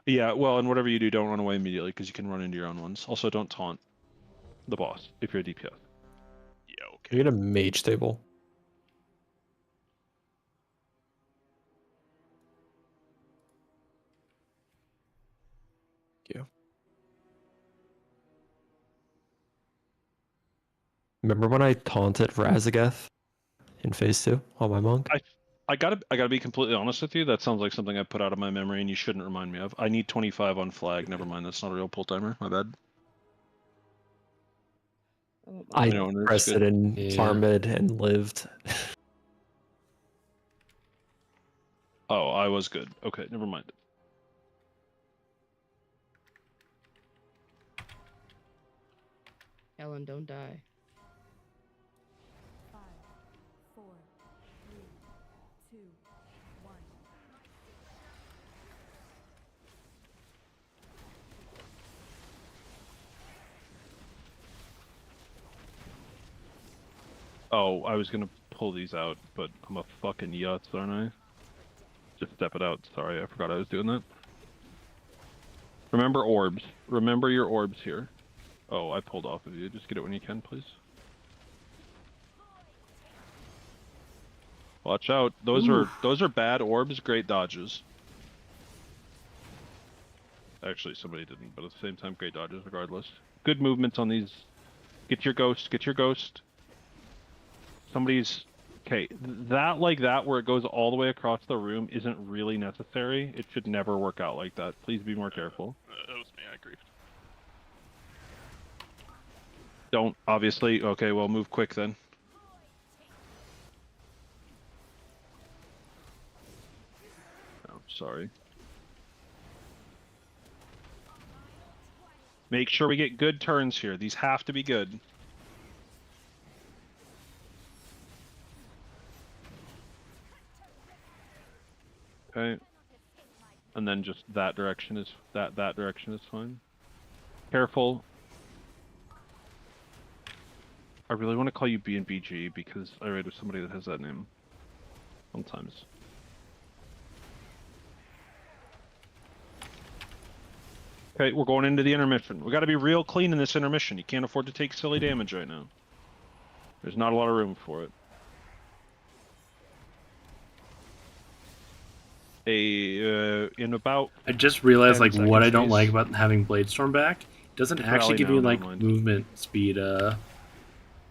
Yeah, well, and whatever you do, don't run away immediately, because you can run into your own ones. Also, don't taunt the boss if you're a DPS. Yeah, okay. You get a mage table. Thank you. Remember when I taunted Razageth in phase 2 on my monk? I gotta be completely honest with you. That sounds like something I put out of my memory, and you shouldn't remind me of. I need 25 on flag. Never mind, that's not a real pull timer. My bad. I know, and it's pressed good. it in Yeah. Farmid and lived. Oh, I was good. Okay, never mind. Ellen, don't die. 5, 4, 3, 2, 1. Oh, I was gonna pull these out, but I'm a fucking yutz, aren't I? Just step it out. Sorry, I forgot I was doing that. Remember orbs. Remember your orbs here. Oh, I pulled off of you. Just get it when you can, please. Watch out. Those are bad orbs, great dodges. Actually, somebody didn't, but at the same time, great dodges regardless. Good movements on these. Get your ghost. Get your ghost. Somebody's... Okay, that like that where it goes all the way across the room isn't really necessary. It should never work out like that. Please be more careful. That was me, I griefed. Don't, obviously. Okay, well, move quick then. Oh, sorry. Make sure we get good turns here. These have to be good. Okay. And then just that direction is that direction is fine. Careful. I really want to call you B and BG because I raid with somebody that has that name. Sometimes. Okay, we're going into the intermission. We got to be real clean in this intermission. You can't afford to take silly damage right now. There's not a lot of room for it. In about... I just realized like 10 what I seconds, don't please. like about having Bladestorm back. It doesn't Just actually rally give now, you never like mind. movement speed.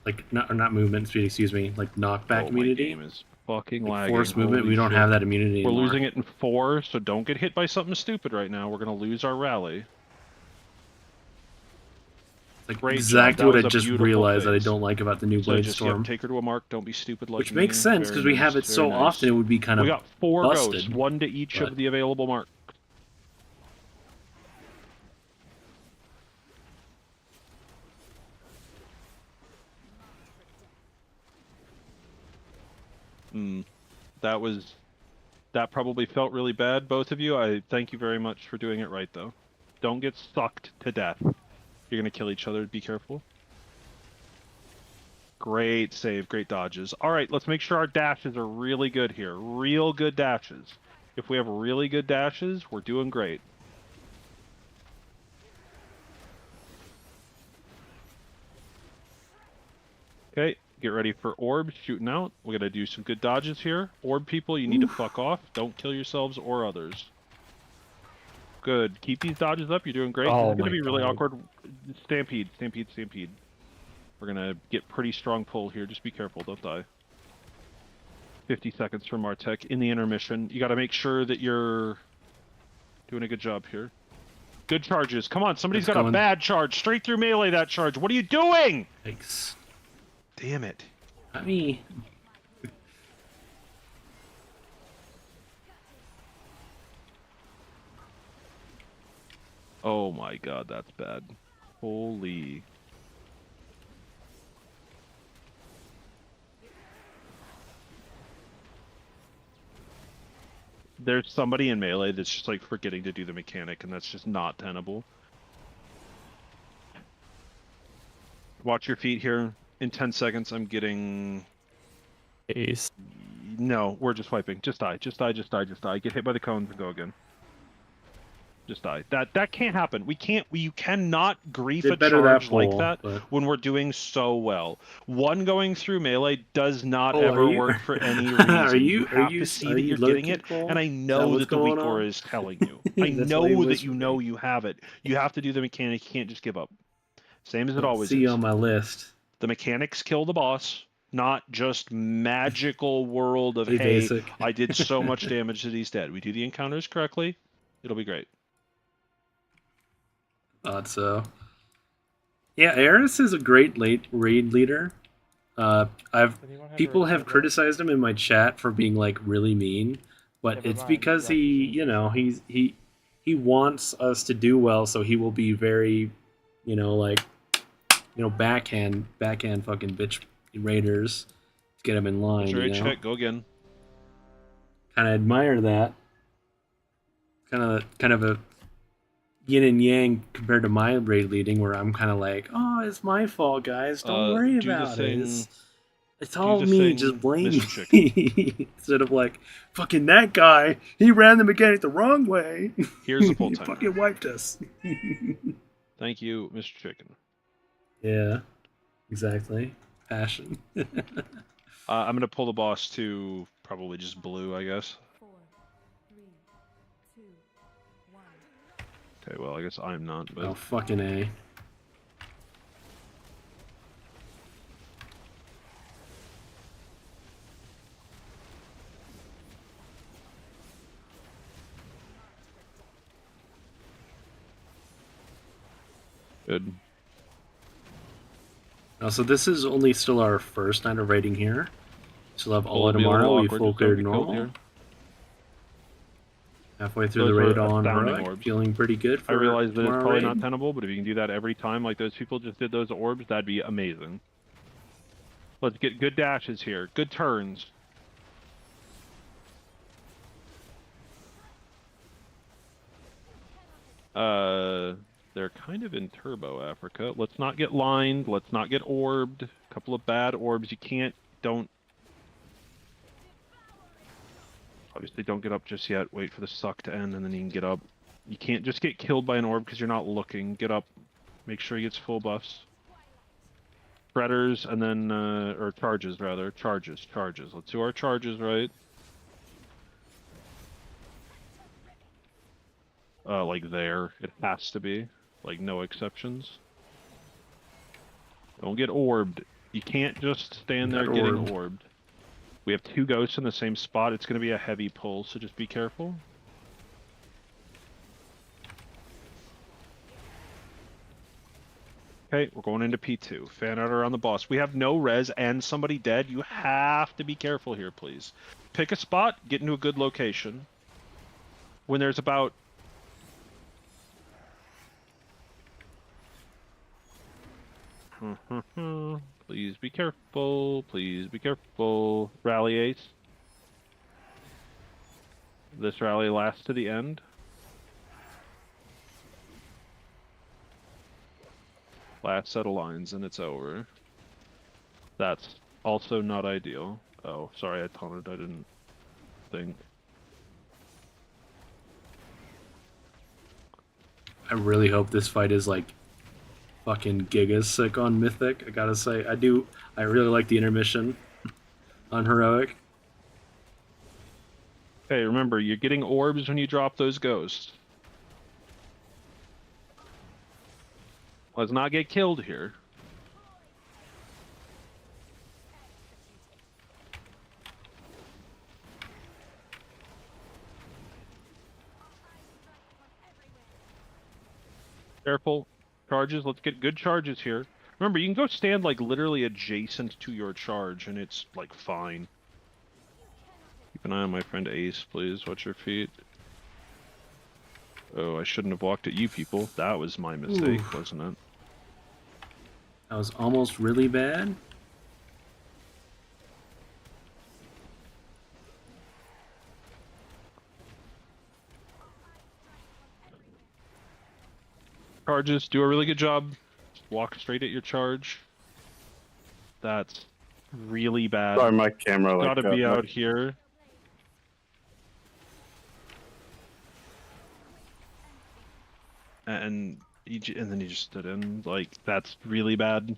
Like not movement speed. Excuse me. Like knockback Oh, my immunity. game is fucking Like lagging. force movement. Holy We don't shit. have that immunity We're anymore. losing it in 4, so don't get hit by something stupid right now. We're gonna lose our rally. Like Great exactly job. what That I was a just beautiful realized that I phase. don't like about the new So just Bladestorm. take her to a mark. Don't be stupid like Which me. makes sense because Very we have nice, it so very nice. often. It would be kind of We got 4 busted, ghosts, 1 to each but- of the available marks. That probably felt really bad, both of you. I thank you very much for doing it right, though. Don't get sucked to death. You're going to kill each other. Be careful. Great save. Great dodges. All right, let's make sure our dashes are really good here. Real good dashes. If we have really good dashes, we're doing great. Okay, get ready for orbs shooting out. We're going to do some good dodges here. Orb people, you need to fuck off. Don't kill yourselves or others. Good. Keep these dodges up. You're doing great. Oh, This is going to my be really God. awkward. Stampede, stampede, stampede. We're going to get pretty strong pull here. Just be careful. Don't die. 50 seconds from Martek in the intermission. You got to make sure that you're doing a good job here. Good charges. Come on. Somebody's got a bad charge. Straight through melee that charge. What are you doing? Thanks. Damn it. Not me. Oh my god, that's bad. Holy. There's somebody in melee that's just like forgetting to do the mechanic, and that's just not tenable. Watch your feet here. In 10 seconds, I'm getting... Ace. No, we're just wiping. Just die. Just die, just die, just die. Get hit by the cones and go again. Just die. That can't happen. You cannot grief a charge like that when we're doing so well. One going through melee does not ever work for any reason. You have to see that you're getting it, and I know that the weak aura is telling you. I know that you know you have it. You have to do the mechanic. You can't just give up. Same as it always is. See on my list. The mechanics kill the boss, not just magical world of, hey, basic. I did so much damage that he's dead. We do the encounters correctly, it'll be great. Thought so. Yeah, Eris is a great late raid leader. People have criticized him in my chat for being like really mean, but it's because he wants us to do well, so he will be very, backhand fucking bitch raiders to get him in line. Check, go again. Kind of admire that. Kind of a yin and yang compared to my raid leading, where I'm kind of like, oh, it's my fault, guys. Don't worry about it. It's all me. Just blame me. Instead of like, fucking that guy, he ran the mechanic the wrong way. Here's the full He time. fucking wiped us. Thank you, Mr. Chicken. Yeah, exactly. Passion. I'm gonna pull the boss to probably just blue, I guess. 4, 3, 2, 1. Okay, well, I guess I'm not. But... Oh, fucking A. Good. So this is only still our first night of raiding here. Still have all tomorrow. We full cleared normal. Halfway through the raid on heroic, feeling pretty good. I realize that it's probably raid. not tenable, but if you can do that every time, like those people just did those orbs, that'd be amazing. Let's get good dashes here, good turns. They're kind of in Turbo Africa. Let's not get lined. Let's not get orbed. A couple of bad orbs. Don't. Obviously, don't get up just yet. Wait for the suck to end, and then you can get up. You can't just get killed by an orb because you're not looking. Get up. Make sure he gets full buffs. Spreaders, and then, or charges, rather. Charges. Let's do our charges right. Like there. It has to be. Like, no exceptions. Don't get orbed. You can't just stand there getting orbed. We have 2 ghosts in the same spot. It's going to be a heavy pull, so just be careful. Okay, we're going into P2. Fan out around the boss. We have no res and somebody dead. You have to be careful here, please. Pick a spot, get into a good location. When there's about... Please be careful. Please be careful. Rally Ace. This rally lasts to the end. Last set of lines and it's over. That's also not ideal. Oh, sorry, I taunted. I didn't think. I really hope this fight is like fucking giga sick on Mythic. I gotta say, I really like the intermission on Heroic. Hey, remember, you're getting orbs when you drop those ghosts. Let's not get killed here. Careful. Charges. Let's get good charges here. Remember, you can go stand like literally adjacent to your charge and it's like fine. Keep an eye on my friend Ace, please. Watch your feet. Oh, I shouldn't have walked at you people. That was my mistake, wasn't it? That was almost really bad. Charges, do a really good job. Walk straight at your charge. That's really bad. Sorry, my camera like gotta be out here. And then you just stood in. Like, that's really bad.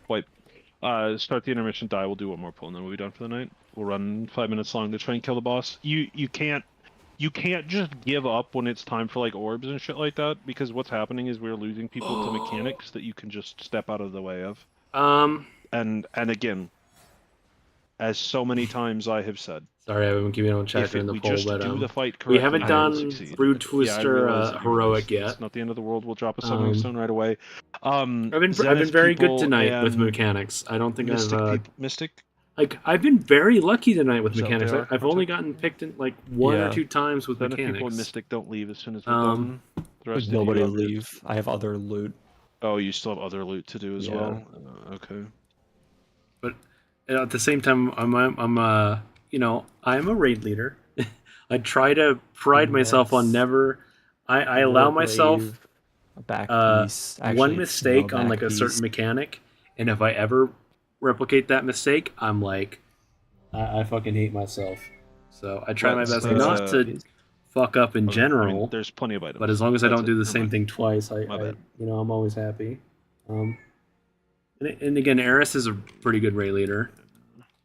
Wipe. Start the intermission, die, we'll do one more pull, and then we'll be done for the night. We'll run 5 minutes long to try and kill the boss. You can't just give up when it's time for like orbs and shit like that, because what's happening is we're losing people to mechanics that you can just step out of the way of. And again, as so many times I have said. Sorry, I haven't keeping on chat in the poll, but do the fight correctly, we haven't done Brood Twister Heroic yet. It's not the end of the world. We'll drop a summoning stone right away. I've been very good tonight with mechanics. I don't think Mystic. Like, I've been very lucky tonight with mechanics. I've only gotten picked in like one or two times with mechanics. People in Mystic don't leave as soon as we're done. The rest nobody leave. I have other loot. Oh, you still have other loot to do as well. Okay. But at the same time, I'm a raid leader. I try to pride myself on never. I allow myself one mistake on like a certain mechanic, and if I ever replicate that mistake, I'm like, I fucking hate myself. So I try my best not to fuck up in general. I mean, there's plenty of items. But as long as I don't do the same thing twice, I'm always happy. And again, Eris is a pretty good raid leader.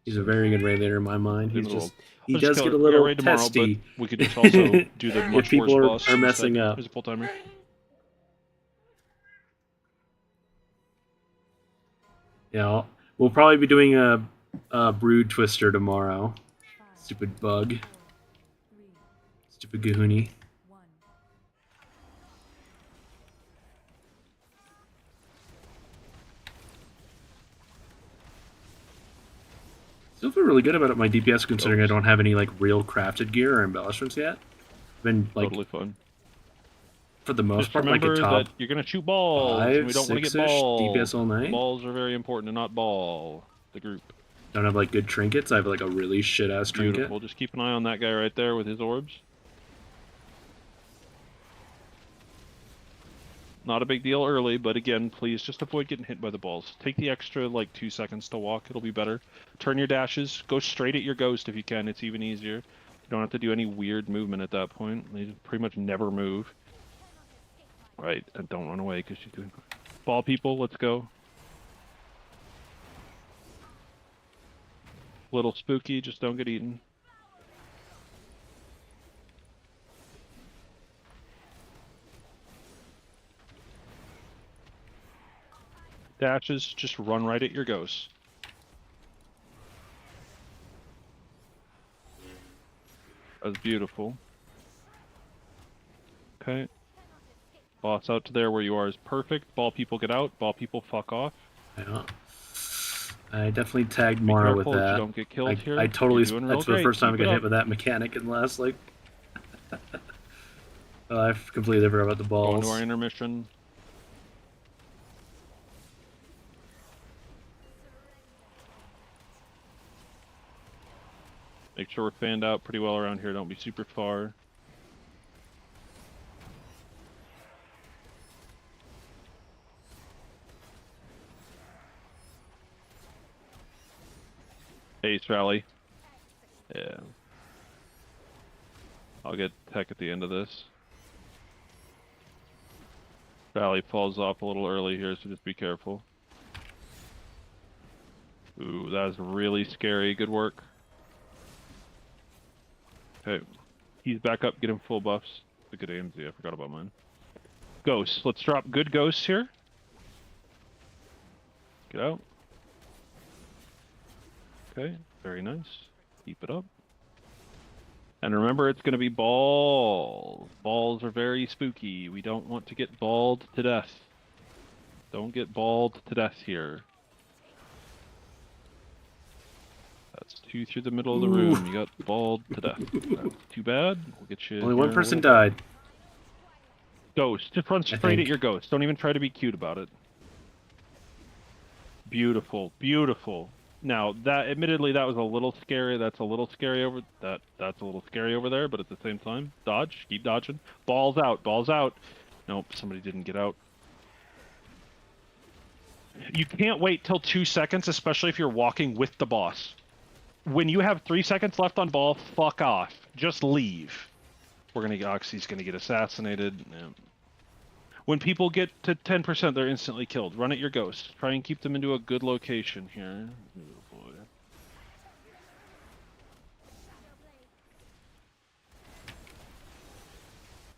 He's a very good raid leader in my mind. He does get a little testy. We could just also do the much if people worse boss are messing up. Here's a full timer. Yeah, we'll probably be doing a Brood Twister tomorrow. Stupid bug. Stupid Gahuni. I feel really good about my DPS considering I don't have any like real crafted gear or embellishments yet. I've been like totally fun. For the most part, remember like a top that you're gonna shoot balls. 5, and we don't want to get 6-ish balls. DPS all night. Balls are very important to not ball the group. Don't have like good trinkets. I have like a really shit ass trinket. Beautiful. Just keep an eye on that guy right there with his orbs. Not a big deal early, but again, please just avoid getting hit by the balls. Take the extra like 2 seconds to walk. It'll be better. Turn your dashes. Go straight at your ghost if you can. It's even easier. You don't have to do any weird movement at that point. They pretty much never move. Right, and don't run away because you're doing. Ball people, let's go. Little spooky, just don't get eaten. Dashes, just run right at your ghosts. That's beautiful. Okay. Boss out to there where you are is perfect. Ball people get out. Ball people fuck off. Yeah. I definitely tagged Mara with that. You don't get killed here. I totally. That's the first time I got hit with that mechanic in the last like. I've completely forgot about the balls. Going to our intermission. Make sure we're fanned out pretty well around here. Don't be super far. Ace rally. Yeah. I'll get tech at the end of this. Rally falls off a little early here, so just be careful. Ooh, that was really scary. Good work. Okay. He's back up. Get him full buffs. A good AMZ. I forgot about mine. Ghosts. Let's drop good ghosts here. Get out. Okay. Very nice. Keep it up. And remember, it's going to be balls. Balls are very spooky. We don't want to get balled to death. Don't get balled to death here. That's 2 through the middle of the room. You got balled to death. That's too bad. We'll get you. Only one person died. Ghost. Just run straight at your ghost. Don't even try to be cute about it. Beautiful. Beautiful. Now, that admittedly that was a little scary. That's a little scary over that's a little scary over there, but at the same time, dodge, keep dodging. Balls out, balls out. Nope, somebody didn't get out. You can't wait till 2 seconds, especially if you're walking with the boss. When you have 3 seconds left on ball, fuck off. Just leave. We're gonna Oxy's gonna get assassinated. Yeah. When people get to 10%, they're instantly killed. Run at your ghost. Try and keep them into a good location here. Oh boy.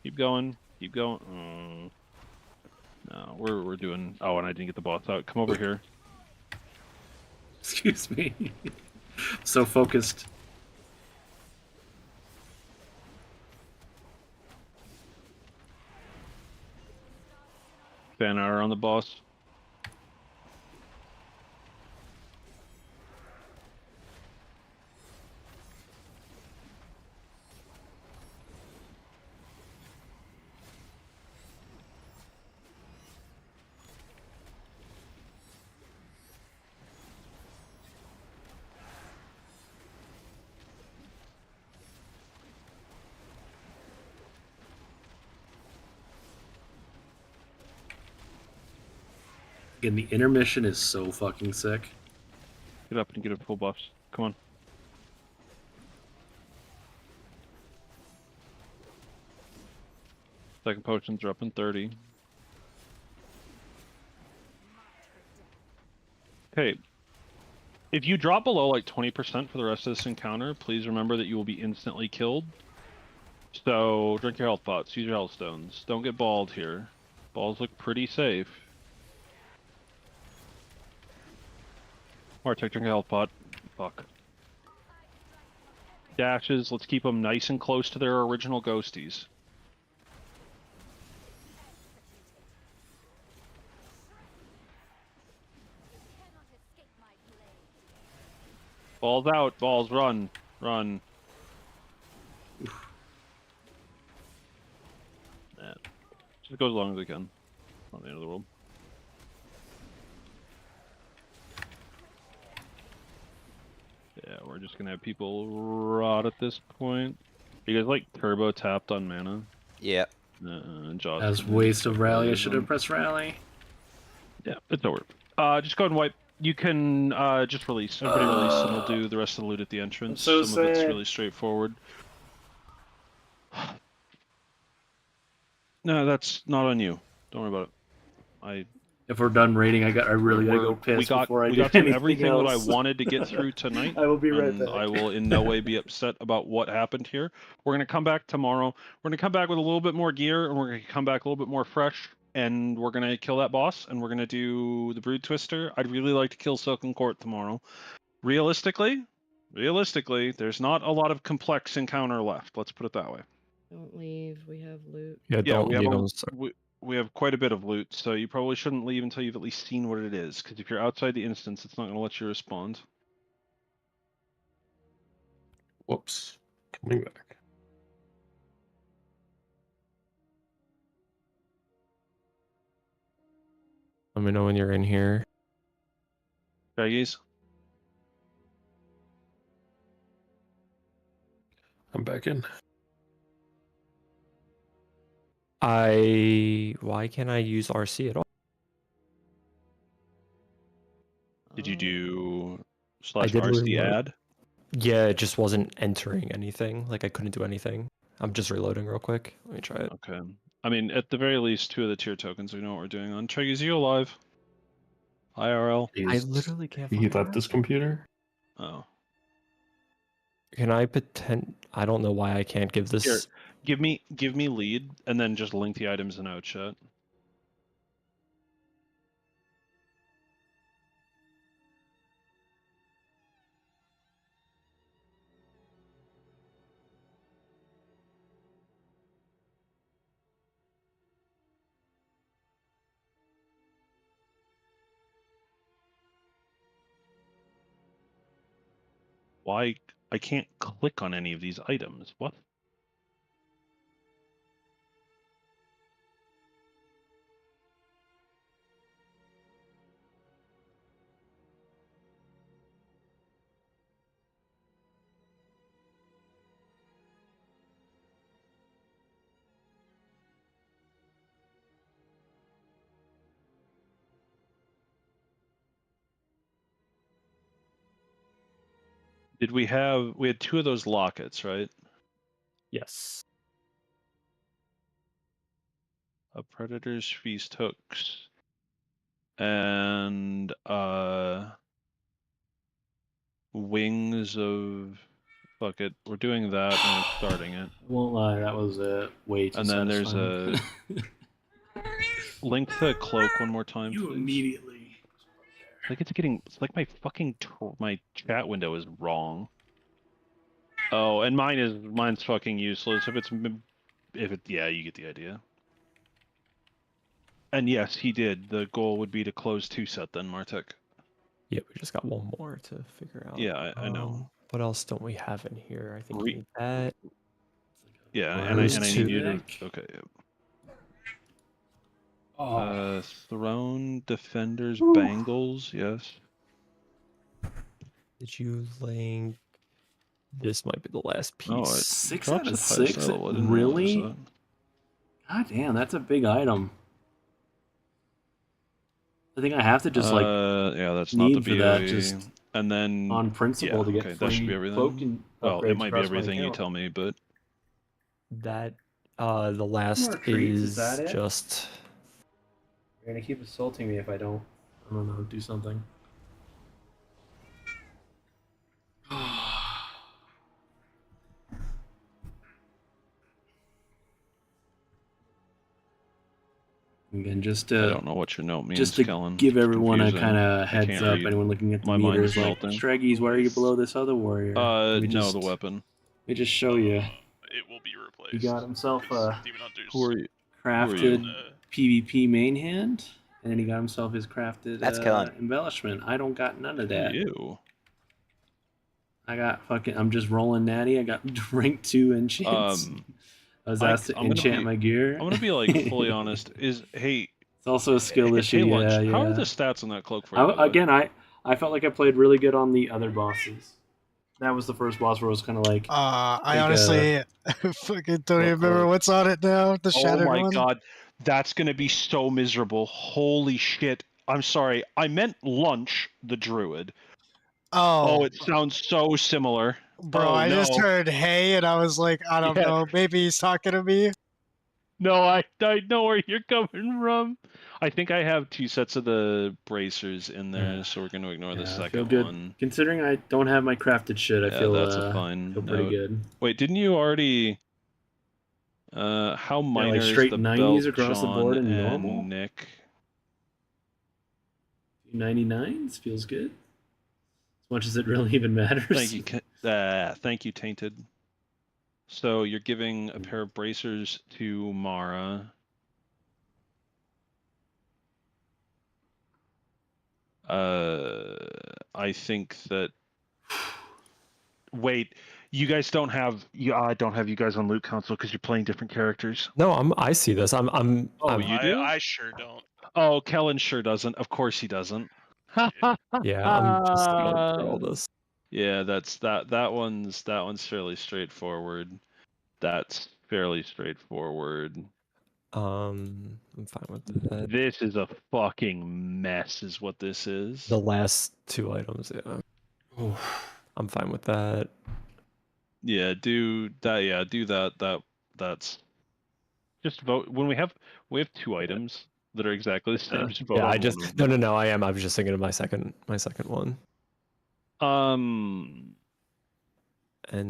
Keep going. Keep going. No, we're doing. Oh, and I didn't get the boss out. Come over here. Excuse me. So focused. Fan hour on the boss. And the intermission is so fucking sick. Get up and get a full buffs. Come on. Second potions are up in 30. Okay. If you drop below like 20% for the rest of this encounter, please remember that you will be instantly killed. So drink your health pots, use your health stones. Don't get balled here. Balls look pretty safe. Martek, drink a health pot. Fuck. Dashes, let's keep them nice and close to their original ghosties. Balls out, balls, run, run. Nah. Just go as long as they can. Not the end of the world. Yeah, we're just gonna have people rot at this point. You guys like turbo tapped on mana? Yeah. Josh. That was waste of rally. I should have pressed rally. Yeah, it's over. Just go ahead and wipe. You can just release. Everybody release, and we'll do the rest of the loot at the entrance. So Some of it's sad. really straightforward. No, that's not on you. Don't worry about it. If we're done raiding, I really gotta go piss before I do anything everything else. that I wanted to get through tonight. I will be right and back. I will in no way be upset about what happened here. We're gonna come back tomorrow. We're gonna come back with a little bit more gear, and we're gonna come back a little bit more fresh. And we're gonna kill that boss, and we're gonna do the Brood Twister. I'd really like to kill Silken Court tomorrow. Realistically, there's not a lot of complex encounter left. Let's put it that way. Don't leave. We have loot. Yeah, don't we have leave a- on the start. we have quite a bit of loot, so you probably shouldn't leave until you've at least seen what it is. Because if you're outside the instance, it's not gonna let you respond. Whoops. Coming back. Let me know when you're in here. Treggyz? I'm back in. Why can't I use RC at all? Did you do I did /RC reload. add? Yeah, it just wasn't entering anything. Like I couldn't do anything. I'm just reloading real quick. Let me try it. Okay. I mean, at the very least, 2 of the tier tokens. We know what we're doing on. Treggyz, you alive? IRL. I literally can't. He left his computer. Oh. Can I I don't know why I can't give this. Here, give me lead, and then just link the items in out chat. Why I can't click on any of these items? What? Did we had 2 of those lockets, right? Yes. A Predator's Feast hooks. And Wings of fuck it. We're doing that and we're starting it. Won't lie, that was way too And then there's satisfying. link the cloak one more time. You please. immediately. It's like my fucking my chat window is wrong. Oh, and mine's fucking useless. Yeah, you get the idea. And yes, he did. The goal would be to close 2 set then, Martek. Yeah, we just got one more to figure out. Yeah, I know. What else don't we have in here? I think we need that. Yeah, and I need you to. Okay. Throne, Defenders, Bangles, yes. Did you link? This might be the last piece. Oh, 6 out of 6? Really? God damn, that's a big item. I think I have to just yeah, that's not the BOE. That just and then on principle to get that should be everything. Well, it might be everything you tell me, but that the last is just. You're gonna keep assaulting me if I don't know, do something. Again, just I don't know what your note means, just to Kellen. give It's everyone a confusing. kind of I heads can't up. read. Anyone looking at the My meters, mind's like melting. Treggyz, why are you below this other warrior? No, the weapon. We just show you. It will be replaced. He got himself a Who are you? crafted PvP main hand, and then he got himself his crafted embellishment. I don't got none of that. You. I got fucking. I'm just rolling natty. I got rank 2 enchants. I was asked to enchant my gear. I'm gonna be like fully honest. It's also a skill issue. Hey, Lunch, yeah. How are the stats on that cloak for you? by the way? Again, I felt like I played really good on the other bosses. That was the first boss where it was kind of like. I honestly fucking don't even remember what's on it now. The shattered one. Oh my god, that's gonna be so miserable. Holy shit! I'm sorry. I meant Lunch, the druid. Oh, it sounds so similar. Bro, I just heard hey, and I was like, I don't know, maybe he's talking to me. No, I know where you're coming from. I think I have 2 sets of the bracers in there, so we're going to ignore the I feel second good. one. Considering I don't have my crafted shit, I feel that's a fine feel pretty note. good. Wait, didn't you already? How minor like straight is the 90s belt, across the John board and and normal? Nick? 99s feels good. As much as it really even matters. Thank you, Tainted. So you're giving a pair of bracers to Mara. I think that. Wait, you guys don't have. I don't have you guys on loot console because you're playing different characters. No, I see this. Oh, you do? I sure don't. Oh, Kellen sure doesn't. Of course he doesn't. Yeah, I'm just about to throw all this. Yeah, that one's fairly straightforward. That's fairly straightforward. I'm fine with that. This is a fucking mess, is what this is. The last 2 items, yeah. I'm fine with that. Yeah, do that. Yeah, do that. That's just vote when we have 2 items that are exactly the same. Just vote Yeah, on I just one of them. no. I was just thinking of my second one. And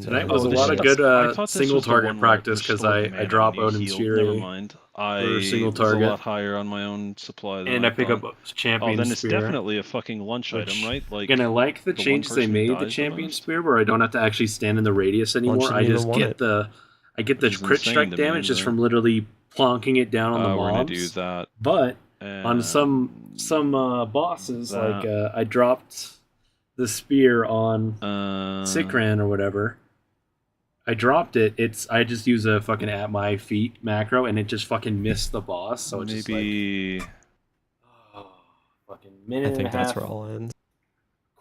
Tonight was a lot of good single target practice because I drop out in Fury. Never mind. For single was target. a lot higher on my own supply than And I pick thought. up a champion then it's spear. definitely a fucking lunch item, right? Like, and I like the changes they made the champion spear where I don't have to actually stand in the radius anymore. I just get the crit strike damage just from literally plonking it down on the mobs. We're gonna do that. But on some bosses, like I dropped the spear on Sikran or whatever. I dropped it. I just use a fucking at my feet macro, and it just fucking missed the boss. So it's maybe just like, fucking minute I think and a half. that's where I'll end.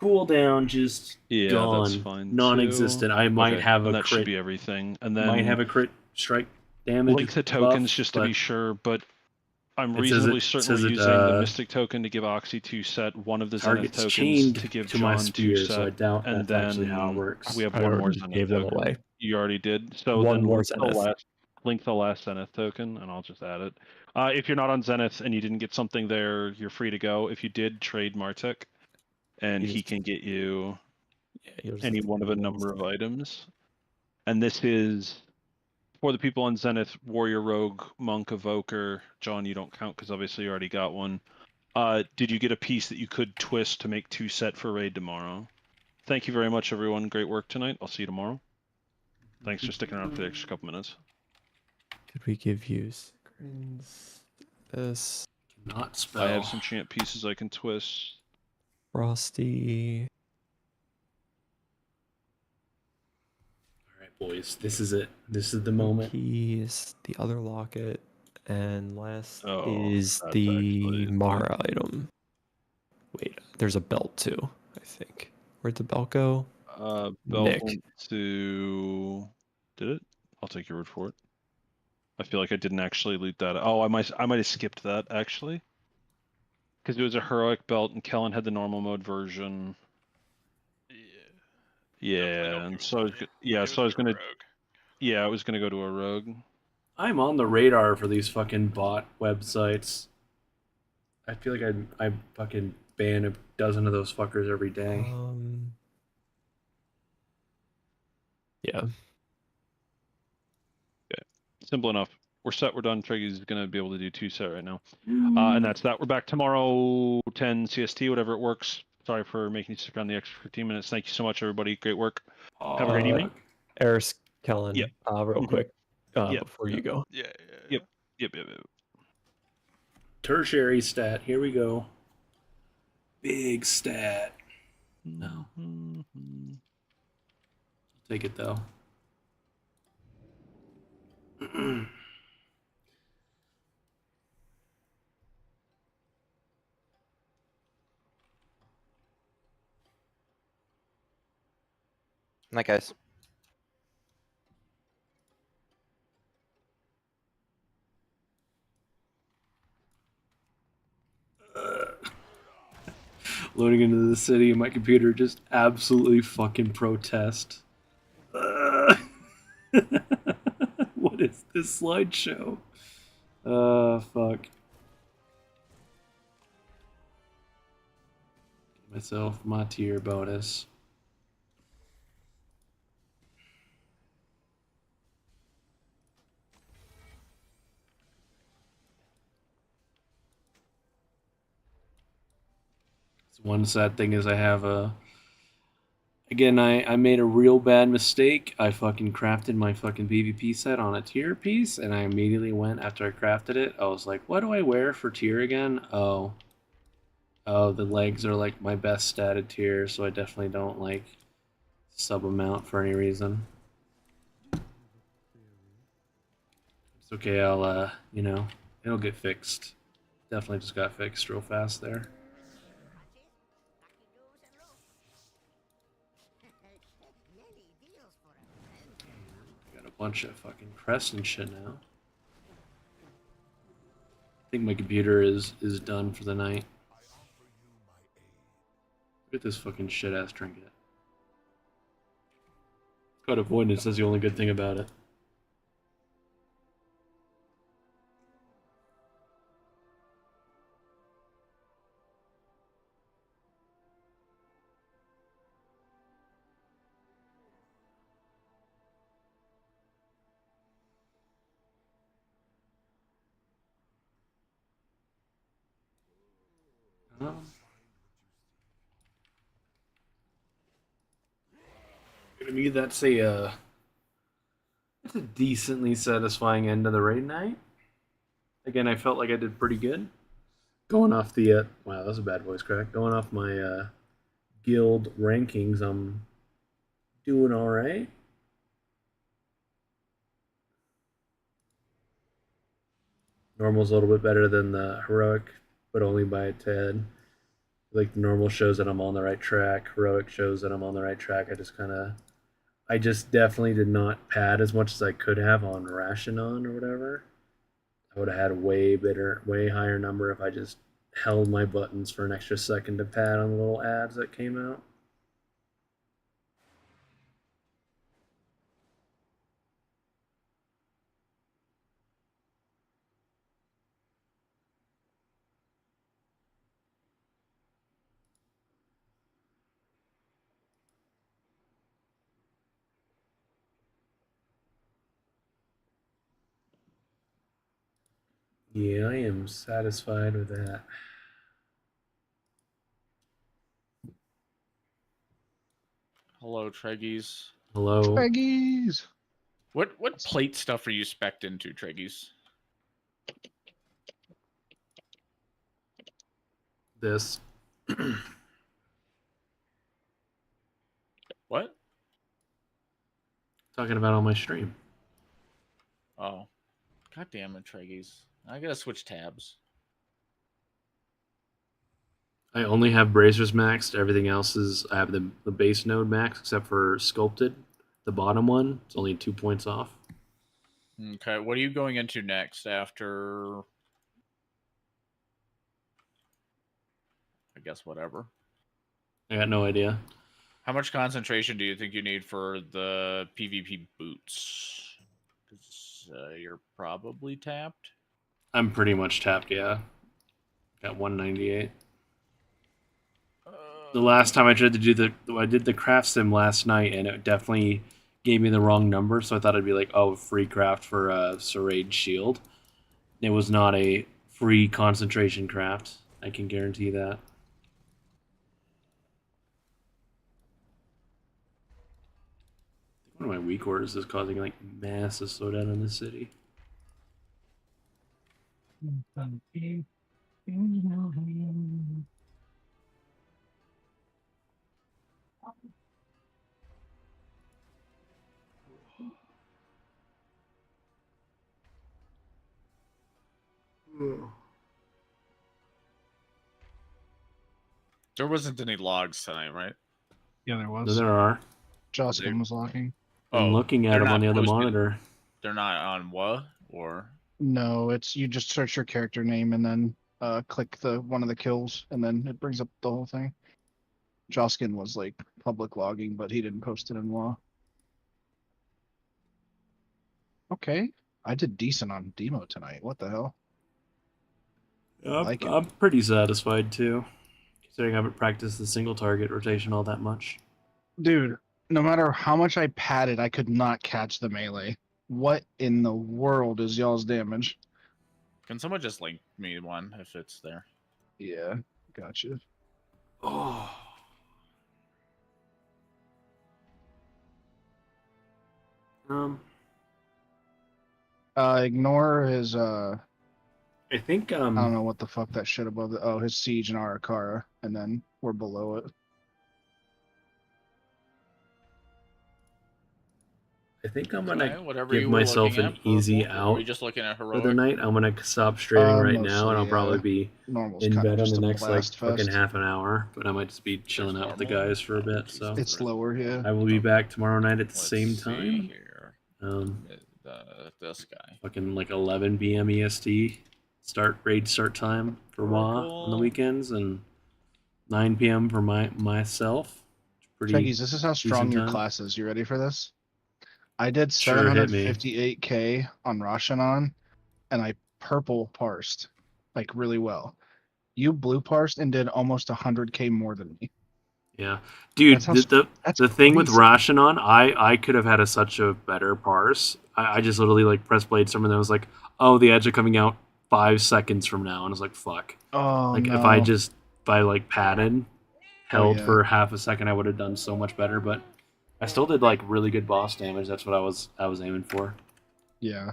Cooldown just gone, that's fine. non-existent. I might have a that crit. should be everything, and then might have a crit strike damage. link the tokens buff, just to but be sure, but I'm it says reasonably it- certain says we're it, using the Mystic token to give Oxy 2 set, one of the Zenith target's tokens chained to give to my John 2 spear, set, so I doubt and that's then actually how it works. we have I one more already Zenith gave them token. away. You already did. So One then more link Zenith. link the last Zenith token, and I'll just add it. If you're not on Zenith and you didn't get something there, you're free to go. If you did, trade Martek, and he can get you any one of a number of items. And this is for the people on Zenith: Warrior, Rogue, Monk, Evoker. John, you don't count because obviously you already got one. Did you get a piece that you could twist to make 2 set for raid tomorrow? Thank you very much, everyone. Great work tonight. I'll see you tomorrow. Thanks for sticking around for the extra couple minutes. Did we give you Sikrins? This Not spell. I have some champ pieces I can twist. Frosty. All right, boys, this is it. This is the moment. Keys, the other locket, and last Oh, is that's the Mara item. Wait, there's a belt too, I think. Where'd the belt go? Belt Nick. went to... Did it? I'll take your word for it. I feel like I didn't actually loot that. Oh, I might have skipped that actually, because it was a heroic belt and Kellen had the normal mode version. Yeah, and so I was gonna. Yeah, I was gonna go to a rogue. I'm on the radar for these fucking bot websites. I feel like I fucking ban a dozen of those fuckers every day. Yeah. Okay, simple enough. We're set. We're done. Treggyz is gonna be able to do 2 set right now, and that's that. We're back tomorrow, 10 CST, whatever it works. Sorry for making you stick around the extra 15 minutes. Thank you so much, everybody. Great work. Have a great evening. Eris, Kellen, Yep. real quick, Yep. before you go. Yep. Tertiary stat. Here we go. Big stat. No. Take it though. Night, guys. Loading into the city, and my computer just absolutely fucking protest. What is this slideshow? Fuck. Give myself my tier bonus. One sad thing is I have a... Again, I made a real bad mistake. I fucking crafted my fucking PvP set on a tier piece, and I immediately went, after I crafted it, I was like, what do I wear for tier again? Oh, the legs are like my best statted tier, so I definitely don't like sub them out for any reason. It's okay, I'll, you know, it'll get fixed. Definitely just got fixed real fast there. bunch of fucking crests and shit now. I think my computer is done for the night. Look at this fucking shit ass trinket. Got avoidance, that's the only good thing about it. To me, that's a decently satisfying end of the raid night. Again, I felt like I did pretty good. Going off the wow, that was a bad voice crack. Going off my guild rankings, I'm doing all right. Normal's a little bit better than the heroic, but only by a tad. Like the normal shows that I'm on the right track. Heroic shows that I'm on the right track. I just definitely did not pad as much as I could have on Rashinon or whatever. I would have had a way higher number if I just held my buttons for an extra second to pad on the little ads that came out. Yeah, I am satisfied with that. Hello, Treggyz. Hello. Treggyz! What plate stuff are you spec'd into, Treggyz? This. What? Talking about on my stream. Oh. God damn it, Treggyz. I gotta switch tabs. I only have bracers maxed. Everything else is I have the base node max except for sculpted. The bottom one, it's only 2 points off. Okay, what are you going into next after? I guess whatever. I got no idea. How much concentration do you think you need for the PvP boots? Because you're probably tapped. I'm pretty much tapped, yeah. Got 198. The last time I tried to do I did the craft sim last night, and it definitely gave me the wrong number, so I thought it'd be like, oh, free craft for a Serrade shield. It was not a free concentration craft. I can guarantee that. One of my weak orders is causing like massive slowdown in the city. There wasn't any logs tonight, right? Yeah, there was. No, there are. Justin was logging. I'm looking at them on the other monitor. They're not on what? Or No, it's you just search your character name and then click one of the kills, and then it brings up the whole thing. Joskin was like public logging, but he didn't post it in WoW. Okay, I did decent on demo tonight. What the hell? I'm pretty satisfied too, considering I haven't practiced the single target rotation all that much. Dude, no matter how much I padded, I could not catch the melee. What in the world is y'all's damage? can someone just link me one if it's there? Yeah, gotcha. Oh. Ignore his I think I don't know what the fuck that shit above the his siege and Arakara, and then we're below it. I think I'm gonna whatever give you were myself looking an at, easy purple, or out were you just looking at for heroic? the night. I'm gonna stop streaming right now, and I'll Mostly, probably be normal's in kinda bed on just the a next like blast fucking fest. half an hour. But I might just be chilling out with the guys for a bit. So It's lower, yeah. I will be back tomorrow night at the same time. This guy. Fucking like 11 p.m. EST raid start time for WoW on the weekends, and 9 p.m. for myself. Pretty Treggyz, this is how strong decent your time. class is. You ready for this? I did Sure, hit me. 758k on Rashanon, and I purple parsed like really well. You blue parsed and did almost 100k more than me. Yeah, dude. That's The thing with crazy. Rashanon, I could have had such a better parse. I just literally like pressed blade storm, and then was like, oh, the edge are coming out 5 seconds from now, and I was like, fuck. Oh, like no. if I like padded, held yeah. for half a second, I would have done so much better. But I still did like really good boss damage. That's what I was aiming for. Yeah.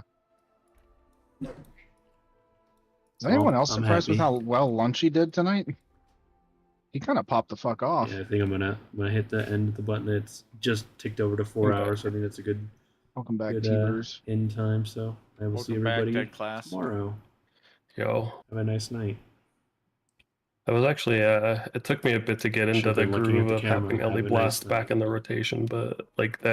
Is anyone else I'm surprised with happy. how well Lunchy did tonight? He kind of popped the fuck off. Yeah, I think I'm gonna hit the end of the button. It's just ticked over to 4 Okay. hours, so I think that's a good Welcome back, good T-Bers. end time. So I will see Welcome back, everybody dead class. tomorrow. Yo. Have a nice night. I was actually, it took me a bit to get into Should've the been looking at groove the of camera. having Have Ellie a nice Blast night. back in the rotation, but like that.